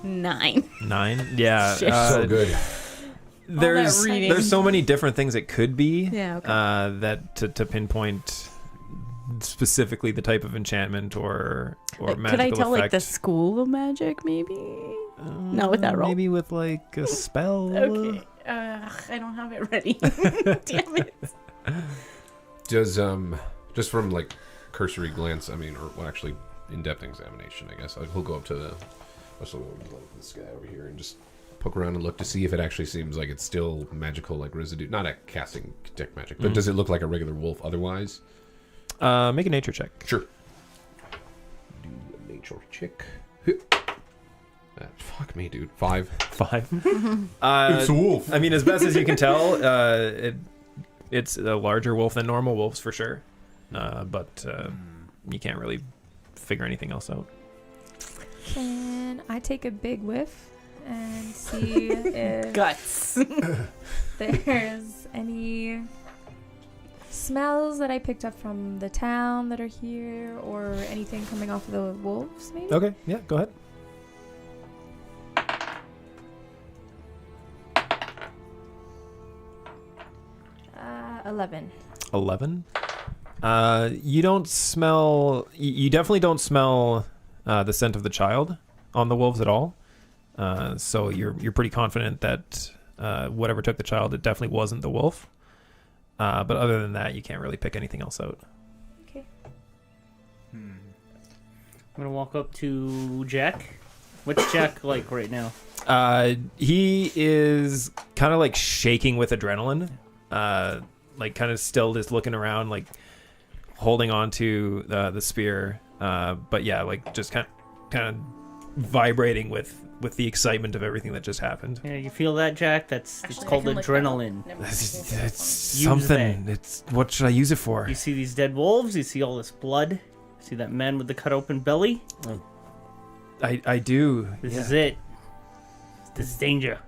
9. 9. Yeah. So good. There's so many different things it could be. Yeah. Okay. That to pinpoint specifically the type of enchantment or magical could I tell effect. like the school of magic maybe? Not with that roll. Maybe with like a spell. Okay. I don't have it ready. Damn it. Does just from like cursory glance, actually in-depth examination, I guess he'll go up to this guy over here and just poke around and look to see if it actually seems like it's still magical, like residue. Not at casting detect magic, but does it look like a regular wolf otherwise? Make a nature check. Sure. Do a nature check. Fuck me, dude. 5. 5. It's a wolf. I mean, as best as you can tell, it's a larger wolf than normal wolves for sure. But you can't really figure anything else out. Can I take a big whiff and see if Guts. there's any smells that I picked up from the town that are here or anything coming off of the wolves, maybe? Okay, yeah, go ahead. 11. 11. You don't smell. You definitely don't smell the scent of the child on the wolves at all. So you're pretty confident that whatever took the child, it definitely wasn't the wolf. But other than that, you can't really pick anything else out. Okay. I'm gonna walk up to Jack. What's Jack like right now? He is kind of like shaking with adrenaline. Like kind of still just looking around, like holding on to the spear. But yeah, like just kind of vibrating with the excitement of everything that just happened. Yeah, you feel that, Jack? It's called adrenaline. It's Use something. that. It's what should I use it for? You see these dead wolves. You see all this blood. See that man with the cut open belly. I do. This yeah. is it. This is danger.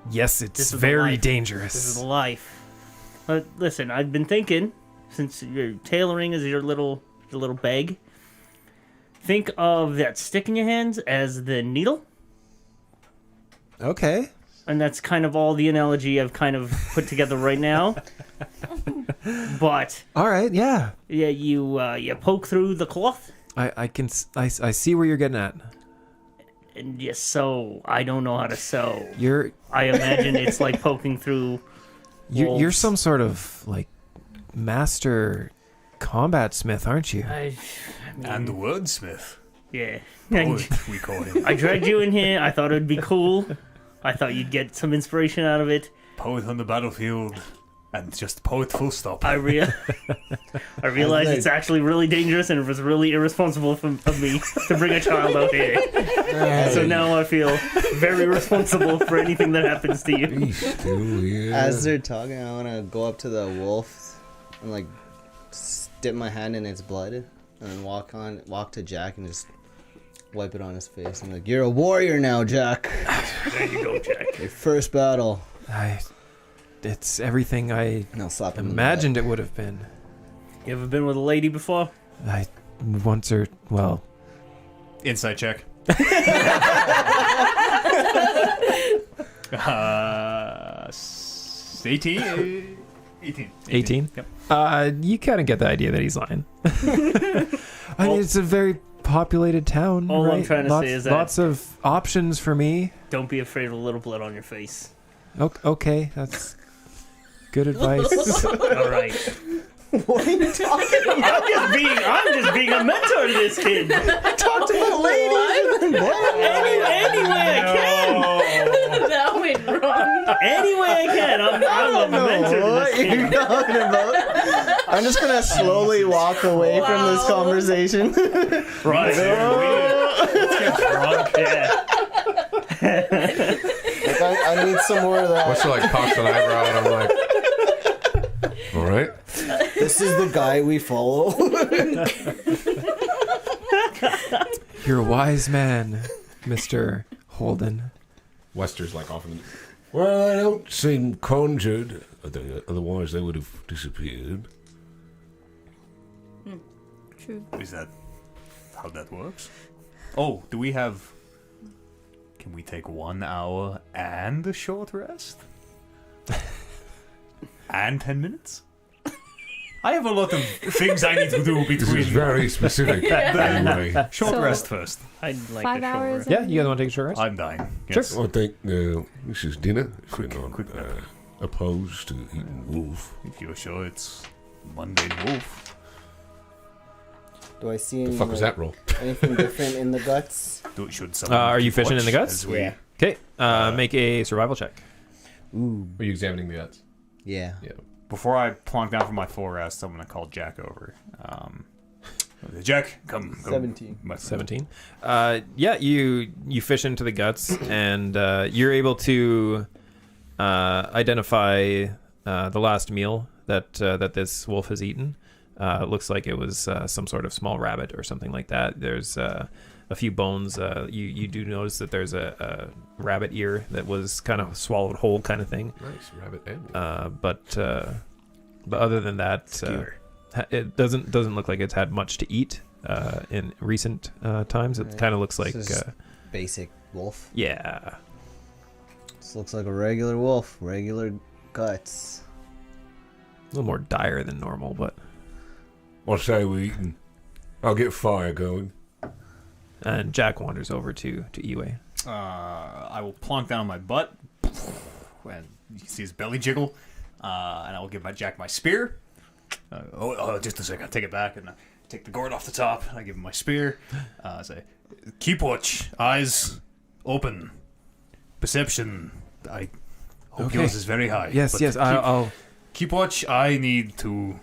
Yes, it's This is very life. dangerous. This is life. But listen, I've been thinking, since your tailoring is your little bag, think of that stick in your hands as the needle. Okay. And that's kind of all the analogy I've kind of put together right now. But All right. Yeah. yeah, you poke through the cloth I see where you're getting at. and you sew. I don't know how to sew. You're I imagine it's like poking through. you're wolves. some sort of like master combat smith, aren't you? I mean, And the wordsmith. yeah. Poet, we call him. I dragged you in here. I thought it'd be cool. I thought you'd get some inspiration out of it. Poet on the battlefield. And just poet full stop. I realized it's actually really dangerous and it was really irresponsible of me to bring a child out here. So now I feel very responsible for anything that happens to you. He's still here. As they're talking, I want to go up to the wolf and like dip my hand in its blood and then walk to Jack and just wipe it on his face. I'm like, "You're a warrior now, Jack. There you go, Jack. Your first battle." It's everything I And I'll slap him. imagined it would have been. You ever been with a lady before? I once or well, Insight check. 18. 18. Yep. You kind of get the idea that he's lying. I mean, it's a very populated town. All I'm right? trying to lots, say is that- lots of options for me. Don't be afraid of a little blood on your face. Okay, that's good advice. All right. What are you talking about? I'm just being a mentor to this kid. Talk to the ladies. Any way I can. That went wrong. Any way I can. I'm a mentor to What this are you kid. talking about? I'm just gonna slowly walk away from this conversation. Right. Let's get drunk. Yeah. Like, I need some more of that. What's like cocks an eyebrow, and I'm like, all right. This is the guy we follow. You're a wise man, Mr. Holden. Wester's like often. Well, I don't seem conjured. Otherwise, they would have disappeared. True. Is that how that works? Oh, do we have... Can we take 1 hour and a short rest? And 10 minutes? I have a lot of things I need to do This is between... very specific. Anyway, Short So- rest first. I'd like 5 a short hours. rest. Yeah, you guys want to take a short rest? I'm dying. Sure. Yes. I think this is dinner. If you're not quick nap. opposed to eating wolf. If you're sure it's Monday Wolf. Do I see The any, fuck was like, that roll? anything different in the guts? Should someone Are you keep fishing in the watch guts? as we- Yeah. Okay, make a survival check. Ooh, Are you examining the guts? yeah. Yeah. Before I plonk down for my full rest, I'm going to call Jack over. Jack, come. 17. My 17. Yeah, you fish into the guts, and you're able to identify the last meal that this wolf has eaten. It looks like it was some sort of small rabbit or something like that. There's a few bones. You do notice that there's a rabbit ear that was kind of swallowed whole, kind of thing. Nice rabbit and But other than that, it doesn't look like it's had much to eat in recent times. It Right. kind of looks like This is basic wolf. yeah. This looks like a regular wolf. Regular guts. A little more dire than normal, but I say we eating. I'll get fire going. and Jack wanders over to Iwe. I will plonk down on my butt, and you can see his belly jiggle, and I will give Jack my spear. Just a second, I take it back, and I take the gourd off the top, and I give him my spear. I say, keep watch, eyes open, perception. I hope Okay. yours is very high. Yes, but yes. I'll. keep watch. I need to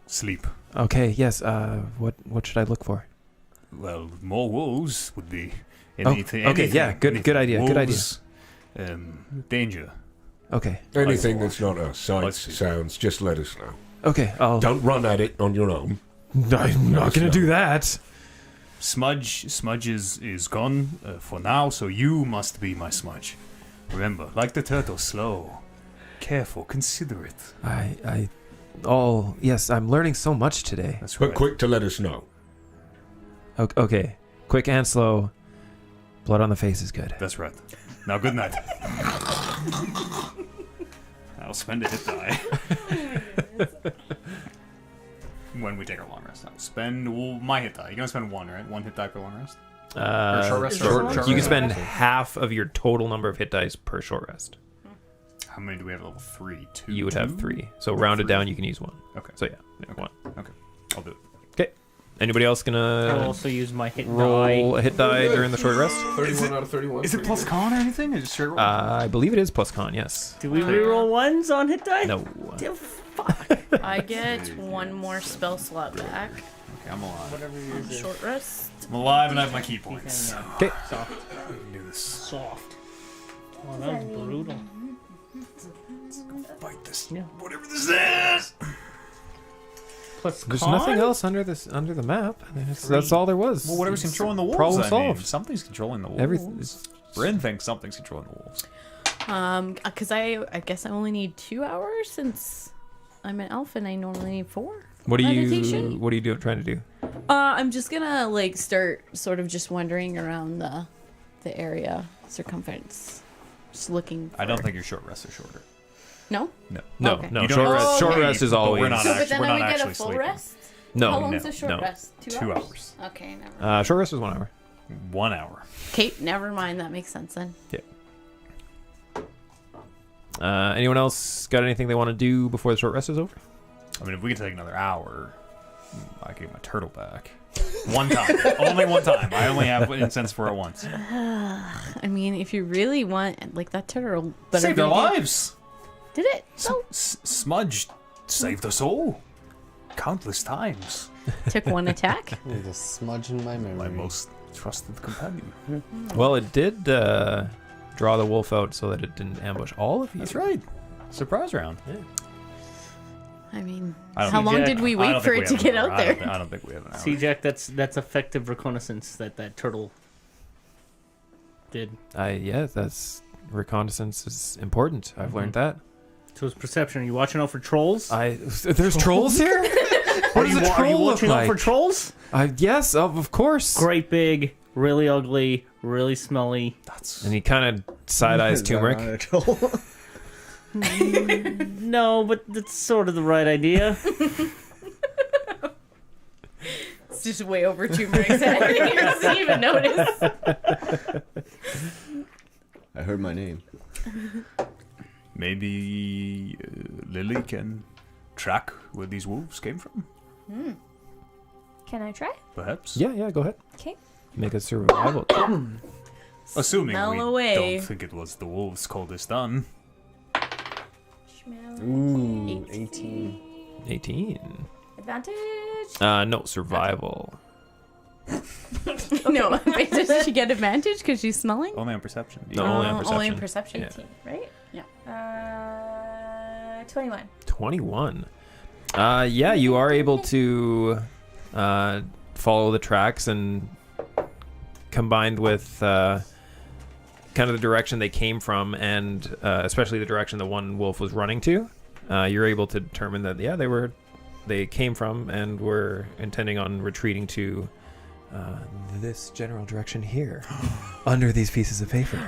sleep. Okay, yes. What should I look for? Well, more wolves would be Oh, anything. okay, yeah, good idea, good idea. Wolves, danger. Okay, Anything that's not a I sight, see. sounds, just let us know. okay. I'll. Don't run at it on your own. I'm not gonna no. do that. Smudge is gone for now, so you must be my Smudge. Remember, like the turtle, slow, careful, considerate. Yes, I'm learning so much today. That's But right. quick to let us know. Okay, quick and slow. Blood on the face is good. That's right. Now, good night. I'll spend a hit die. When we take our long rest, I'll spend my hit die. You're gonna spend 1, right? 1 hit die per long rest. Or short rest. short You can rest. spend half of your total number of hit dice per short rest. How many do we have at level 3? 2. You would have 2? 3. So rounded down, you can use 1. Okay. So yeah, Okay. 1. I'll do it. Anybody else I'll gonna also use my hit roll die. a hit die during the short rest? 31 out of 31. Is it plus con or anything? Is it straight roll? I believe it is plus con. Yes. Do we reroll ones on hit die? No. Damn, fuck. I get 1 more spell slot back. Okay, I'm alive. Whatever yours is. Short rest. I'm alive and I have my key points. Okay. Soft. I can do this. Soft. Oh, that was brutal. Fight this. Yeah. Whatever this is. Plus There's con? nothing else under the map. I mean, that's all there was. Well, whatever's controlling the wolves. Problem I mean. solved. Something's controlling the wolves. Everything. Bryn thinks something's controlling the wolves. Because I guess I only need 2 hours since I'm an elf and I normally need 4. What are meditation? you trying to do? I'm just gonna like start sort of just wandering around the area circumference, just looking. I don't think your short rests are shorter. No. No, Okay. no. You Short don't rest. Short sleep, rest is but always. we're not So, but then we're I not would get a actually full sleeping. rest. No, How long's no, a short no. rest? 2 hours. Okay, never mind. Short rest is 1 hour. 1 hour. Okay, never mind. That makes sense then. Anyone else got anything they want to do before the short rest is over? I mean, if we could take another hour, I get my turtle back. One time. Only one time. I only have incense for it once. I mean, if you really want, like that turtle, better Saved our be- lives. Did it? Smudge saved us all. Countless times. Took one attack. There's a smudge in my memory. My most trusted companion. Well, it did draw the wolf out so that it didn't ambush all of you. That's right. Surprise round. I mean, I don't how think- long Jack, did we I wait don't for think it we to have get an out hour. there? I don't think we have an hour. See, Jack, that's effective reconnaissance that turtle did. Yeah, that's reconnaissance is important. I've learned that. So it's perception. Are you watching out for trolls? There's trolls here. What Are does you, a are troll you look watching out for like? trolls? Yes, of course. Great big, really ugly, really smelly. That's And he kind of side eyes Is that turmeric. not a troll? No, but that's sort of the right idea. It's just way over turmeric's head. He doesn't even notice. I heard my name. maybe Lily can track where these wolves came from. Can I try? Perhaps. Yeah, go ahead. Okay. Make a survival check. Assuming Smell we away. don't think it was the wolves called this done. Smell. Ooh, 18. 18. Advantage. No, survival. No, wait, does she get advantage because she's smelling? Only on perception. No, only on Only in perception. perception. Yeah. 18, right? Yeah. 21. 21. Yeah, you are able to follow the tracks, and combined with kind of the direction they came from, and especially the direction the one wolf was running to, you're able to determine that they came from and were intending on retreating to this general direction here, under these pieces of paper.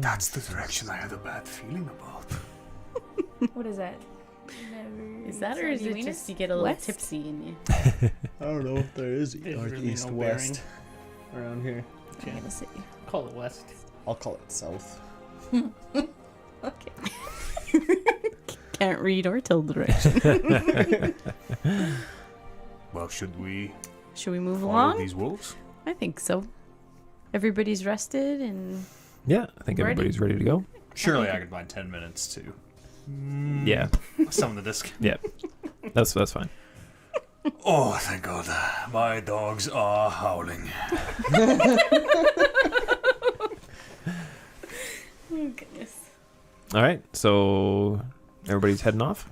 That's the direction I had a bad feeling about. What is that? Is that, or is it just you get a little West? tipsy in you? I don't know if there is There's dark really east no west around here. I'm gonna see. Call it west. I'll call it south. Okay. Can't read or tell direction. Well, should we Should we move follow along? these wolves? I think so. Everybody's rested and Yeah, I think Ready? everybody's ready to go. Surely I could find 10 minutes to Yeah, summon the disc. that's fine. Oh, thank God. My dogs are howling. oh goodness. All right, so everybody's heading off.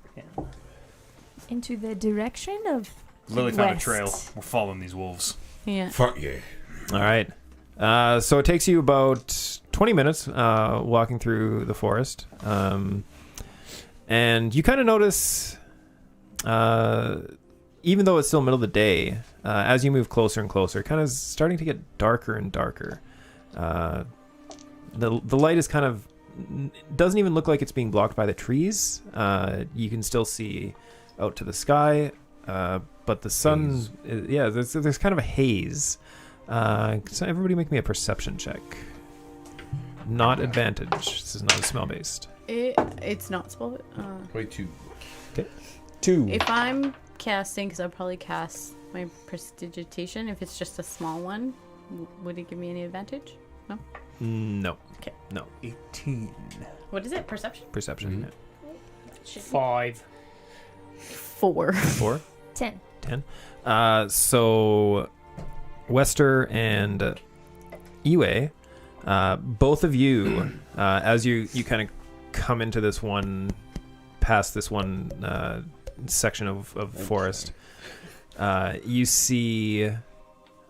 Into the direction of Lily found a West. trail. We're following these wolves. Yeah. Fuck yeah. All right. So it takes you about 20 minutes walking through the forest. And you kind of notice, even though it's still middle of the day, as you move closer and closer, kind of starting to get darker and darker. The light is kind of doesn't even look like it's being blocked by the trees. You can still see out to the sky, but the sun, there's kind of a haze. So everybody make me a perception check. Not advantage. This is not a smell based. It's not spell. 22. 2. If I'm casting, because I'll probably cast my prestidigitation. If it's just a small one, would it give me any advantage? No. Okay. No. 18. What is it? Perception? Perception. 5. 4. 4. 10. 10. So Wester and Iwe, both of you, as you kind of come into this one, past this one section of forest, you see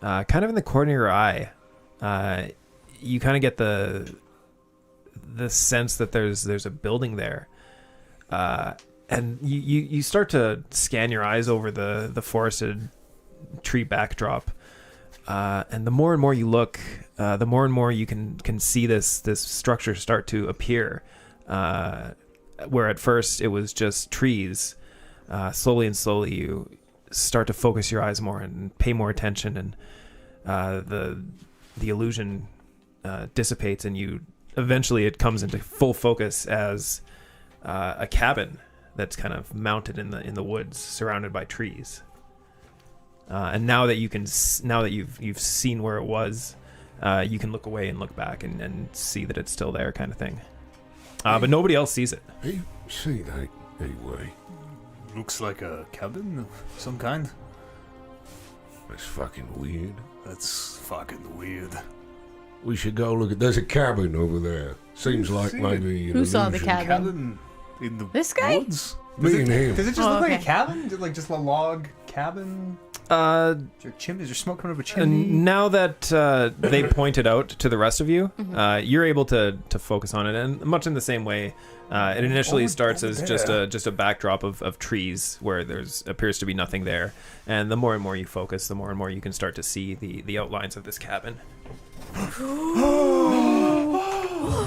kind of in the corner of your eye, you kind of get the sense that there's a building there, and you start to scan your eyes over the forested tree backdrop, and the more and more you look, the more and more you can see this structure start to appear. Where at first it was just trees, slowly and slowly you start to focus your eyes more and pay more attention, and the illusion dissipates, and eventually it comes into full focus as a cabin that's kind of mounted in the woods, surrounded by trees. And now that you've seen where it was, you can look away and look back and see that it's still there, kind of thing. But nobody else sees it. Hey, see that anyway. Looks like a cabin of some kind. That's fucking weird. That's fucking weird. We should go look at. There's a cabin over there. Seems like See maybe. Who saw the illusion. cabin? in the This guy? woods? Me and him. Does it just Oh, look like okay. a cabin? Like just a log cabin? Uh, Is there chimney? Is there smoke coming out of a chimney? And now that they pointed out to the rest of you, you're able to focus on it, and much in the same way, it initially starts as just a backdrop of trees where there's appears to be nothing there, and the more and more you focus, the more and more you can start to see the outlines of this cabin.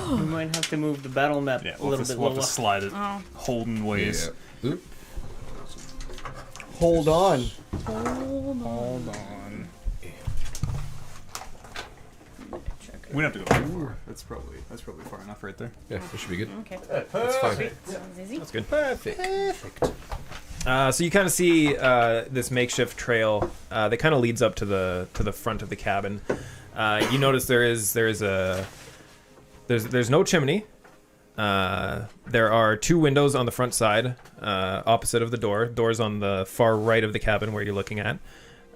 We might have to move the battle map Yeah, a little bit we'll have lower. to slide it. Oh. Holden ways. Yeah. Oop. Hold on. Hold on. We don't have to go too far. That's probably far enough right there. Yeah, that should be good. Okay. That's fine. Sounds easy. That's good. Perfect. So you kind of see this makeshift trail that kind of leads up to the front of the cabin. You notice there's no chimney. There are two windows on the front side, opposite of the door. Doors on the far right of the cabin where you're looking at,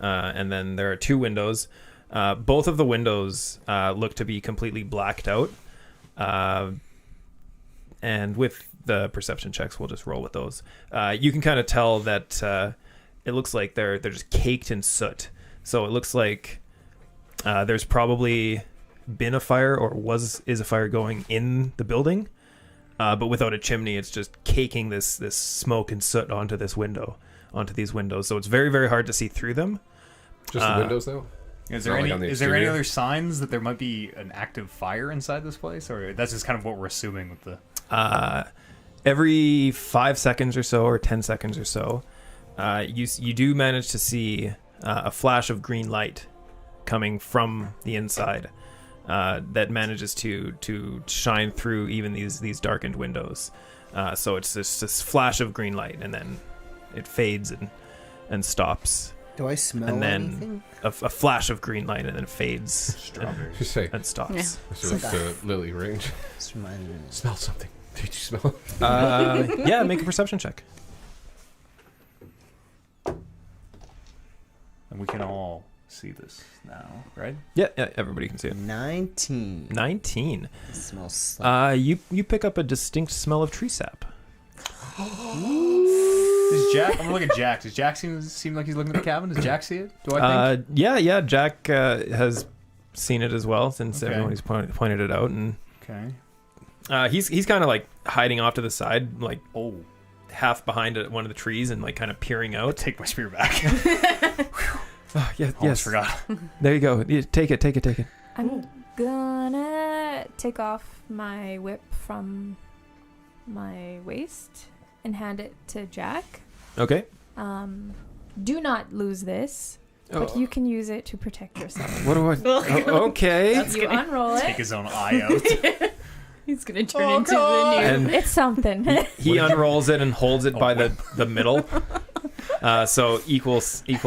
and then there are two windows. Both of the windows look to be completely blacked out, and with the perception checks, we'll just roll with those. You can kind of tell that it looks like they're just caked in soot. So it looks like there's probably been a fire or is a fire going in the building, but without a chimney, it's just caking this smoke and soot onto these windows. So it's very, very hard to see through them. Just the windows, though? Is there Not like any on the is there any exterior? other signs that there might be an active fire inside this place, or that's just kind of what we're assuming with the? Every 5 seconds or so, or 10 seconds or so, you do manage to see a flash of green light coming from the inside that manages to shine through even these darkened windows. So it's this flash of green light, and then it fades and stops. Do I smell And then anything? a flash of green light, and then it fades Strawberry. Just say, and stops. so it's the Lily range. This reminds me. Smell something. Did you smell? Yeah, make a perception check. And we can all see this now, right? Yeah, everybody can see it. 19. 19. It smells like You pick up a distinct smell of tree sap. Does Jack? I'm gonna look at Jack. Does Jack seem like he's looking at the cabin? Does Jack see it? Do I think? Yeah. Jack has seen it as well, since Okay. everybody's pointed it out, and Okay. he's kind of like hiding off to the side, like Oh, half behind one of the trees, and like kind of peering out. take my spear back. Oh, yeah, Almost yes. forgot. There you go. Yeah, take it. I'm gonna take off my whip from my waist and hand it to Jack. Okay. Do not lose this, but you can use it to protect yourself. What do I? Oh, okay. You unroll Take it. his own eye out. He's gonna turn into the new. And It's something. he unrolls it and holds it by the middle. So equal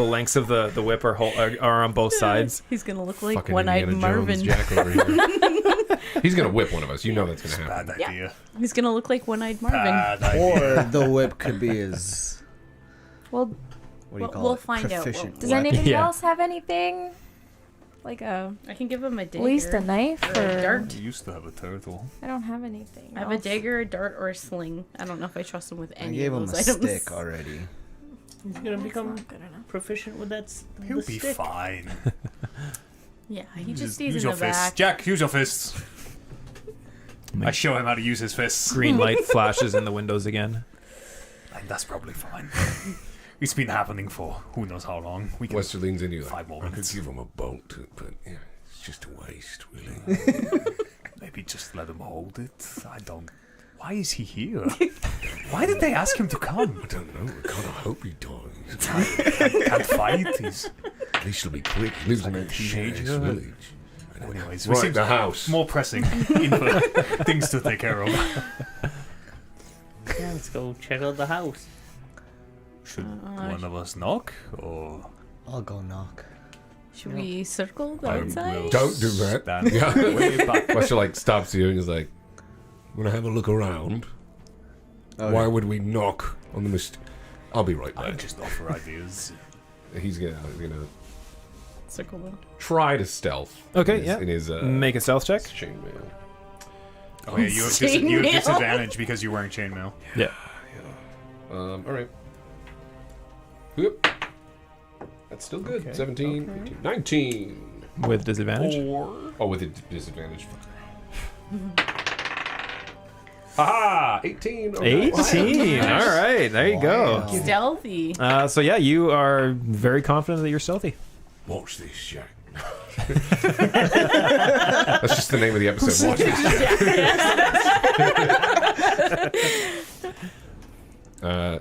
lengths of the whip are on both sides. He's gonna look like Fucking One-Eyed Indiana Marvin. Jones Jack over here. He's gonna whip one of us. You know that's gonna happen. Bad Yeah. idea. He's gonna look like One-Eyed Marvin. Bad idea. or the whip could be his. Well, What do you call we'll it? find out. Proficient does weapon. anybody Yeah. else have anything? Like I can give him a dagger. at least a knife or a or dart. You used to have a turtle. I don't have anything. I have a else. dagger, a dart, or a sling. I don't know if I trust him with I any gave of him those a items. stick already. He's gonna That's become not good enough. proficient with that. He'll the be stick. fine. Yeah, he just Use stays in your the fists. back. Jack, use your fists. I show him how to use his fists. Green light flashes in the windows again. That's probably fine. It's been happening for who knows how long. We can Wester leans into you. 5 more I could minutes. give him a bolt, but yeah, it's just a waste, really. Maybe just let him hold it. I don't. Why is he here? Why did they ask him to come? I don't know. I kind of hope he dies. Can't fight. He's At least he'll be quick. He lives in like a that shit-ass teenager. village. anyways. Right, seems the house. more pressing info, things to take care of. Yeah, let's go check out the house. Should one of us knock or? I'll go knock. Should we circle the I outside? will Don't do that. stand Yeah. way back. Wester like stops you and is like, I'm gonna have a look around. Okay. Why would we knock on the I'll be right I back. just offer ideas. he's gonna Circle the. try to stealth. Okay, in his, yeah. In his Make a stealth check. chainmail. Oh yeah, you have, you have disadvantage because you're wearing chainmail. Yeah. All right. Yep. That's still good. Okay, 17, 18, 19. With disadvantage. Oh, with a disadvantage. Haha! 18. Okay. 18. All right, there you go. Stealthy. So yeah, you are very confident that you're stealthy. Watch this, Jack. That's just the name of the episode. Watch this.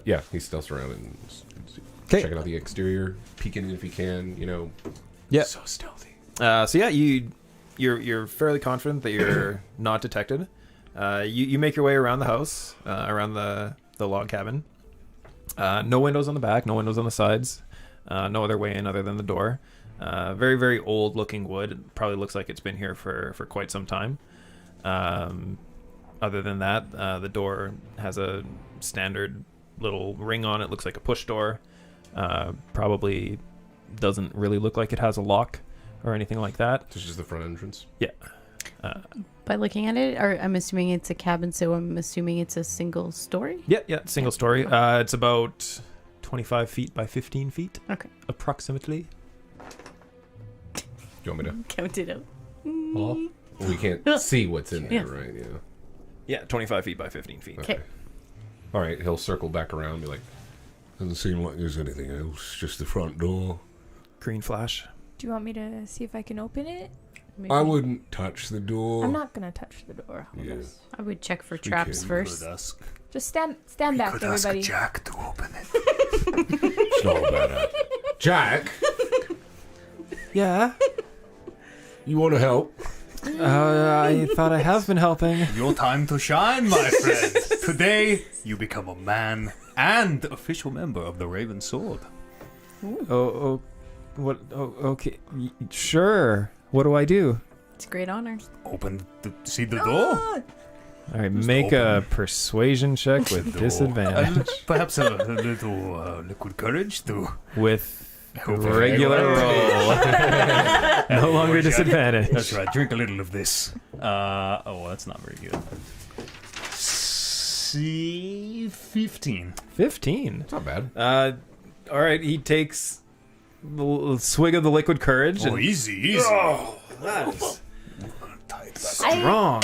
Yeah, he stealths around and Okay. checking out the exterior, peeking if he can. Yeah. So stealthy. So yeah, you're fairly confident that you're not detected. You make your way around the house, around the log cabin. No windows on the back, no windows on the sides, no other way in other than the door. Very, very old looking wood. It probably looks like it's been here for quite some time. Other than that, the door has a standard little ring on it. Looks like a push door. Probably doesn't really look like it has a lock or anything like that. This is just the front entrance. Yeah. By looking at it, or I'm assuming it's a cabin, so I'm assuming it's a single story. Yeah, single story. It's about 25 feet by 15 feet. Okay. Approximately. Do you want me to? Count it out. Well, we can't see what's in there, Yes. right? Yeah. Yeah, 25 feet by 15 feet. Okay. All right, he'll circle back around and be like, Doesn't seem like there's anything else. Just the front door. Green flash. Do you want me to see if I can open it? Maybe. I wouldn't touch the door. I'm not gonna touch the door. I'll Yeah. I would check for We traps can first. ask. Just stand back, everybody. Jack to open it. It's not a bad idea. Jack, Yeah. You want to help? I thought I have been helping. Your time to shine, my friend. Today, you become a man and official member of the Raven Sword. Oh, what? Oh, okay. Sure. What do I do? It's a great honor. See the door? All right, Just make a open. persuasion check with Door. disadvantage. Perhaps a little liquid courage to With help regular roll. No longer That's disadvantage. That's right. Drink a little of this. That's not very good. See, 15. 15. it's not bad. All right, he takes a swig of the liquid courage. Oh, and easy. that is Tight. strong.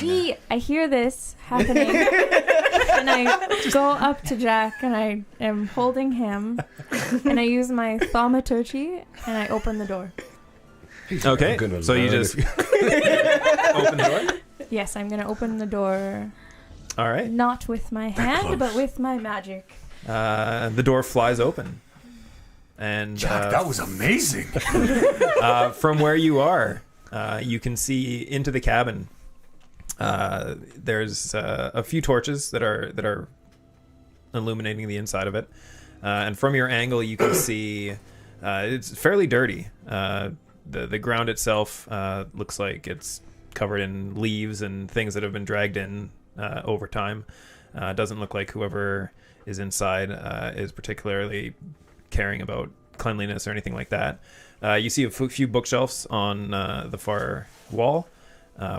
I hear this happening, and I go up to Jack, and I am holding him, and I use my thaumaturgy, and I open the door. Okay, Gonna so you learn just open the door. Yes, I'm gonna open the door, All right. not with my hand, but with my magic. The door flies open. And Jack, that was amazing. from where you are, you can see into the cabin. There's a few torches that are illuminating the inside of it, and from your angle, you can see it's fairly dirty. The ground itself looks like it's covered in leaves and things that have been dragged in over time. It doesn't look like whoever is inside is particularly caring about cleanliness or anything like that. You see a few bookshelves on the far wall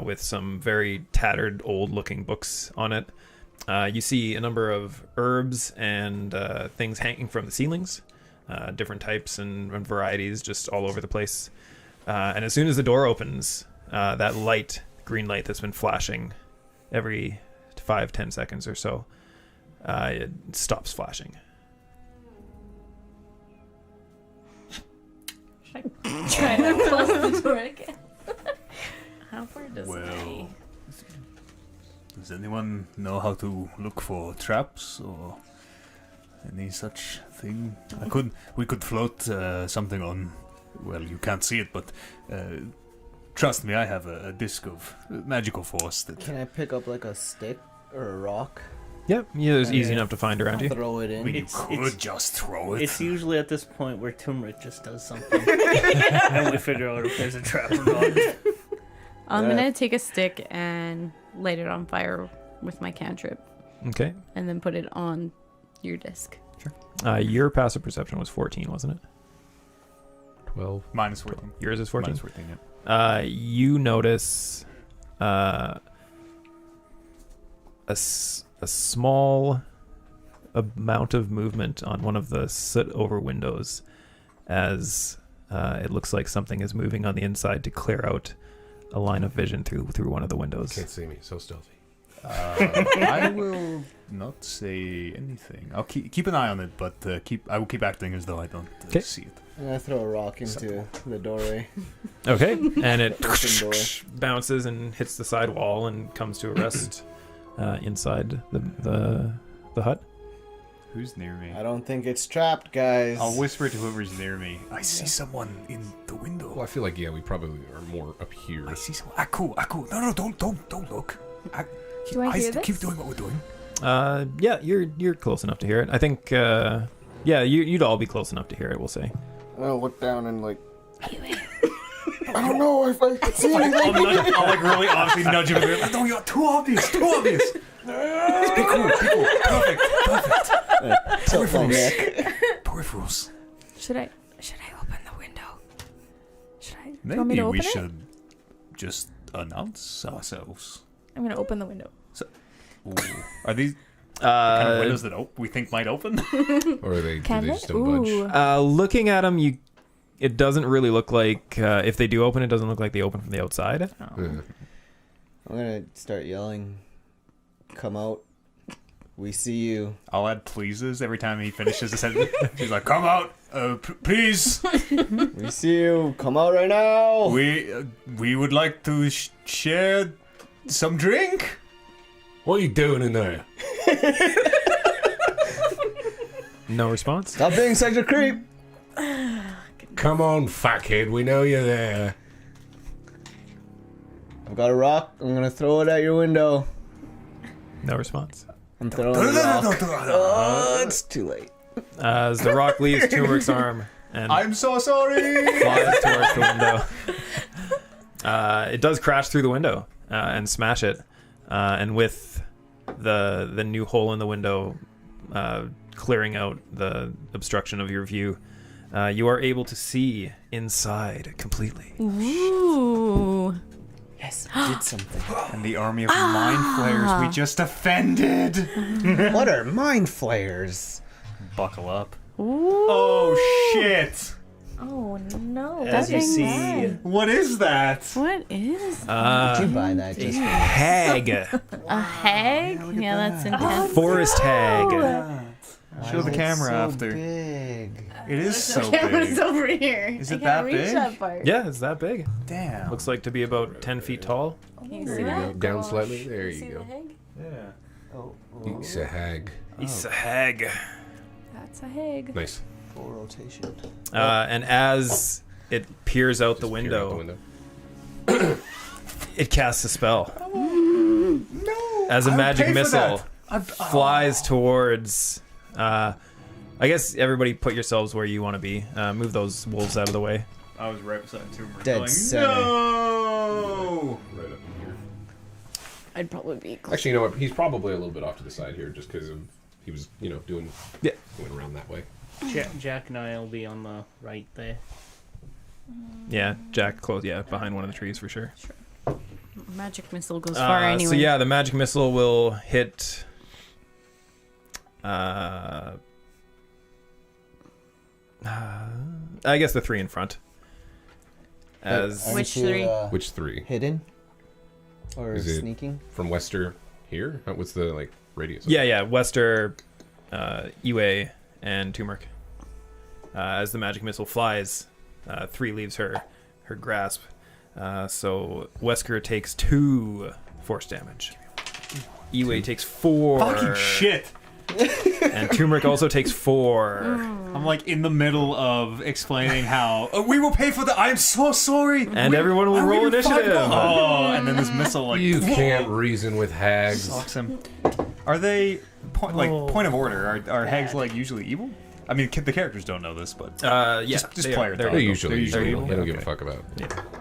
with some very tattered, old-looking books on it. You see a number of herbs and things hanging from the ceilings, different types and varieties just all over the place. And as soon as the door opens, that green light that's been flashing every 5-10 seconds or so, it stops flashing. Trying to close the door again. How far does it Well, does anyone know how to look for traps or any such thing? We could float something on. Well, you can't see it, but trust me, I have a disc of magical force that. Can I pick up like a stick or a rock? Yep, yeah, it's easy enough to find around you. Throw it in. You could just throw it. It's usually at this point where turmeric just does something, and we figure out if there's a trap or not. I'm Yeah. gonna take a stick and light it on fire with my cantrip, Okay. and then put it on your disc. Your passive perception was 14, wasn't it? 12. Minus 14. Yours is 14. Minus 14, yeah. You notice a small amount of movement on one of the soot-over windows as it looks like something is moving on the inside to clear out a line of vision through one of the windows. Can't see me. So stealthy. I will not say anything. I'll keep an eye on it, but I will keep acting as though I don't 'Kay. see it. I'm gonna throw a rock into the doorway. Okay, and it The open door. bounces and hits the side wall and comes to a rest inside the hut. Who's near me? I don't think it's trapped, guys. I'll whisper to whoever's near me. I see someone in the window. Well, I feel like, yeah, we probably are more up here. I see someone. Cool. No, don't look. Do I hear this? Keep doing what we're doing. Yeah, you're close enough to hear it. I think yeah, you'd all be close enough to hear it, we'll say. I'm gonna look down and like. I don't know if I can see anything. I'll like really obviously nudge him. No, you're too obvious. Be cool. Perfect. Tilt my neck. Peripherals. Should I open the window? Should I? Do you want me Maybe to we open it? should just announce ourselves. I'm gonna open the window. Ooh. Are these the kind of Uh, windows that we think might open? Or are they, do Can they they? just don't budge? Ooh. looking at them, it doesn't really look like if they do open, it doesn't look like they open from the outside. Yeah. I'm gonna start yelling. Come out. We see you. I'll add pleases every time he finishes a sentence. He's like, "Come out, please. We see you. Come out right now. We would like to share some drink." What are you doing in there? No response. Stop being such a creep. Come on, fuckhead, we know you're there. I've got a rock. I'm gonna throw it at your window. No response. I'm throwing the rock. Oh, it's too late. As the rock leaves Turmeric's arm and I'm so sorry. flies towards the window. It does crash through the window and smash it. And with the new hole in the window clearing out the obstruction of your view, you are able to see inside completely. Ooh. Yes, I did something. And the army of mind flayers we just offended. What are mind flayers? Buckle up. Ooh. Oh shit! Oh no. As you That's see, bad. What is that? What is Did you buy that just for Hag. a hag? Yeah, that's intense. Forest hag. Show the camera so after. Big. It is so Camera's big. over here. Is I it can't that reach big? that part. Yeah, it's that big. Damn. Looks like to be about 10 feet tall. Can you There see you that? go. Down slightly. There See you the go. hag? Yeah. Oh, It's a hag. He's a hag. That's a hig. Nice. full rotation. And as it peers out the Just peer out window, it casts a spell. No. As a I would magic pay for missile that. flies towards. I guess everybody put yourselves where you want to be. Move those wolves out of the way. I was right beside Turmeric. Dead going, center. No. Right up here. I'd probably be. Actually, you know what? He's probably a little bit off to the side here, just because of he was, going around that way. Jack and I will be on the right there. Yeah, Jack close. Yeah, behind one of the trees for sure. Magic missile goes far anyway. So yeah, the magic missile will hit. I guess the three in front. As Aren't Which you, three? Which three? Hidden? Or Is it- sneaking? From Wester here? What's the radius? yeah, Wester, Iwe, and Turmeric. As the magic missile flies 3 leaves her grasp. So Wesker takes 2 force damage. Iway takes 4. Fucking shit. And Turmeric also takes 4. I'm like in the middle of explaining how we will pay for the. I'm so sorry. And everyone will roll initiative. Oh, and then this missile like You can't reason with hags. sucks him. Are they point of order? Are hags like usually evil? I mean, the characters don't know this, but Yeah, just they player are. They're thought. usually They're evil. They don't give a Okay. fuck about.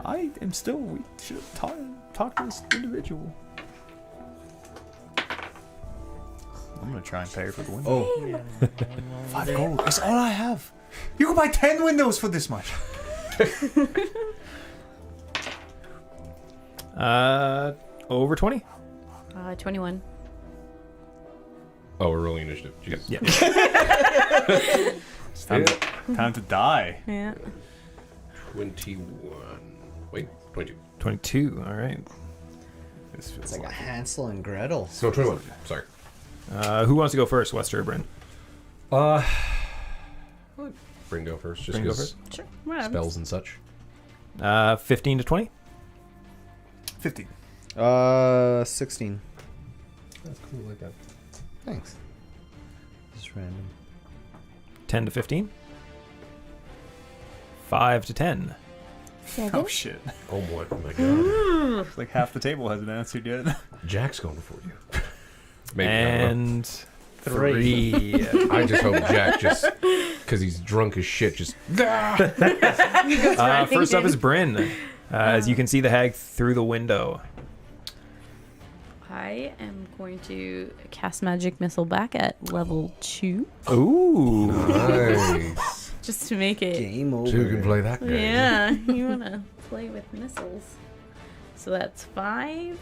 I am still. We should talk to this individual. I'm gonna try and pay her for the window. Oh, 5 gold. That's all I have. You can buy 10 windows for this much. Over 20. 21. Oh, we're rolling initiative. Jeez. Yeah. It's time to die. Yeah. 21. Wait, 22. 22. All right. This feels it's like a Hansel and Gretel. No, 21. Sorry. Who wants to go first, Wester or Bryn? Let Bryn go first, just Bryn go because Sure. Whatever. spells and such. 15 to 20. 15. 16. That's cool, like that. Thanks. Just random. 10 to 15. 5 to 10. Oh shit! Oh boy, oh my god. It's like half the table hasn't answered yet. Jack's going before you. Maybe. I don't know. And 3. I just hope Jack just, because he's drunk as shit, just. First up is Bryn. As you can see the hag through the window. I am going to cast Magic Missile back at level 2. Ooh. Nice. Just to make it. Game over. So you can play that game. Yeah, you want to play with missiles. So that's 5,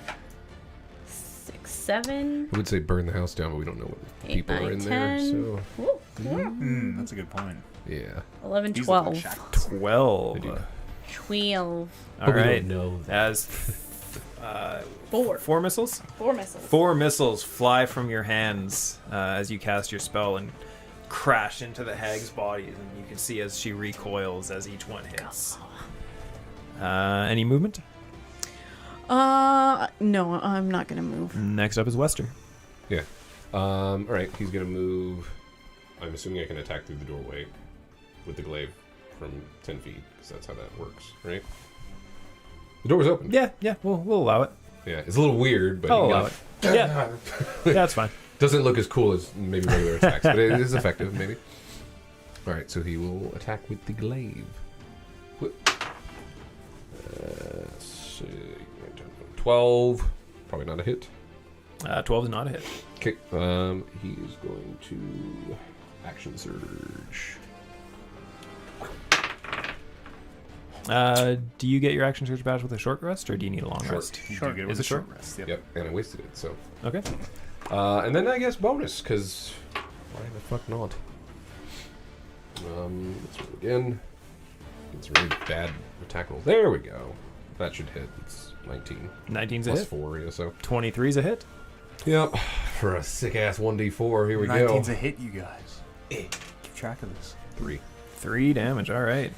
6, 7. I would say burn the house down, but we don't know what 8, people 9, are in 10. there, so. Ooh, That's a good point. Yeah. 11, These look like 12. shackles. 12. They do. 12. All right. know that. As 4 missiles? 4 missiles. 4 missiles fly from your hands as you cast your spell and crash into the hag's body, and you can see as she recoils as each one hits. Any movement? No, I'm not gonna move. Next up is Wester. Yeah. All right, he's gonna move. I'm assuming I can attack through the doorway with the glaive from 10 feet, because that's how that works, right? The door's open. Yeah, we'll allow it. Yeah, it's a little weird, but I'll you allow know, it. Yeah, that's fine. doesn't look as cool as maybe regular attacks, but it is effective, maybe. All right, so he will attack with the glaive. Let's see, 12. Probably not a hit. 12 is not a hit. Okay, he is going to action surge. Do you get your action surge badge with a short rest, or do you need a long Short. rest? You do get it with Is a it short? rest. Yep. Yep, and I wasted it, so. Okay. And then I guess bonus, because why the fuck not? Let's roll again. It's really bad attack rolls. There we go. That should hit. It's 19. 19's a Plus hit. 4, yeah, so. 23's a hit. Yep. For a sick ass 1d4, here we 19's go. a hit, you guys. Keep track of this. 3. 3 damage. All right.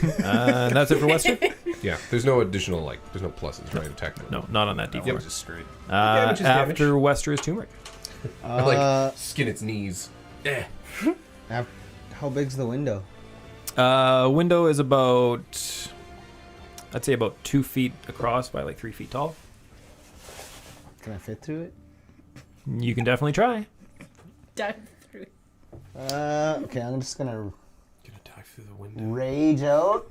And that's it for Wester? Yeah, there's no additional, there's no pluses, right? Attack roll. No, not on that That D4. was just straight. Damage is damage. After Wester is Turmeric. Skin its knees. Eh. How big's the window? Window is about, I'd say about 2 feet across by 3 feet tall. Can I fit through it? You can definitely try. Dive through. Okay, I'm just gonna Gonna dive through the window. rage out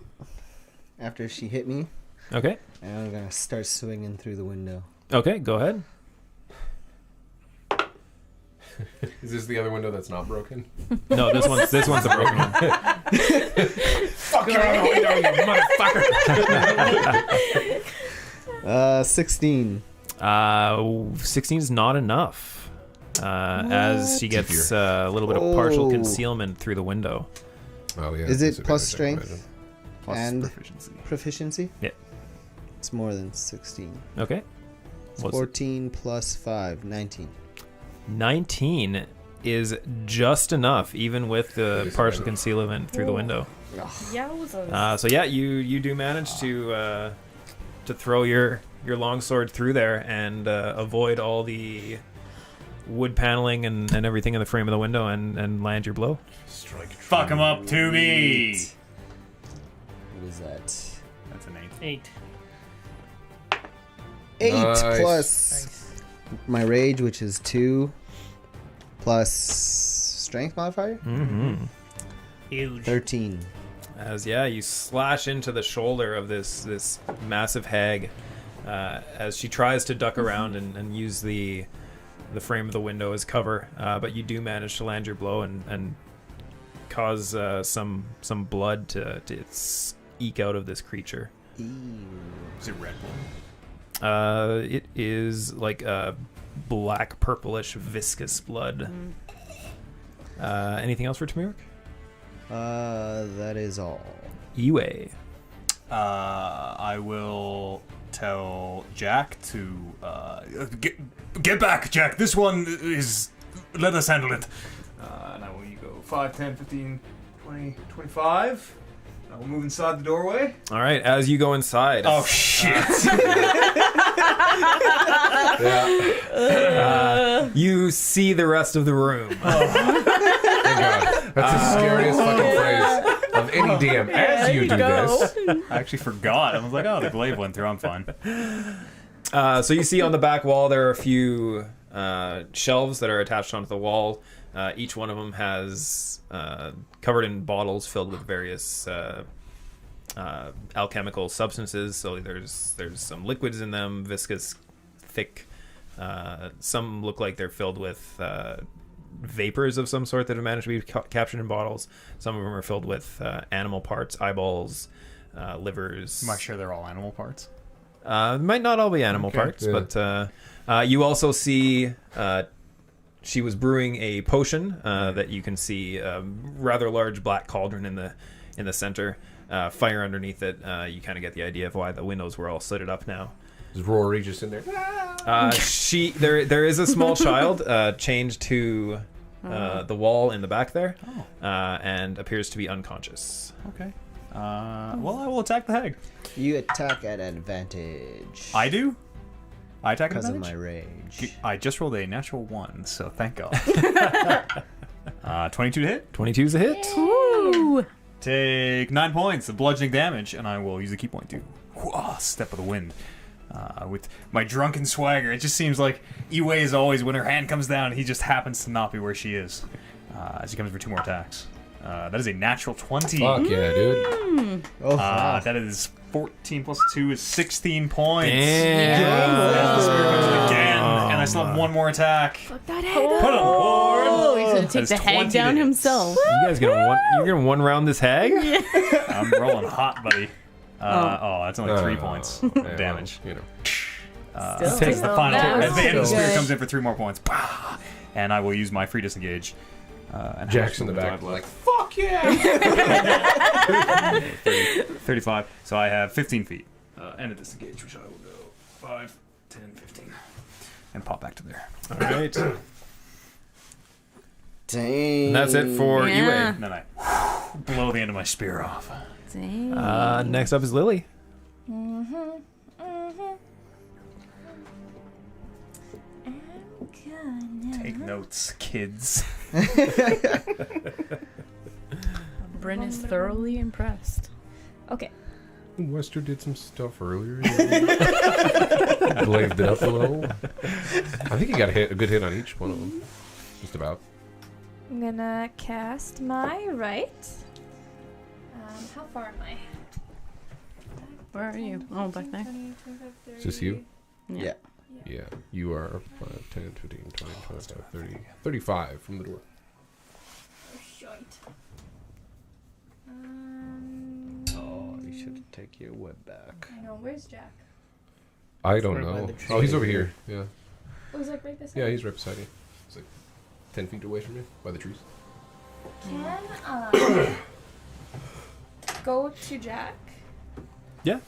after she hit me, Okay. and I'm gonna start swinging through the window. Okay, go ahead. Is this the other window that's not broken? No, this one's the broken one. Fuck you out the window, you motherfucker! 16. 16 is not enough. As she gets a little bit of partial Oh. concealment through the window. Oh, yeah. Is it plus disadvantage, I can strength? Plus And- proficiency. Proficiency? Yeah. It's more than 16. Okay. It's What's- 14 plus 5, 19. 19 is just enough, even with the partial concealment through the window. Yowzers. So yeah, you do manage to throw your longsword through there and avoid all the wood paneling and everything in the frame of the window and land your blow. Fuck him up to me. What is that? That's an 8. 8 Nice. plus my rage, which is 2, plus strength modifier, Mm-hmm. Huge. 13. As you slash into the shoulder of this massive hag as she tries to duck around and use the frame of the window as cover, but you do manage to land your blow and cause some blood to eke out of this creature. Is it red blood? It is like a black purplish viscous blood. Anything else for Tamirik? That is all. Iwe. I will tell Jack to get back, Jack. This one is. Let us handle it. And I will you go 5, 10, 15, 20, 25. I will move inside the doorway. All right, as you go inside. Oh shit! You see the rest of the room. Thank God. That's the scariest fucking phrase of any DM. As you do this, I actually forgot. I was like, oh, the glaive went through. I'm fine. So you see on the back wall there are a few shelves that are attached onto the wall. Each one of them has covered in bottles filled with various alchemical substances. So there's some liquids in them, viscous, thick. Some look like they're filled with vapors of some sort that have managed to be captured in bottles. Some of them are filled with animal parts, eyeballs, livers. Am I sure they're all animal parts? Might not all be animal parts, yeah. but you also see she was brewing a potion that you can see a rather large black cauldron in the center, fire underneath it. You kind of get the idea of why the windows were all slitted up now. is Rory just in there? There is a small child chained to the wall in the back there, and appears to be unconscious. Okay. Well, I will attack the hag. You attack at advantage. I do? I attack at because of advantage? my rage. I just rolled a natural 1, so thank God. 22 to hit. 22's a hit. Ooh. Take 9 points of bludgeoning damage, and I will use a key point to step of the wind. With my drunken swagger, it just seems like Iwe is always, when her hand comes down, he just happens to not be where she is. As he comes for 2 more attacks. That is a natural 20. Fuck yeah, dude. Oh, wow. That is 14 plus 2 is 16 points. Damn. The spear comes in again, and I still have 1 more attack. Fuck that head Put up. on board. Oh, he's gonna That take is the 20 hag down to hit. himself. You guys you're gonna one round this hag? I'm rolling hot, buddy. That's only 3 points of Yeah, damage. well, you know. Still, Takes the final. that At was the end, the still spear good. comes in for 3 more points. And I will use my free disengage. And Jack's in the how much back, do I have like, fuck yeah! left? 35. So I have 15 feet. And a disengage, which I will go 5, 10, 15. And pop back to there. All right. Dang. And that's it for Yeah. And then I blow the end of my spear off. Dang. Iwe. Next up is Lily. Take notes, kids. Bryn is thoroughly impressed. Okay. Wester did some stuff earlier. Glazed it up a little. I think he got a good hit on each one of them. Just about. I'm gonna cast my right. How far am I? Where are you? Oh, back there. 20, 25, 30. Is this you? Yeah. Yeah. You are 5, 10, 15, 20, 25, 30, 35 from the door. Oh, shite. Oh, you should take your whip back. I know. Where's Jack? I don't right by know. the tree. Oh, he's over here. Yeah. Oh, he's like right beside Yeah, me. he's right beside you. He's like 10 feet away from you by the trees. Can go to Jack. Yeah.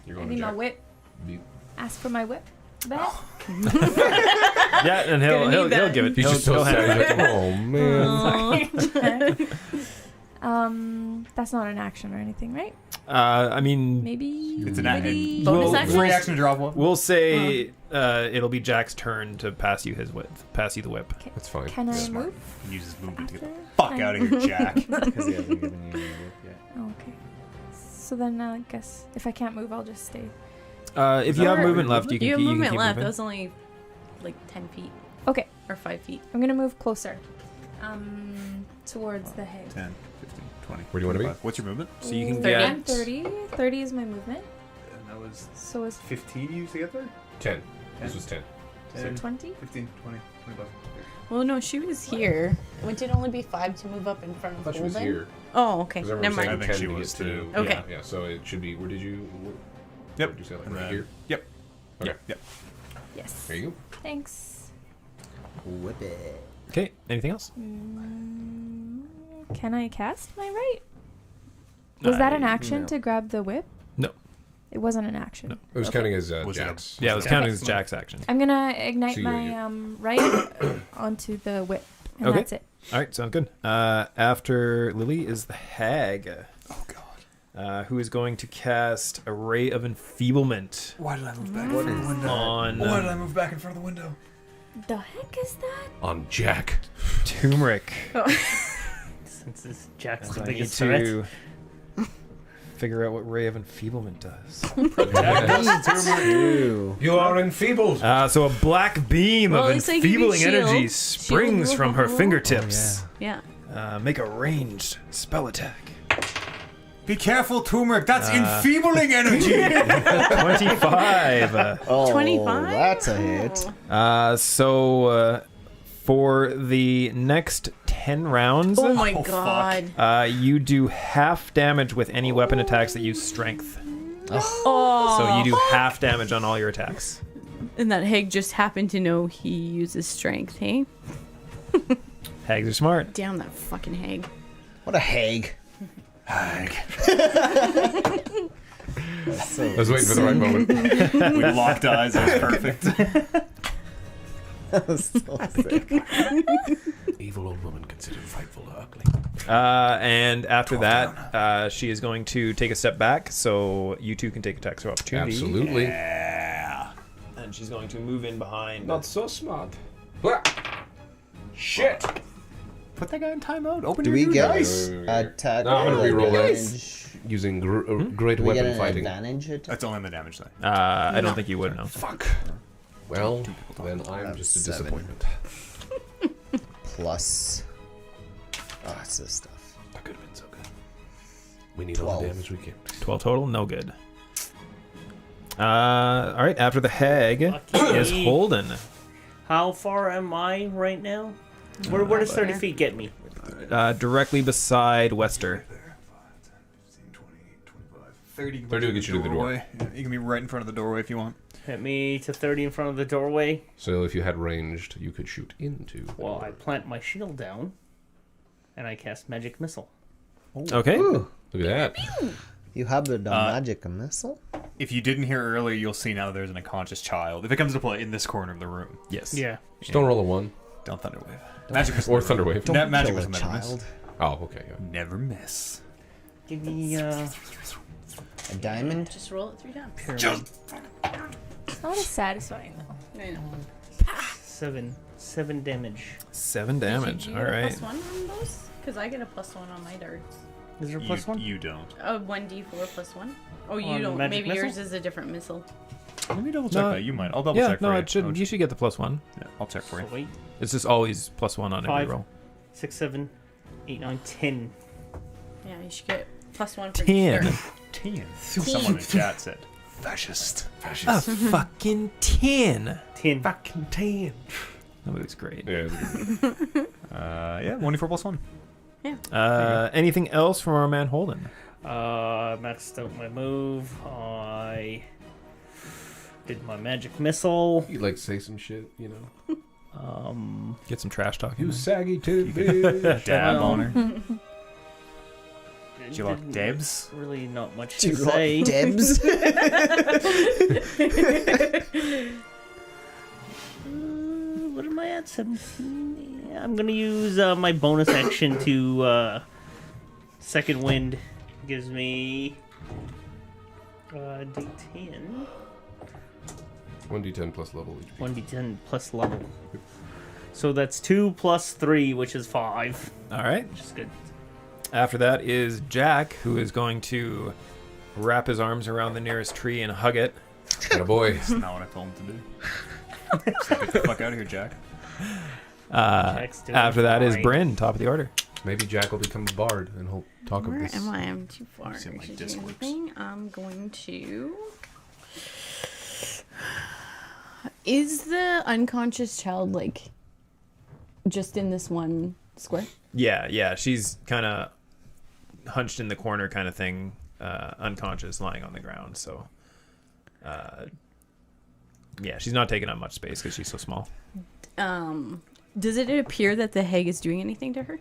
You're I going to need my Jack. whip. You- Ask for my whip back. Yeah, and he'll give it. He's just so he'll sad. hand it. He's like, oh, man. That's not an action or anything, right? I mean, Maybe. It's an maybe- Bonus Well, action? free action to drop one. we'll say it'll be Jack's turn to pass you the whip. That's fine. Can I Smart. move? Use his movement to After? get the fuck out of here, Jack. Because he hasn't given you any work yet. Oh, okay. So then I guess if I can't move, I'll just stay. If you have movement left, you can You have keep, movement keep left. That moving. was only like 10 feet Okay, or 5 feet. I'm gonna move closer. Towards the hay. 10, 15, 20. Where do you wanna be? 25. What's your movement? So you can 30. get. I'm 30. 30 is my movement. And that was So is 15 you used to get there? 10. This was 10. 20? 15, 20, 25. Well, no, she was here. Wouldn't it only be 5 to move up in front I of thought she was Holden? here. Oh, okay. 'Cause I Never remember saying mind. I think 10 she to was get to. too. Okay. Yeah, so it should be. Where did you? Yep. What did you say? Like And right then- here? Yep. Okay. Yep. Yes. There you go. Thanks. Whip it. Okay. Anything else? Can I cast my right? Was that an action no. to grab the whip? No. It wasn't an action. No. It was Okay. counting as Was it a- Jack's. Yeah, it was Okay. counted as Jack's action. I'm gonna ignite So you- my right onto the whip, and Okay. that's it. All right, sounds good. After Lily is the hag, Oh, God. who is going to cast a ray of enfeeblement Why did I move back in front of the window? on Why did I move back in front of the window? The heck is that? On Jack. Turmeric. Since this Jack's So the I need biggest threat. to figure out what ray of enfeeblement does. Ew. You are enfeebled. So a black beam Well, of at least I give you enfeebling shield. energy springs Shield. from her fingertips. Yeah. Make a ranged spell attack. Be careful, turmeric. That's enfeebling energy. 25. Oh, 25? That's a hit. So for the next 10 rounds, Oh my Oh, fuck. god. you do half damage with any weapon attacks that use strength. Oh. So you do half damage on all your attacks. And that hag just happened to know he uses strength, hey? Hags are smart. Damn that fucking hag. What a hag. Hag. So I was waiting for the right moment. We locked eyes. It was perfect. so sick. Evil old woman considered frightful or ugly. And after that, she is going to take a step back, so you two can take attacks of opportunity. Absolutely. And she's going to move in behind. so smart. Shit. Put that guy in timeout. Open Do your we new get dice. attack? No, I'm gonna reroll that. advantage? Using great Do we get weapon an fighting. advantage attack? That's only on the damage side. I don't think you would know. Fuck. Well, then I'm That's just a 7. disappointment. Plus. Oh, it's this stuff. That could have been so good. We need all the 12. damage we can. 12 total, no good. All right, after the hag is Lucky. Holden. How far am I right now? Where does 30 feet get me? Directly beside Wester. 30 will get you to the door. doorway. Yeah, you can be right in front of the doorway if you want. Hit me to 30 in front of the doorway. So if you had ranged, you could shoot into. Well, I plant my shield down, and I cast magic missile. Okay. Look at that. You have the magic missile? If you didn't hear earlier, you'll see now there's an unconscious child. If it comes to play in this corner of the room, Yes. Yeah. Just don't roll a 1. don't Thunderwave. Magic missile. Or Thunderwave. That magic Kill a missile never miss. child. Oh, okay. Yeah. Never miss. Give me A diamond? Just roll it 3 times. pyramid. It's not as satisfying though. I know. 7 damage. 7 damage. Do you All get a right. +1 on those? Because I get a +1 on my darts. Is there a plus one? You don't. 1d4 +1. Oh, you On don't. magic Maybe missile? yours is a different missile. Let me double check No. that. You might. I'll double Yeah, check for no, you. it should. You should get the +1. Yeah, I'll check for you. So wait. It's just always +1 on every 5, roll. 6, 7, 8, 9, 10. Yeah, you should get +1 for 10. sure. 10. Someone in chat said, fascist. A fucking 10. 10. Fucking 10. That movie's great. Yeah. Yeah, 1d4 +1. Anything else from our man Holden? Maxed out my move. I did my magic missile. You like say some shit, you know? Get some trash talking. You saggy titty bitch. Dab Well, on her. Did you like Didn't Debs? Really not much Do to you want say. Debs? What am I at? 17? Yeah, I'm gonna use my bonus action to Second wind gives me D10. 1d10 plus level HP. 1d10 plus level. So that's 2 plus 3, which is 5, All right. which is good. After that is Jack, who is going to wrap his arms around the nearest tree and hug it. And a boy. That's not what I told him to do. So get the fuck out of here, Jack. Jack's doing After that is fine. Bryn, top of the order. Maybe Jack will become a bard and he'll talk Where of this. am I? I'm too far. See how my to do disc works. anything. I'm going to. Is the unconscious child like just in this one square? Yeah. She's kind of hunched in the corner kind of thing, unconscious, lying on the ground. So, yeah, she's not taking up much space because she's so small. Does it appear that the hag is doing anything to her?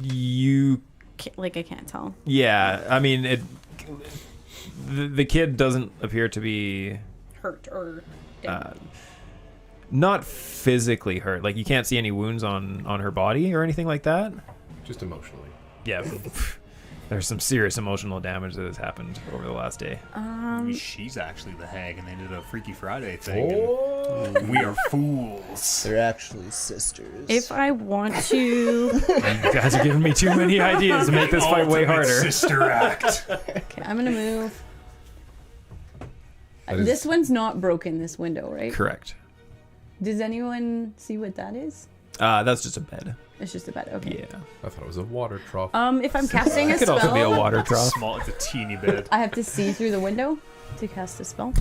You I can't tell. Yeah, I mean, the kid doesn't appear to be Hurt or not physically hurt. Like, you can't see any wounds on her body or anything like that. Just emotionally. Yeah, there's some serious emotional damage that has happened over the last day. She's actually the hag, and they did a Freaky Friday thing. And we are fools. They're actually sisters. If I want to, You guys are giving me too many ideas to make this fight way Ultimate harder. Sister act. okay, I'm gonna move. That is- This one's not broken. This window, right? Correct. Does anyone see what that is? That's just a bed. It's just a bed. Okay. Yeah. I thought it was a water trough. If I'm casting a It could spell, also be a water trough. Small, it's a teeny bit. I have to see through the window to cast a spell.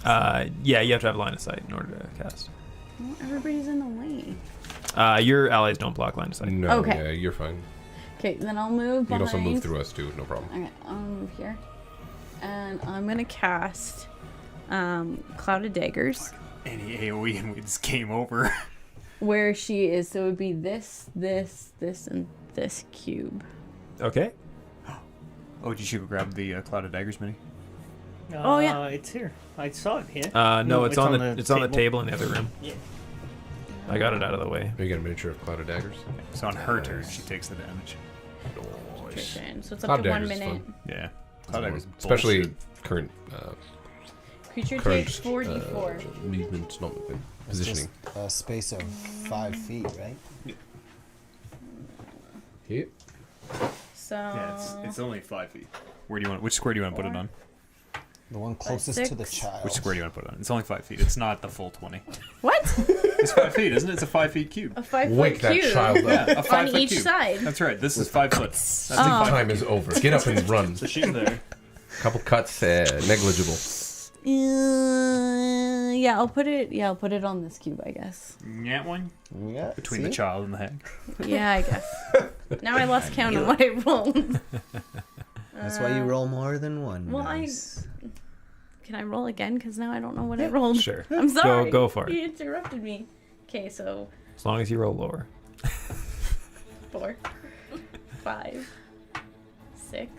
Yeah, you have to have line of sight in order to cast. Well, everybody's in the way. Your allies don't block line of sight. No, Okay. yeah, you're fine. Okay, then I'll move You behind. can also move through us too, no problem. Okay, I'll move here, and I'm gonna cast Cloud of Daggers Any AoE and it's game over. where she is. So it would be this, and this cube. Okay. Oh, did you go grab the Cloud of Daggers mini? Oh, yeah. It's here. I saw it here. No, it's on the table in the other room. Yeah. I got it out of the way. You get a miniature of Cloud of Daggers? So on her turn, she takes the damage. Nutrition. So it's Cloud up to 1 Daggers is minute. fun. Yeah. Cloud Daggers is Especially bullshit. current Creature current takes 4d4. movement, not movement, positioning. Just a space of 5 feet, right? Yeah. So Yeah, it's only 5 feet. Where do you want? Which square do you want to put it on? The one closest to the 6. child. Which square do you want to put it on? It's only 5 feet. It's not the full 20. what? It's 5 feet, isn't it? It's a 5 feet cube. A 5 Wake foot that cube child up. Yeah, a 5 on foot each cube. side. That's right. This is 5 foot. That's Oh. a 5 Time is over. Get up and run. So she's there. Couple cuts, negligible. Yeah, I'll put it. Yeah, I'll put it on this cube, I guess. Yeah, one Yeah, between the see? child and the hag. Yeah, I guess. Now I lost count on what I rolled. That's why you roll more than one. well, dice. Can I roll again? Because now I don't know what I rolled. Sure. I'm sorry. Go for it. You interrupted me. Okay, so As long as you roll lower. 4, 5, 6,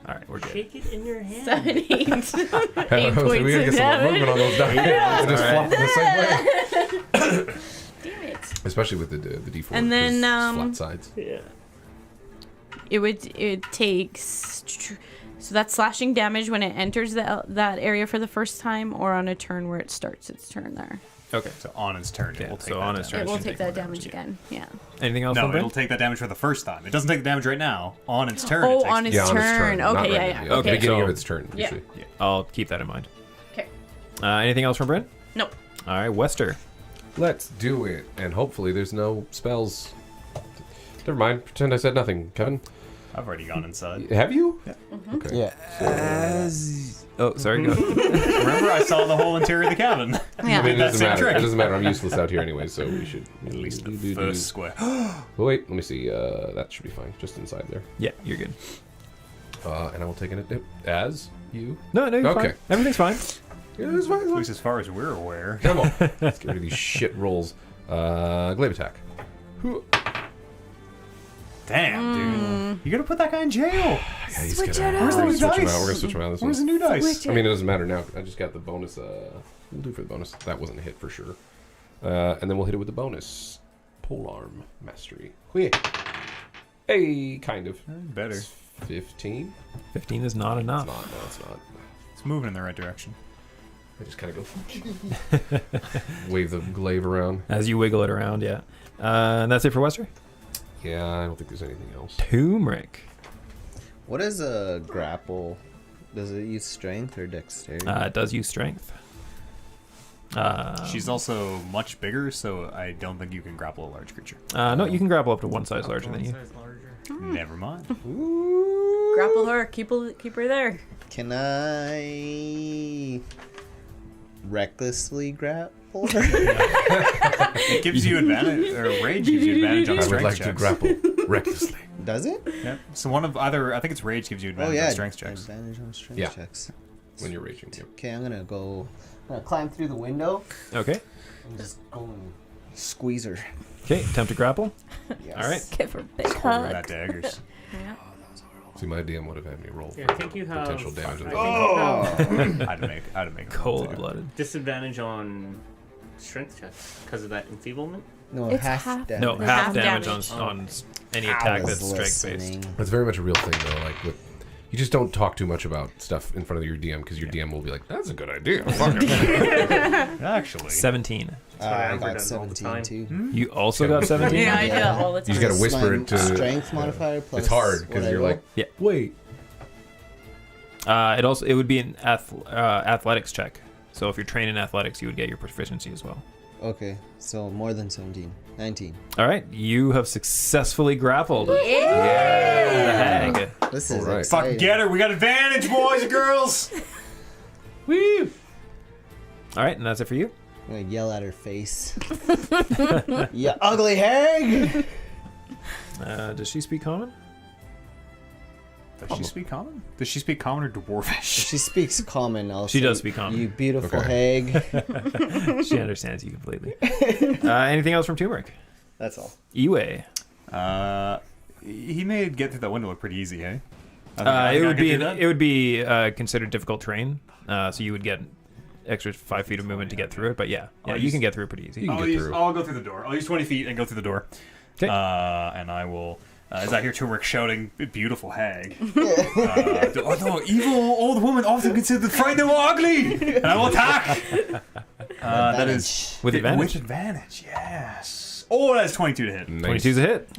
All right, we're good. Shake it in your hand. 7, 8. 8 points So we gotta of get some movement damage. on those dice. We'll just flop them the same way. Damn it. Especially with the D4. And then, 'cause flat sides. Yeah. It takes. So that's slashing damage when it enters that area for the first time, or on a turn where it starts its turn there. Okay. So on its turn, Yeah, it will take so that on its damage. turn. It will should take take that more damage damage, again. Yeah. Anything else? No, from Bryn? it'll take that damage for the first time. It doesn't take the damage right now. On its turn, it Oh, takes on its Yeah, on its turn. turn. not Okay, right yeah, now. yeah. At the Okay. beginning So- of its turn. Yeah. usually. I'll keep that in mind. Okay. Anything else from Bryn? Nope. All right, Wester. Let's do it. And hopefully there's no spells. Never mind. Pretend I said nothing. Kevin, I've already gone inside. have you? Mm-hmm. Okay. Yeah. Oh, sorry. Go. Remember, I saw the whole interior of the cabin. Yeah. I mean, it That doesn't same matter. trick. It doesn't matter. I'm useless out here anyway, so we should At least the first square. Oh, wait, let me see. That should be fine. Just inside there. Yeah, you're good. And I will take it as you. No, you're Okay. fine. Everything's fine. Yeah, it's fine. At least as far as we're aware. Come on. Let's get rid of these shit rolls. Glaive attack. Damn, dude. You gotta put that guy in jail. Yeah, he's Switch gonna, it we're out. gonna Where's switch the him dice? out. We're gonna switch him out. This Where's the one. new dice? Switch I mean, it doesn't matter now. I just got the bonus. We'll do for the bonus. That wasn't a hit for sure. And then we'll hit it with the bonus. Polearm Mastery. Quick. Hey, kind of. Better. It's 15? 15 is not enough. It's not. No, it's not. It's moving in the right direction. I just kind of go wave the glaive around. As you wiggle it around, yeah. And that's it for Wester. Yeah, I don't think there's anything else. Turmeric. What is a grapple? Does it use strength or dexterity? It does use strength. She's also much bigger, so I don't think you can grapple a large creature. No, you can grapple up to one size larger than you. Never mind. Grapple her. Keep her there. Can I recklessly grapple her? It gives you advantage, or rage gives you advantage on I would strength like checks. to grapple recklessly. Does it? Yep. So one of either, I think it's rage gives you Oh advantage yeah, on strength checks. advantage on strength Yeah. checks. When you're raging, yep. Okay, I'm gonna climb through the window Okay. and just go and squeeze her. Okay, attempt to grapple. Yes. All right. Give her a big Or hug. that daggers. See, my DM would have had me roll Yeah, for I think you have potential damage. I'd make Cold-blooded. disadvantage on strength checks because of that enfeeblement. No, It's half half- damage. No, The half half damage damage. on any attack I that's was strength-based. listening. That's very much a real thing, though. Like, you just don't talk too much about stuff in front of your DM because your DM will be like, "That's a good idea." Fuck it. Actually. 17. what I Amber got does all the 17 time. too. You also got 17? Yeah, I do that all the time. You just gotta This is whisper my it to. strength modifier plus. It's hard because what I you're roll. like, Yeah. wait. It would be an athletics check. So if you're trained in athletics, you would get your proficiency as well. Okay, so more than 17. 19. All right, you have successfully grappled the Yeah. hag. This is All right. exciting. Fucking get her. We got advantage, boys and girls. Woo! All right, and that's it for you. I'm gonna yell at her face. You ugly hag! Does she speak common? Does she speak common? Does she speak common or dwarvish? She speaks common. I'll She say, does speak common. You beautiful Okay. hag. She understands you completely. Anything else from Turmeric? That's all. Iwe. He may get through that window look pretty easy, eh? It would be considered difficult terrain, so you would get extra 5 feet of movement to get through it. But yeah, you can get through it pretty easy. You can get through. I'll go through the door. I'll use 20 feet and go through the door. 'Kay. And I will, as I hear Turmeric shouting, "Beautiful hag." Oh no, evil old woman often considered frightened or ugly, and I will attack. That is With advantage. With advantage, yes. Oh, that's 22 to hit. Nice. 22's a hit.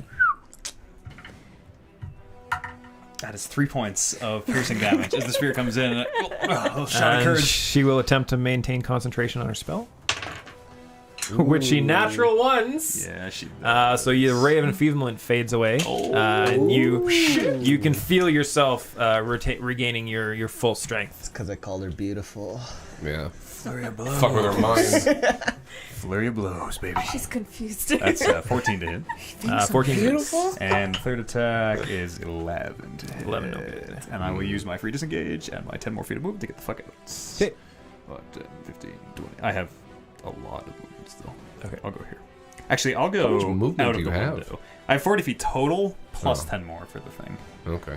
That is 3 points of piercing damage as the spear comes in. And a shot of And courage. she will attempt to maintain concentration on her spell, which she natural ones. Yeah, she. So your ray of enfeeblement fades away, and you can feel yourself regaining your full strength. It's because I called her beautiful. Yeah. Flurry of blows. Fuck with her mind. Flurry of blows, baby. She's confused. That's 14 to hit. 14 hits. And third attack is 11 to hit. 11 don't hit. And I will use my free disengage and my 10 more feet of movement to get the fuck out. Okay. What, 15, 20. I have a lot of movement still. Okay. I'll go here. Actually, I'll go How much movement out do of you the have? window. I have 40 feet total, plus Oh. 10 more for the thing. Okay.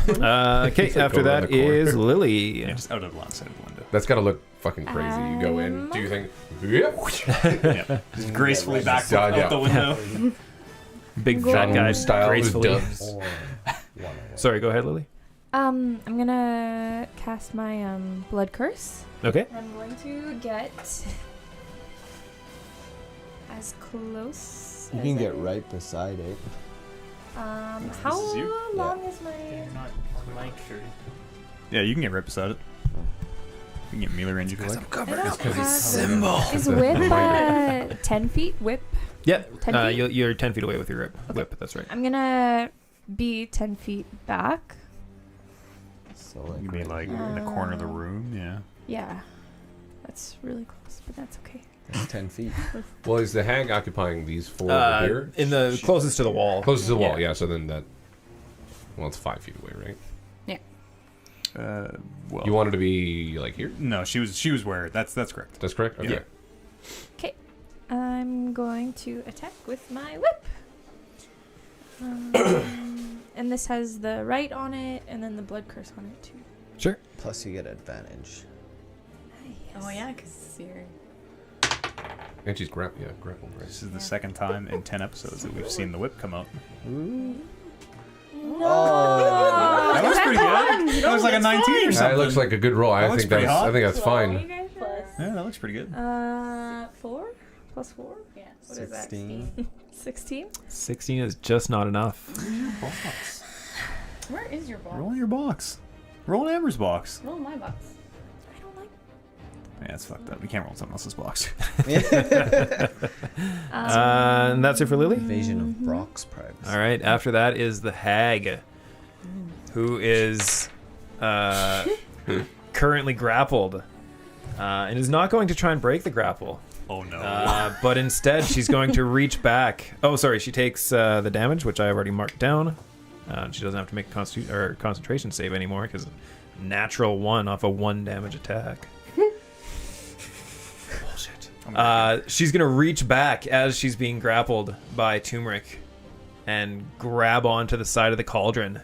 Okay. like After going around that the corner. is Lily. Yeah, just out of the long side of the window. That's got to look fucking crazy. You go in. Do you think? Yep. Yeah. Just gracefully back Yeah, out yeah. the window. Big fat guy Style with gracefully. doves. Sorry, go ahead, Lily. I'm gonna cast my blood curse. Okay. I'm going to get as close. You as can I- get right beside it. How is you? long is my? Yeah, you can get right beside it. You can get melee range if you like. I don't have- Is whip 10 feet? Whip. Yeah. 10 feet? You're 10 feet away with your whip. That's right. I'm gonna be 10 feet back. So like, You mean like in the corner of the room? Yeah. Yeah, that's really close, but that's okay. that's 10 feet. Well, is the hag occupying these four over here? In the closest to the wall. Closest to the wall, yeah. So then that. Well, it's 5 feet away, right? Well, You wanted to be like here? no, she was where. That's correct. That's correct. Okay. Yeah. Okay, I'm going to attack with my whip. And this has the right on it, and then the blood curse on it too. Sure. Plus you get advantage. Oh yeah, because you're. And she's grappled, right? This is the second time in 10 episodes that we've seen the whip come out. That was pretty good. That was like a 19 or something. That looks like a good roll. I looks think pretty that's. hot. I think that's fine. Yeah, that looks pretty good. 4 plus 4. Yeah. What is that? 16. 16. 16 is just not enough. Box. Where is your box? Roll in your box. Roll in Amber's box. Roll my box. I don't like. Yeah, it's fucked up. We can't roll in someone else's box. And that's it for Lily. Invasion of Brock's privacy. All right. After that is the hag, who is currently grappled and is not going to try and break the grapple. Oh no. But instead, she's going to reach back. Oh, sorry. She takes the damage, which I have already marked down. She doesn't have to make a concentration save anymore because natural 1 off a 1 damage attack. Bullshit. She's going to reach back as she's being grappled by Turmeric and grab onto the side of the cauldron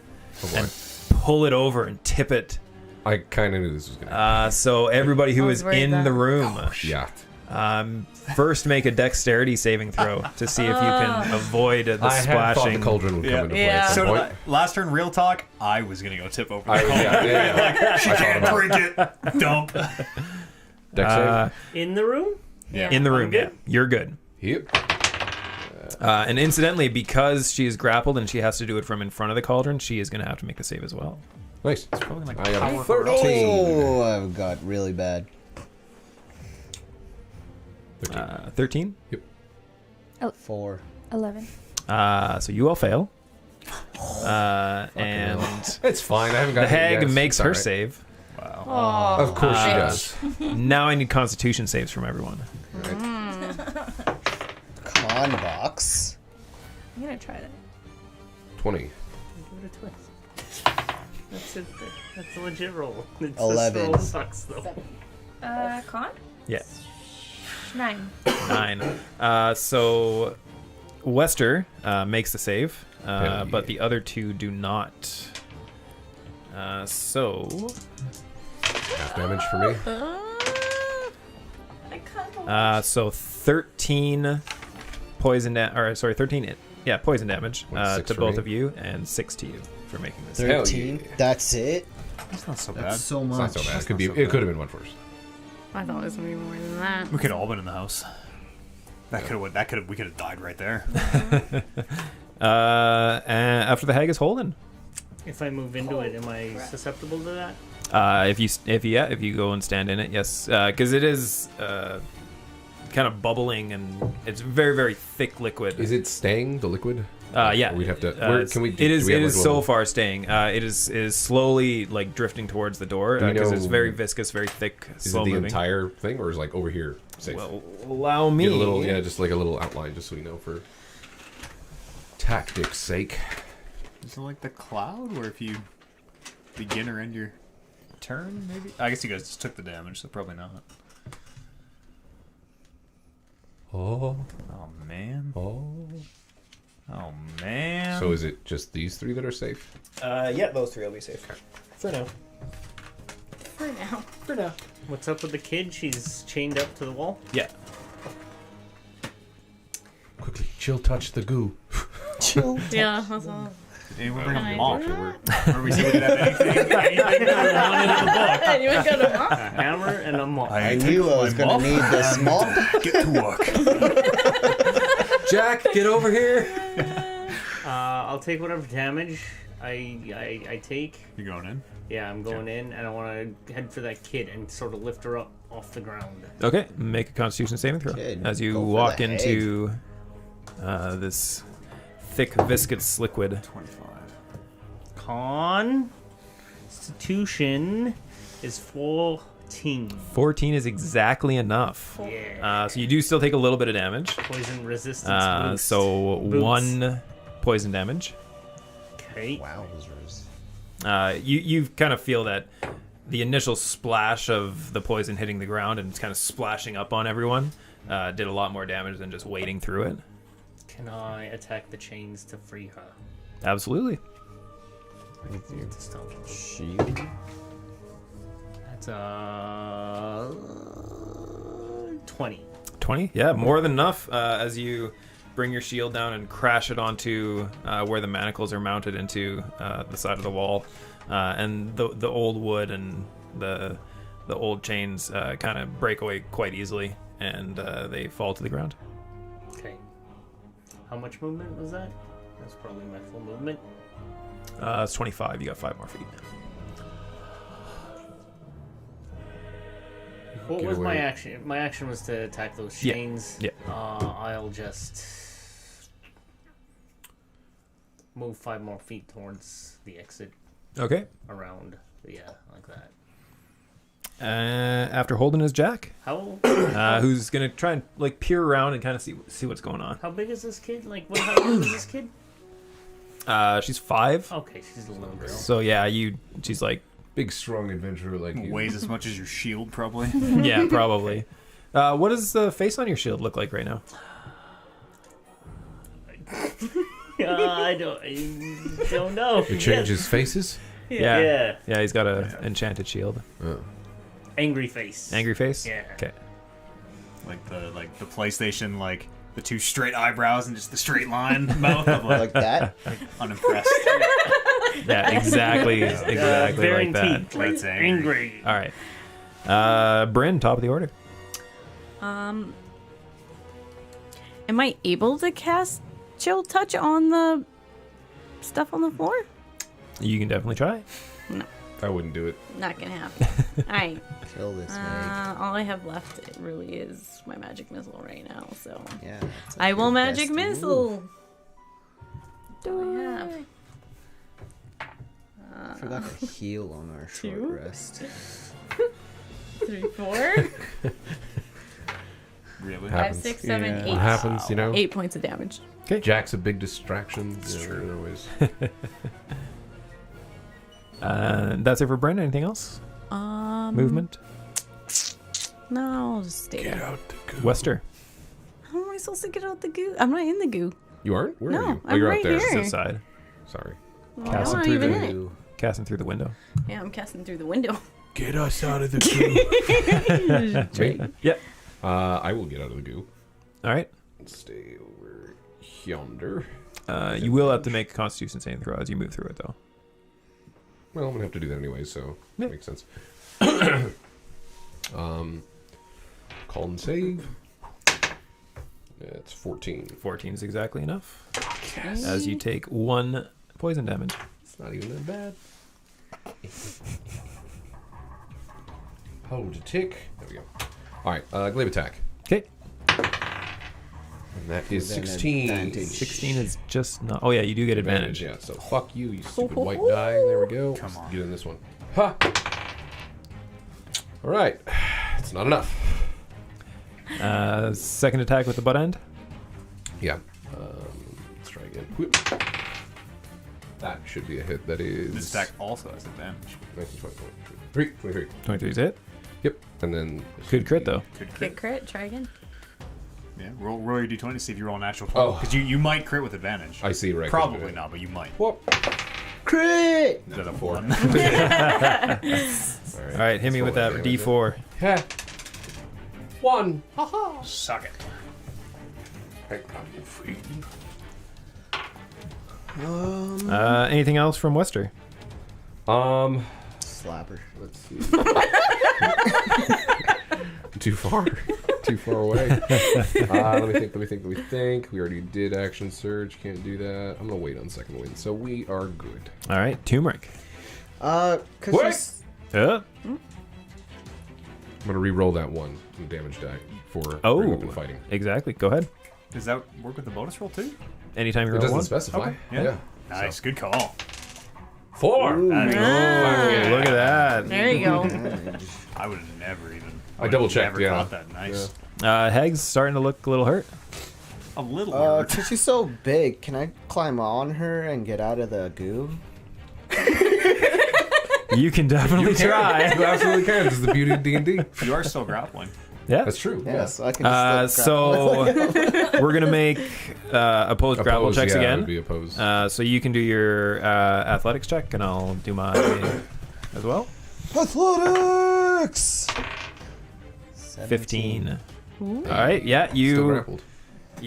and pull it over and tip it. I kind of knew this was going to So everybody who I is was worried in that- the room, Yeah. first make a dexterity saving throw to see if you can avoid the I had thought the splashing. cauldron would come into play Yeah. at some So point. last turn, real talk. I was gonna go tip over the cauldron. Yeah. She can't drink it. Dump. Dex save? In the room? Yeah. In the room, good? yeah. You're good. Yep. And incidentally, because she is grappled and she has to do it from in front of the cauldron, she is going to have to make a save as well. Nice. Probably like I got a power 13. Oh, I've got really bad. 13. 4. 11. So you all fail. And It's fine. I haven't got the hit hag yet. makes It's her all right. save. Wow. Of course she does. Now I need constitution saves from everyone. Con box. I'm gonna try that. 20. Give it a twist. That's it. That's a legit roll. It's 11. This roll sucks though. Con? Yeah. 9. 9. So Wester makes the save, Hell but yeah. the other two do not. So Half damage for me. I can't. so 13 poison or sorry 13 poison damage What, 6 to for both me? of you and 6 to you for making this. Hell 13. yeah. That's it. That's not so bad. That's so It's much. not so bad. That's It could not be. so It bad. could have been much worse. I thought it was gonna be more than that. We could have all been in the house. That could have. That could have. We could have died right there. And after the hag is Holden. If I move into it, am I susceptible to that? If you go and stand in it, yes, because it is kind of bubbling and it's very very thick liquid. Is it staying the liquid? Yeah, Or we'd have to. Where it's- can we? It do is. we have, It like, is a so little- far staying. It is slowly like drifting towards the door Do we because know- it's very viscous, very thick, Is slow it the moving. entire thing, or is like over here safe? Well, allow me. Get a little, yeah, just like a little outline, just so we know for tactics' sake. Is it like the cloud, where if you begin or end your turn, maybe? I guess you guys just took the damage, so probably not. Oh, Oh man. oh. Oh man. So is it just these 3 that are safe? Yeah, those 3 will be safe for now. For now. For now. What's up with the kid? She's chained up to the wall. Yeah. Quickly, chill, touch the goo. Chill. Yeah. That's all. Did anyone bring Can a I mop? do Or we see we didn't have anything that we wanted in the book. Anyone got a mop? A hammer and a mop. I knew I was gonna need this mop. Get to work. Jack, get over here. I'll take whatever damage I take. You going in? Yeah, I'm going in, and I want to head for that kid and sort of lift her up off the ground. Okay, make a Constitution saving throw Okay, as you go for walk the into this thick viscous liquid. 25. Constitution is 14. 14 is exactly enough. Yeah. So you do still take a little bit of damage. Poison resistance boost. So Boots. 1 poison damage. Okay. Wowzers. You kind of feel that the initial splash of the poison hitting the ground and kind of splashing up on everyone did a lot more damage than just wading through it. Can I attack the chains to free her? Absolutely. To stop. Shield. That's 20. 20? Yeah, more than enough. As you bring your shield down and crash it onto where the manacles are mounted into the side of the wall, and the old wood and the old chains kind of break away quite easily, and they fall to the ground. Okay. How much movement was that? That's probably my full movement. It's 25. You got 5 more feet. What Get was my away. action? My action was to attack those Yeah. chains. Yeah. I'll just move 5 more feet towards the exit Okay. around. Yeah, like that. After Holden is Jack, How who's gonna try and like peer around and kind of see what's going on. how big is this kid? Like, how old is this kid? She's 5. Okay, she's a little girl. So yeah, she's like, Big, strong adventurer like you. Weighs as much as your shield, probably. yeah, probably. What does the face on your shield look like right now? I don't know. It changes faces. Yeah. Yeah, he's got a enchanted shield. Oh. Angry face. Angry face? Yeah. Okay. Like the PlayStation, like the 2 straight eyebrows and just the straight line mouth. I'm Like that? unimpressed. Yeah, exactly Baring like that. teeth. Like That's angry. angry. All right. Bryn, top of the order. Am I able to cast Chill Touch on the stuff on the floor? You can definitely try. I wouldn't do it. Not gonna happen. Alright. Kill this snake. All I have left it really is my magic missile right now, so Yeah. that's I will your magic best missile. move. Do I have? I forgot to heal on our short 2? rest. 3, 4, Really? 5, Happens. 6, 7, Yeah. 8. What happens, you know? 8 points of damage. Jack's a big distraction. It's true. Always. That's it for Bryn. Anything else? Movement? No, I'll just stay Get there. out the goo. Wester. How am I supposed to get out the goo? I'm not in the goo. You aren't? Where are No, you? Oh, I'm you're right out there. here. This side. Sorry. Well, Cast I'm him not through even the- in it. Ooh. Casting through the window. Yeah, I'm casting through the window. Get us out of the goo. Drake. Yep. I will get out of the goo. All right. Stay over yonder. You will have to make a Constitution saving throw as you move through it, though. Well, I'm gonna have to do that anyway, so Yeah. makes sense. Call and save. It's 14. 14 is exactly enough. As you take 1 poison damage. It's not even that bad. Hold a tick. There we go. All right, glaive attack. Okay. And that is With an 16. advantage. 16 is just not. Oh, yeah, you do get advantage. Yeah, so fuck you, you stupid white die. There we go. Come on. Get in this one. Ha! All right. It's not enough. Second attack with the butt end. Yeah. Let's try again. Whoop. That should be a hit. That is... This attack also has advantage. 19, 20, 23. 23. 23 is it. Yep. And then... this Good would crit, be- though. Good Get crit. crit. Try again. Yeah, roll your d20 to see if you roll a natural 20. Oh. Because you might crit with advantage. I see, right. Probably not, but you might. Whoop. Crit! Is that a 4. 1? All right, hit me with that D4. Yeah. 1. Suck it. Anything else from Wester? Slapper. Let's see. Too far. Too far away. Let me think. We already did action surge. Can't do that. I'm gonna wait on second wind. So we are good. All right, turmeric. Cause What? she's- Oh, I'm gonna re-roll that one damage die for Oh. weapon fighting. exactly. Go ahead. Does that work with the bonus roll too? Anytime you It roll doesn't one. specify. Okay, yeah. Nice, good call. 4. Ooh. That is- Oh, look at that. There you go. I would have never even. I double-checked, Never yeah. caught that. Nice. Heg's starting to look a little hurt. A little. hurt. cause she's so big, can I climb on her and get out of the goo? You can definitely try. You absolutely can. This is the beauty of D&D. You are still grappling. Yeah. That's true. Yeah, so I can just So we're gonna make opposed grapple Opposed, checks yeah, it again. would be opposed. So you can do your athletics check, and I'll do mine as well. Athletics! 15. All right. Yeah, Still you grappled.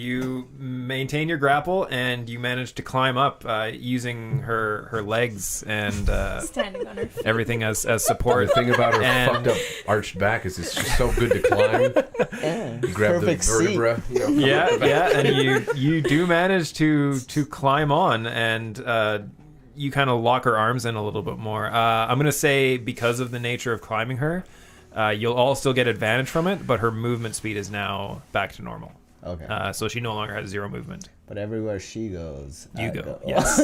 You maintain your grapple, and you manage to climb up using her legs and Standing on her feet. everything as The support. thing about her And- fucked up arched back is it's just so good to climb. Yeah, You grab perfect the vertebra. You know, Yeah, and you do manage to climb on, and you kind of lock her arms in a little bit more. I'm gonna say because of the nature of climbing her, you'll all still get advantage from it, but her movement speed is now back to normal. Okay. So she no longer has 0 movement. But everywhere she goes, You I go. Yes.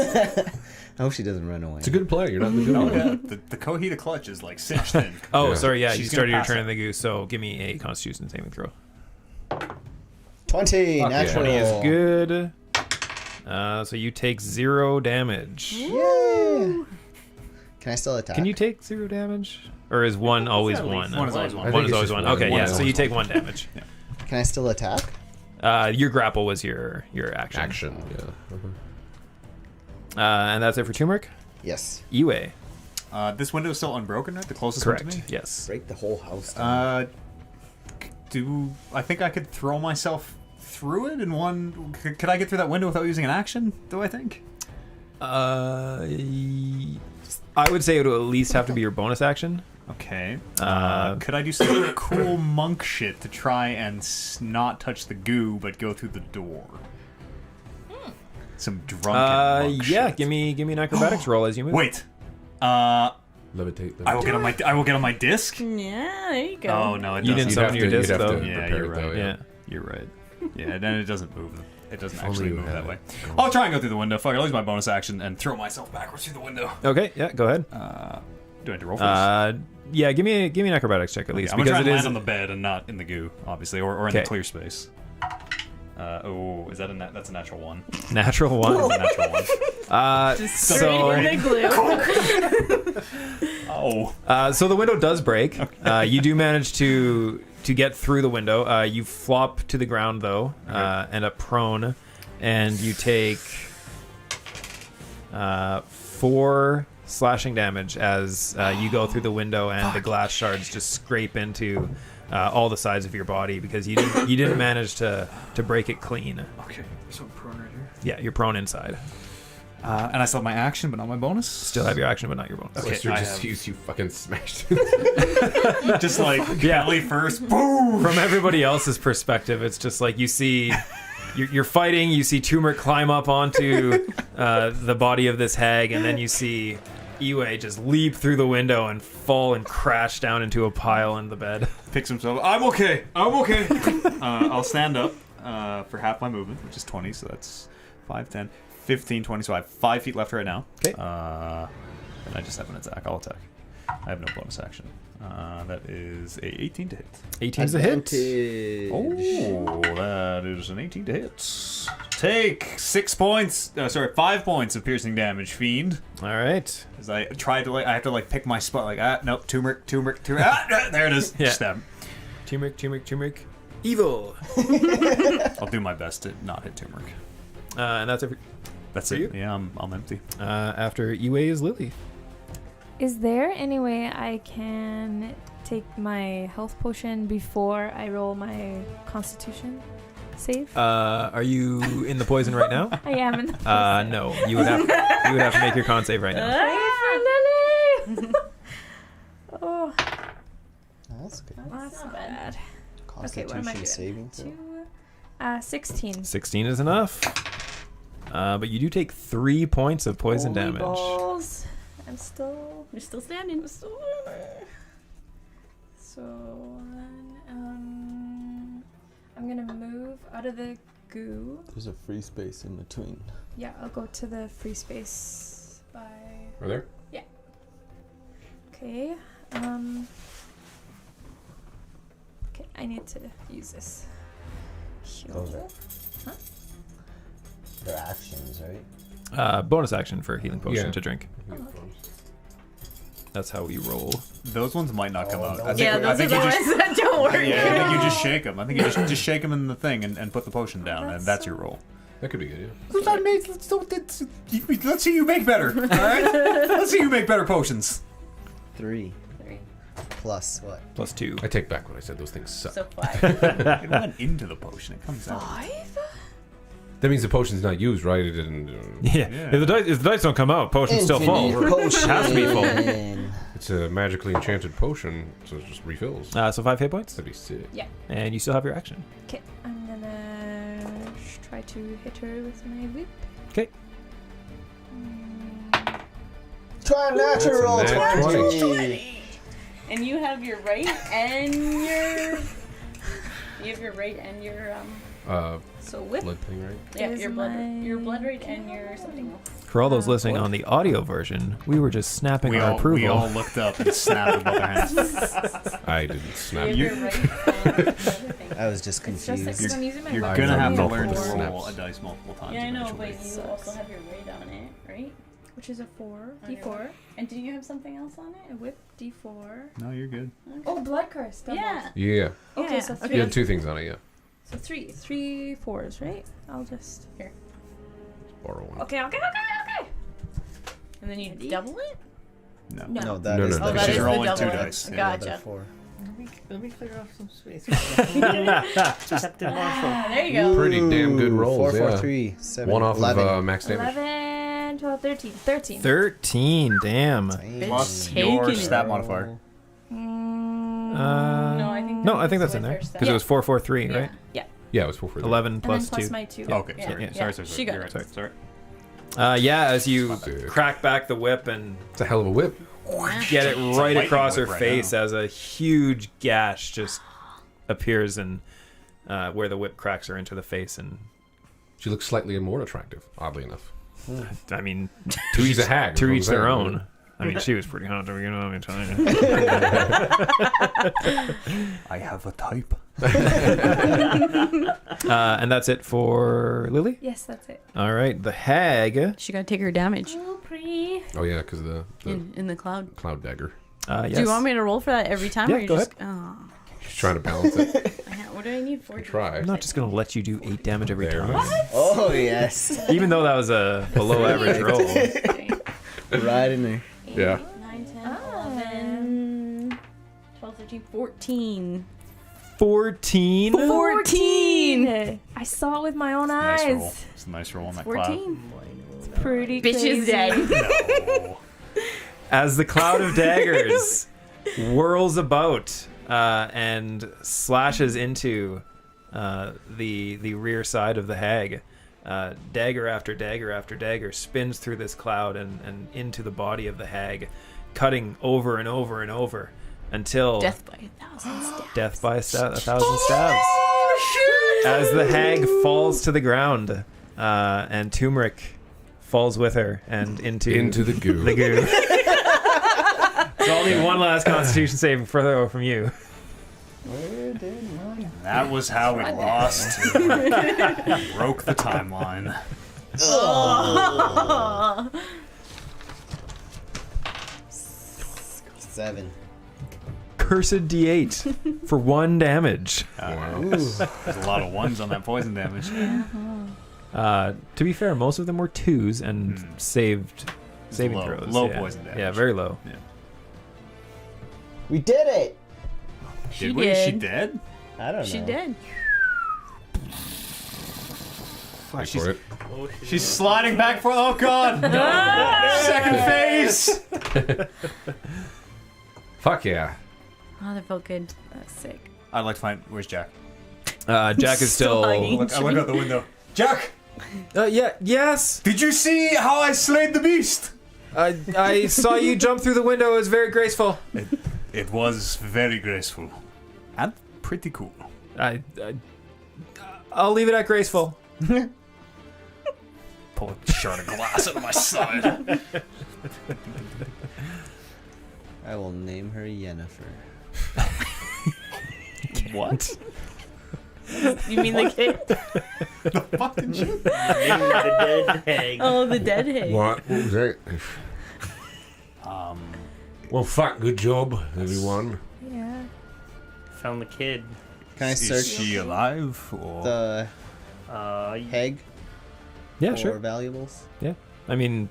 I hope she doesn't run away. It's a good play. You're not in the good Oh one. yeah, the Cohita clutch is like cinched in. Oh, Yeah. sorry. Yeah, She's you gonna started your pass turn it. in the goose. So give me a Constitution saving throw. 20 Fuck yeah. natural. 20 is good. So you take 0 damage. Yay! Can I still attack? Can you take 0 damage? Or is 1 always 1? One is always I one. think One is it's always just 1. one. Okay, One yeah. is So always you take 1 damage. Can I still attack? Your grapple was your action. Action. Yeah. And that's it for turmeric. Yes. Iwe. This window is still unbroken, right? The closest one to Correct. me. Yes. Break the whole house down. I think I could throw myself through it in one? Could I get through that window without using an action? Do I think? I would say it would at least have to be your bonus action. Okay. Uh, Could I do some cool monk shit to try and not touch the goo, but go through the door? Some drunken monk yeah. shit. Give me an acrobatics roll as you move. Wait. Levitate. I will get on my disc. Yeah, there you go. Oh no, it You doesn't. didn't summon your disc though. Yeah, prepare you're it, though, right. Yeah. You're right. Yeah, then it doesn't move. It doesn't actually you move had that it. way. I'll try and go through the window. Fuck it, I'll use my bonus action and throw myself backwards through the window. Okay. Yeah. Go ahead. Do I have to roll for this? Yeah. Give me an acrobatics check at least I'm gonna try because and it land is on the bed and not in the goo, obviously, or in Okay. the clear space. Is that that's a natural one? natural one. That's a natural one. So. So the window does break. You do manage to get through the window. You flop to the ground though, end up prone, and you take 4 slashing damage as you go through the window, and the glass shards just scrape into all the sides of your body because you didn't manage to break it clean. Okay, so I'm prone right here. Yeah, you're prone inside. And I still have my action, but not my bonus. Still have your action, but not your bonus. Okay, Lister I just have- used you fucking smashed. Just like belly first. Boom. From everybody else's perspective, it's just like you see you're fighting, you see Turmeric climb up onto the body of this hag, and then you see Iwe just leap through the window and fall and crash down into a pile in the bed. Picks himself. I'm okay. I'll stand up for half my movement, which is 20, so that's 5, 10, 15, 20. So I have 5 feet left right now. Okay. And I just have an attack. I'll attack. I have no bonus action. That is a 18 to hit. 18's a hit. Advantage. Oh, that is an 18 to hit. Take 5 points of piercing damage, fiend. All right. As I try to I have to pick my spot. Nope, turmeric. There it is. Yeah. Stab. Turmeric. Evil. I'll do my best to not hit turmeric. And that's it. That's For it. you? Yeah, I'm empty. After Iwe is Lily. Is there any way I can take my health potion before I roll my Constitution save? Are you in the poison right now? I am in the No. You would have to make your con save right now. Pray for Lily! Oh, That's good. that's not bad. Okay, what am I Constitution doing? saving throw. 16. 16 is enough. But you do take 3 points of poison Holy damage. balls. You're still standing. So then, I'm gonna move out of the goo. There's a free space in between. Yeah, I'll go to the free space by. Right there? Okay. Okay, I need to use this. Those Shield. are they're actions, right? Bonus action for healing potion Yeah. to drink. That's how we roll. Those ones might not come out. I think, Yeah, I those are think the you ones just. that don't work. Yeah, I think you just shake them. I think you just shake them in the thing and put the potion down, and that's your roll. That could be good, yeah. Let's see you make better. All right. Let's see you make better potions. 3 plus what? +2. I take back what I said. Those things suck. So 5. It went into the potion. It comes out. 5? That means the potion's not used, right? It didn't. Yeah. If the dice don't come out, potion's still full. Potion. Has to be full. It's a magically enchanted potion, so it just refills. So 5 hit points, That'd be sick. and you still have your action. Okay, I'm gonna try to hit her with my whip. Okay. Try a natural That's a nat 20. 20. And you have your right and your. You have your right and your So whip Blood thing, right? Yeah, is your my blood rate and your something else. For all those listening on the audio version, we were just snapping We our all, approval. we all looked up and snapped with both our hands. I didn't snap. You have your right. I was just It's just confused. because I'm using my You're right gonna have to hand. learn to Snaps. roll a dice multiple times. Yeah, I know, but eventually. you also have your rate on it, right? Which is a 4. On your D4. And did you have something else on A it? whip, D4. No, you're good. Oh, blood curse. doubled. Yeah. Yeah. Okay, Yeah. so Okay. three. You had 2 things on it, yeah. So three fours, right? I'll just here. Borrow one. Okay. And then you double it? No. No. No, that No, is no, Oh, no. that She's is the rolling double 2 one. dice. Yeah. Gotcha. 4. Let me clear off some space. There you go. Pretty damn good rolls, 4, 4, yeah. 3, 7, One off 11. of max damage. 11, 12, 13. 13. 13, damn. Dang. Plus Taking your it. stat modifier. Mm, No, I think that's in there because it was 4, 4, 3, right? Yeah, it was 4 for 11 and plus then plus 2. my 2. Okay, Yeah. sorry. Yeah. Sorry. She got You're it. right. Sorry. As you Sick. crack back the whip and It's a hell of a whip. get it right lightning across her whip right face now. as a huge gash just appears and where the whip cracks her into the face. And She looks slightly more attractive, oddly enough. I mean, She's a hag. to is each what I'm their saying. own. I mean, she was pretty hot, you know what I'm telling you. I have a type. And that's it for Lily. Yes, that's it. All right, the hag. She gotta take her damage Oh, pretty. Oh, yeah, because of the in the cloud. cloud dagger. Yes. Do you want me to roll for that every time? Yeah, or you go just, Oh, She's trying to balance it. what do I need for? I try. I'm not just gonna let you do 8 damage every There. time. Oh, yes. Even though that was a below average roll. Right in there. Yeah. 9, 10, Ah. 11, 12, 13, 14. 14. 14! I saw it with my own Nice eyes. roll. It's a nice roll on that cloud. 14. Pretty Bitch crazy. is dead. No. As the cloud of daggers whirls about and slashes into the rear side of the hag, dagger after dagger after dagger spins through this cloud and into the body of the hag, cutting over and over and over until Death by 1,000 stabs. death by 1,000 stabs. As the hag falls to the ground, and Turmeric falls with her and into the goo. the goo. So I'll need one last Constitution saving throw from you. Where did my... That was how we lost. Broke the timeline. 7. Cursed D8 for 1 damage. There's a lot of ones on that poison damage. To be fair, most of them were 2s and saved saving Low- throws. low yeah. poison damage. Yeah, very low. We did it! She Did we? did. She dead? I don't know. She did. Wait for it. She's sliding back for. Oh god! No! Second phase. Fuck yeah. Oh, that felt good. That's sick. I'd like to find. Where's Jack? Jack is still. hanging. I look out the window. Jack, Yes. did you see how I slayed the beast? I saw you jump through the window. It was very graceful. It was very graceful and pretty cool. I'll leave it at graceful. Pull a shard of glass out of my side. I will name her Yennefer. What? You mean the kid? Fuck did you? The dead hag. Oh, the dead hag. What was that? Well, fuck, good job, everyone. Yeah. Found the kid. Can I Is search she alive or? the Uh, hag Yeah, for sure. valuables? I mean,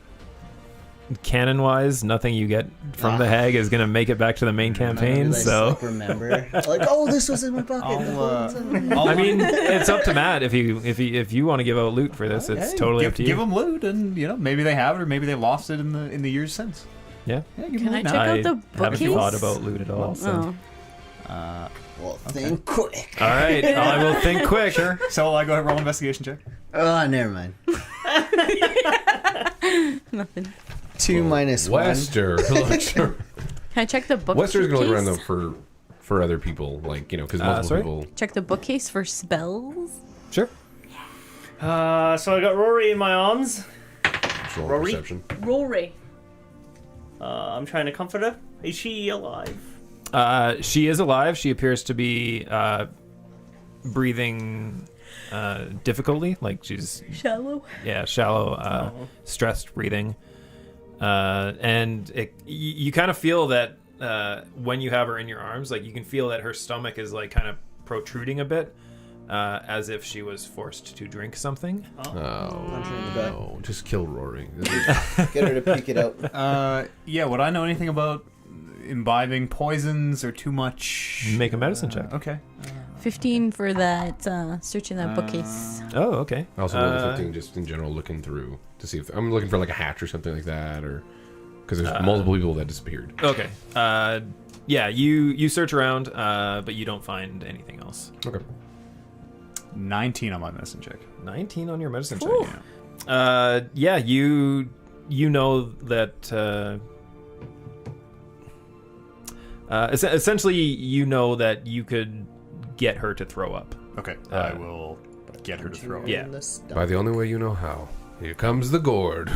canon-wise, nothing you get from the hag is gonna make it back to the main campaign. So remember, like, oh, this was in my pocket. I mean, it's up to Matt if you want to give out loot for this. It's totally up to you. Give them loot, and maybe they have it, or maybe they lost it in the years since. Yeah. Give Can them I loot check now. out the bookcase? Haven't thought about loot at all. So. Oh. Well, think quick. All right, I will think quick. Sure. So I go ahead and roll investigation check. Oh, never mind. Nothing. 2 minus 1. Wester. Can I check the bookcase? Wester's gonna look around though for other people, like because multiple sorry? people. Check the bookcase for spells. Sure. So I got Rory in my arms. Roll Rory? perception. Rory. I'm trying to comfort her. Is she alive? She is alive. She appears to be breathing difficultly, like she's Shallow. shallow, stressed breathing, and you kind of feel that when you have her in your arms, like you can feel that her stomach is like kind of protruding a bit, as if she was forced to drink something. Oh, no. Just kill Rory. Get her to peek it out. Yeah. Would I know anything about imbibing poisons or too much? Make a medicine check. Okay. 15 for that, searching that bookcase. Oh, okay. I also rolled a 15 just in general, looking through to see if I'm looking for like a hatch or something like that, or because there's multiple people that disappeared. Okay. Yeah, you search around, but you don't find anything else. Okay. 19 on my medicine check. 19 on your medicine Ooh. check. Yeah, you know that. Essentially, you know that you could get her to throw up. Okay. I will get her to throw. Yeah. By the only way you know how. Here comes the gourd.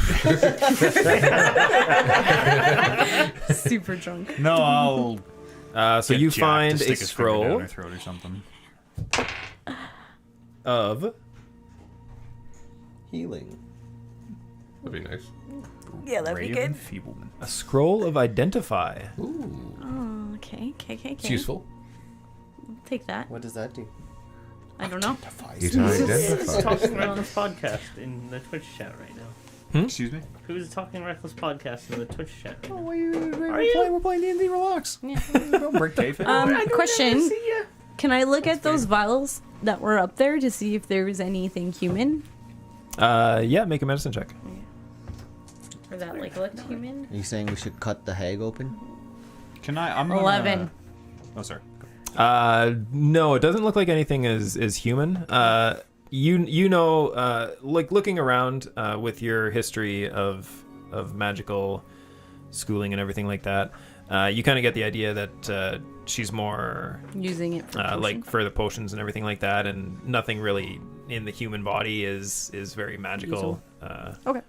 Super drunk. No, I'll. So get you Jack find to a stick his finger down scroll her throat or something. of Healing. That'd be nice. Yeah, that'd Ray be of good. Enfeeblement. a scroll of identify. Ooh, Oh, okay. it's useful. Take that. What does that do? I don't know. You Who's identify. talking Reckless podcast in the Twitch chat right now? Excuse me. Who's talking Reckless podcast in the Twitch chat? Right now? We're playing D&D. Relax. Yeah. Don't break kayfabe. Question. Can I look at those vials that were up there to see if there was anything human? Yeah, make a medicine check. Or that like looked human? Are you saying we should cut the hag open? Can I? I'm gonna- 11. Oh, sorry. No, it doesn't look like anything is human. You know, like looking around with your history of magical schooling and everything like that, you kind of get the idea that she's more Using it for like for the potions and everything like that, and nothing really in the human body is very magical. Okay.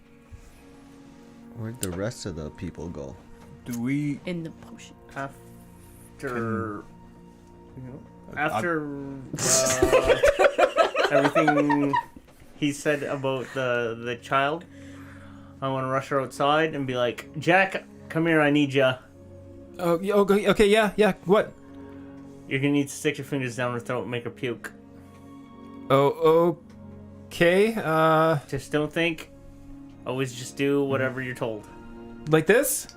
Where'd the rest of the people go? Do we? In the potion. After everything he said about the child, I want to rush her outside and be like, Jack, come here, I need ya. Oh, okay, yeah. What? You're gonna need to stick your fingers down her throat and make her puke. Oh, okay. Just don't think. Always just do whatever you're told. Like this?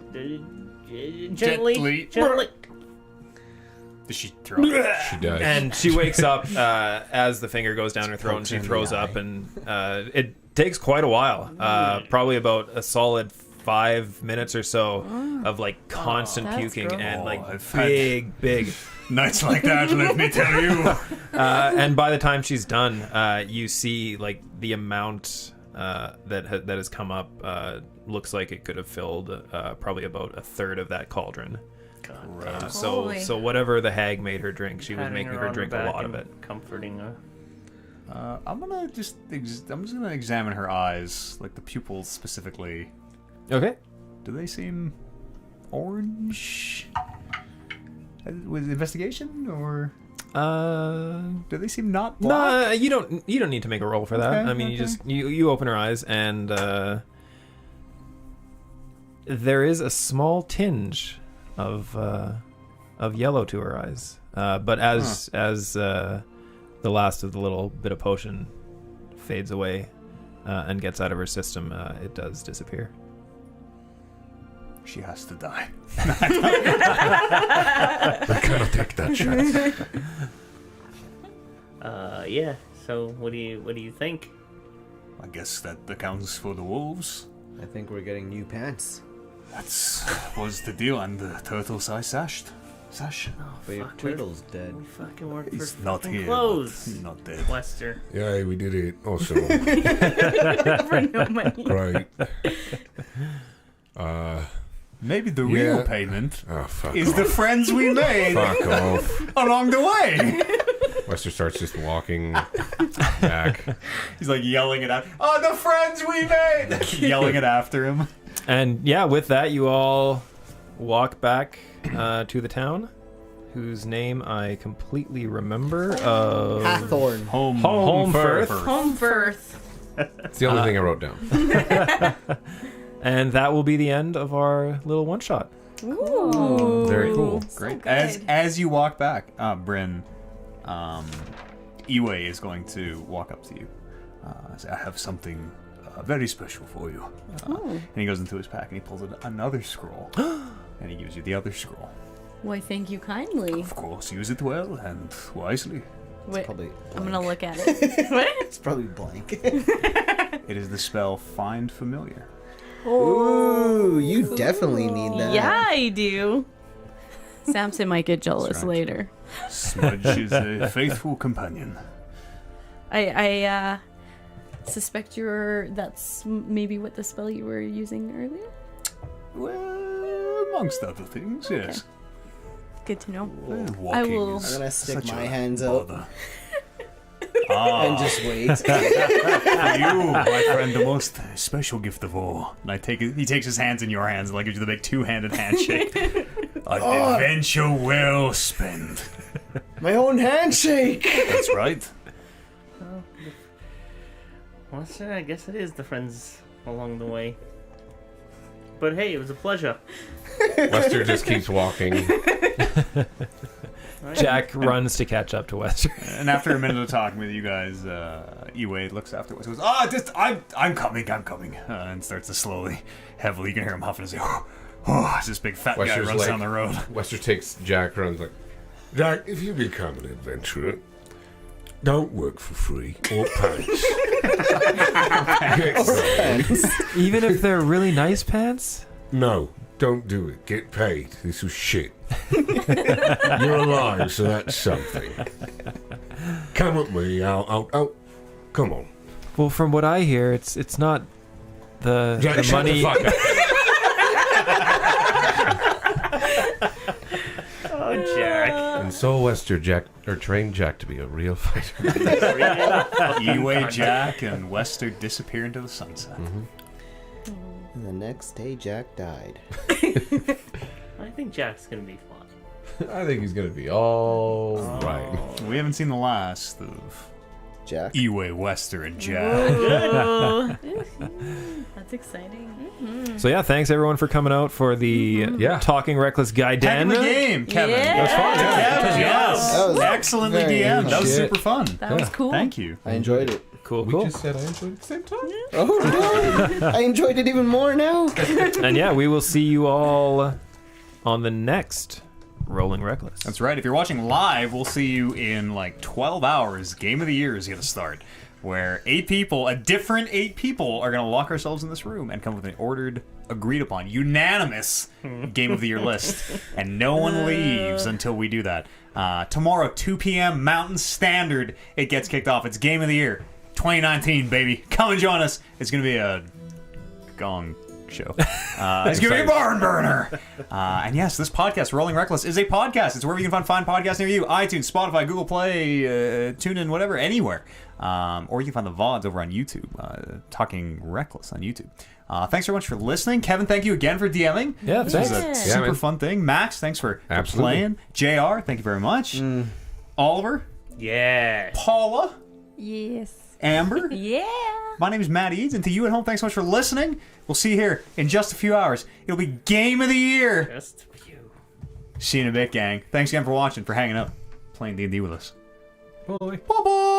Gently. Does she throw? She does. And she wakes up as the finger goes down her throat, and she throws up, and it takes quite a while, probably about a solid 5 minutes or so of like constant that's puking gross. and like I've had- big. Nights like that, let me tell you. And by the time she's done, you see like the amount that has come up looks like it could have filled probably about a third of that cauldron. Holy. So whatever the hag made her drink, she was Patting making her her on the drink a back lot of and it. comforting her. I'm just gonna examine her eyes, like the pupils specifically. Okay. Do they seem orange? With investigation, or do they seem not black? No, you don't need to make a roll for that. Okay, I mean, okay. you just you open her eyes, and there is a small tinge of yellow to her eyes. But as the last of the little bit of potion fades away and gets out of her system, it does disappear. She has to die. I cannot take that chance. Yeah. So what do you think? I guess that accounts for the wolves. I think we're getting new pants. That's was the deal, and the turtles I sash. But your turtle's dead. We fucking work He's for not fucking here. clothes. He's not dead. Wester. Yay, we did it. Awesome. For no money. Great. Maybe the real Yeah. payment Oh, fuck is off. the friends we made Fuck off. along the way. Wester starts just walking back. He's like yelling it out. Oh, the friends we made! Yelling it after him. And yeah, with that, you all walk back to the town, whose name I completely remember. Hathorn. Holmfirth. Holmfirth. It's the only thing I wrote down. And that will be the end of our little one shot. Ooh. Very cool. Great. good. As you walk back, Bryn, Iwe is going to walk up to you. Say, I have something very special for you. And he goes into his pack and he pulls another scroll. And he gives you the other scroll. Why, thank you kindly. Of course, use it well and wisely. Wait, Probably I'm blank. gonna look at it. What? It's probably blank. It is the spell Find Familiar. Ooh, you definitely need that. Yeah, I do. Samson might get jealous That's right. later. Smudge is a faithful companion. I suspect that's maybe what the spell you were using earlier. Well, amongst other things, yes. Good to know. Walking I will- is I'm gonna stick such my a hands out bother. and just wait. For you, my friend, the most special gift of all. And he takes his hands in your hands and like gives you the big two-handed handshake. An adventure well spent. My own handshake. That's right. Well, sir, I guess it is the friends along the way. But hey, it was a pleasure. Wester just keeps walking. Jack runs to catch up to Wester. And after a minute of talking with you guys, Iwe looks afterwards and goes, I'm coming, and starts to slowly, heavily, you can hear him huffing and say, as this big fat guy Wester's runs like- down the road. Wester takes Jack, runs like, Jack, if you become an adventurer, don't work for free or pants. Get paid. Even if they're really nice pants? No, don't do it. Get paid. This was shit. You're alive, so that's something. Come with me. I'll come on. Well, from what I hear, it's not the Jack, shut money. the fuck up. Oh, Jack. and so Wester trained Jack to be a real fighter. Iwe, Jack, and Wester disappear into the sunset. And the next day, Jack died. I think Jack's gonna be fun. I think he's gonna be all right. We haven't seen the last of Jack. Iwe, Wester, and Jack. Oh. That's exciting. So yeah, thanks everyone for coming out for the Talking Reckless Guy Heck Den. of a game, Kevin. Yeah. That was fun. Kevin, yes. That was Excellently very DM'd. That was shit. super fun. That was cool. Thank you. I enjoyed it. Cool, We cool. just said I enjoyed it at the same time. Oh no! I enjoyed it even more now. And yeah, we will see you all on the next Rolling Reckless. That's right. If you're watching live, we'll see you in like 12 hours. Game of the Year is going to start, where a different 8 people are going to lock ourselves in this room and come with an ordered, agreed upon, unanimous Game of the Year list. And no one leaves until we do that. Tomorrow, 2 p.m. Mountain Standard, it gets kicked off. It's Game of the Year 2019, baby. Come and join us. It's going to be a gong show. It's going to be a barn burner. And yes, this podcast, Rolling Reckless, is a podcast. It's wherever you can find podcasts near you. iTunes, Spotify, Google Play, TuneIn, whatever, anywhere. Or you can find the VODs over on YouTube, Talking Reckless on YouTube. Thanks very much for listening. Kevin, thank you again for DMing. Yeah, This thanks. was a super man. fun thing. Max, thanks for Absolutely. playing. JR, thank you very much. Oliver, Yeah. Paula, Yes. Amber. Yeah. My name is Matt Eads, and to you at home, thanks so much for listening. We'll see you here in just a few hours. It'll be Game of the Year. Just for you. See you in a bit, gang. Thanks again for watching, for hanging out, playing D&D with us. Bye. Bye-bye.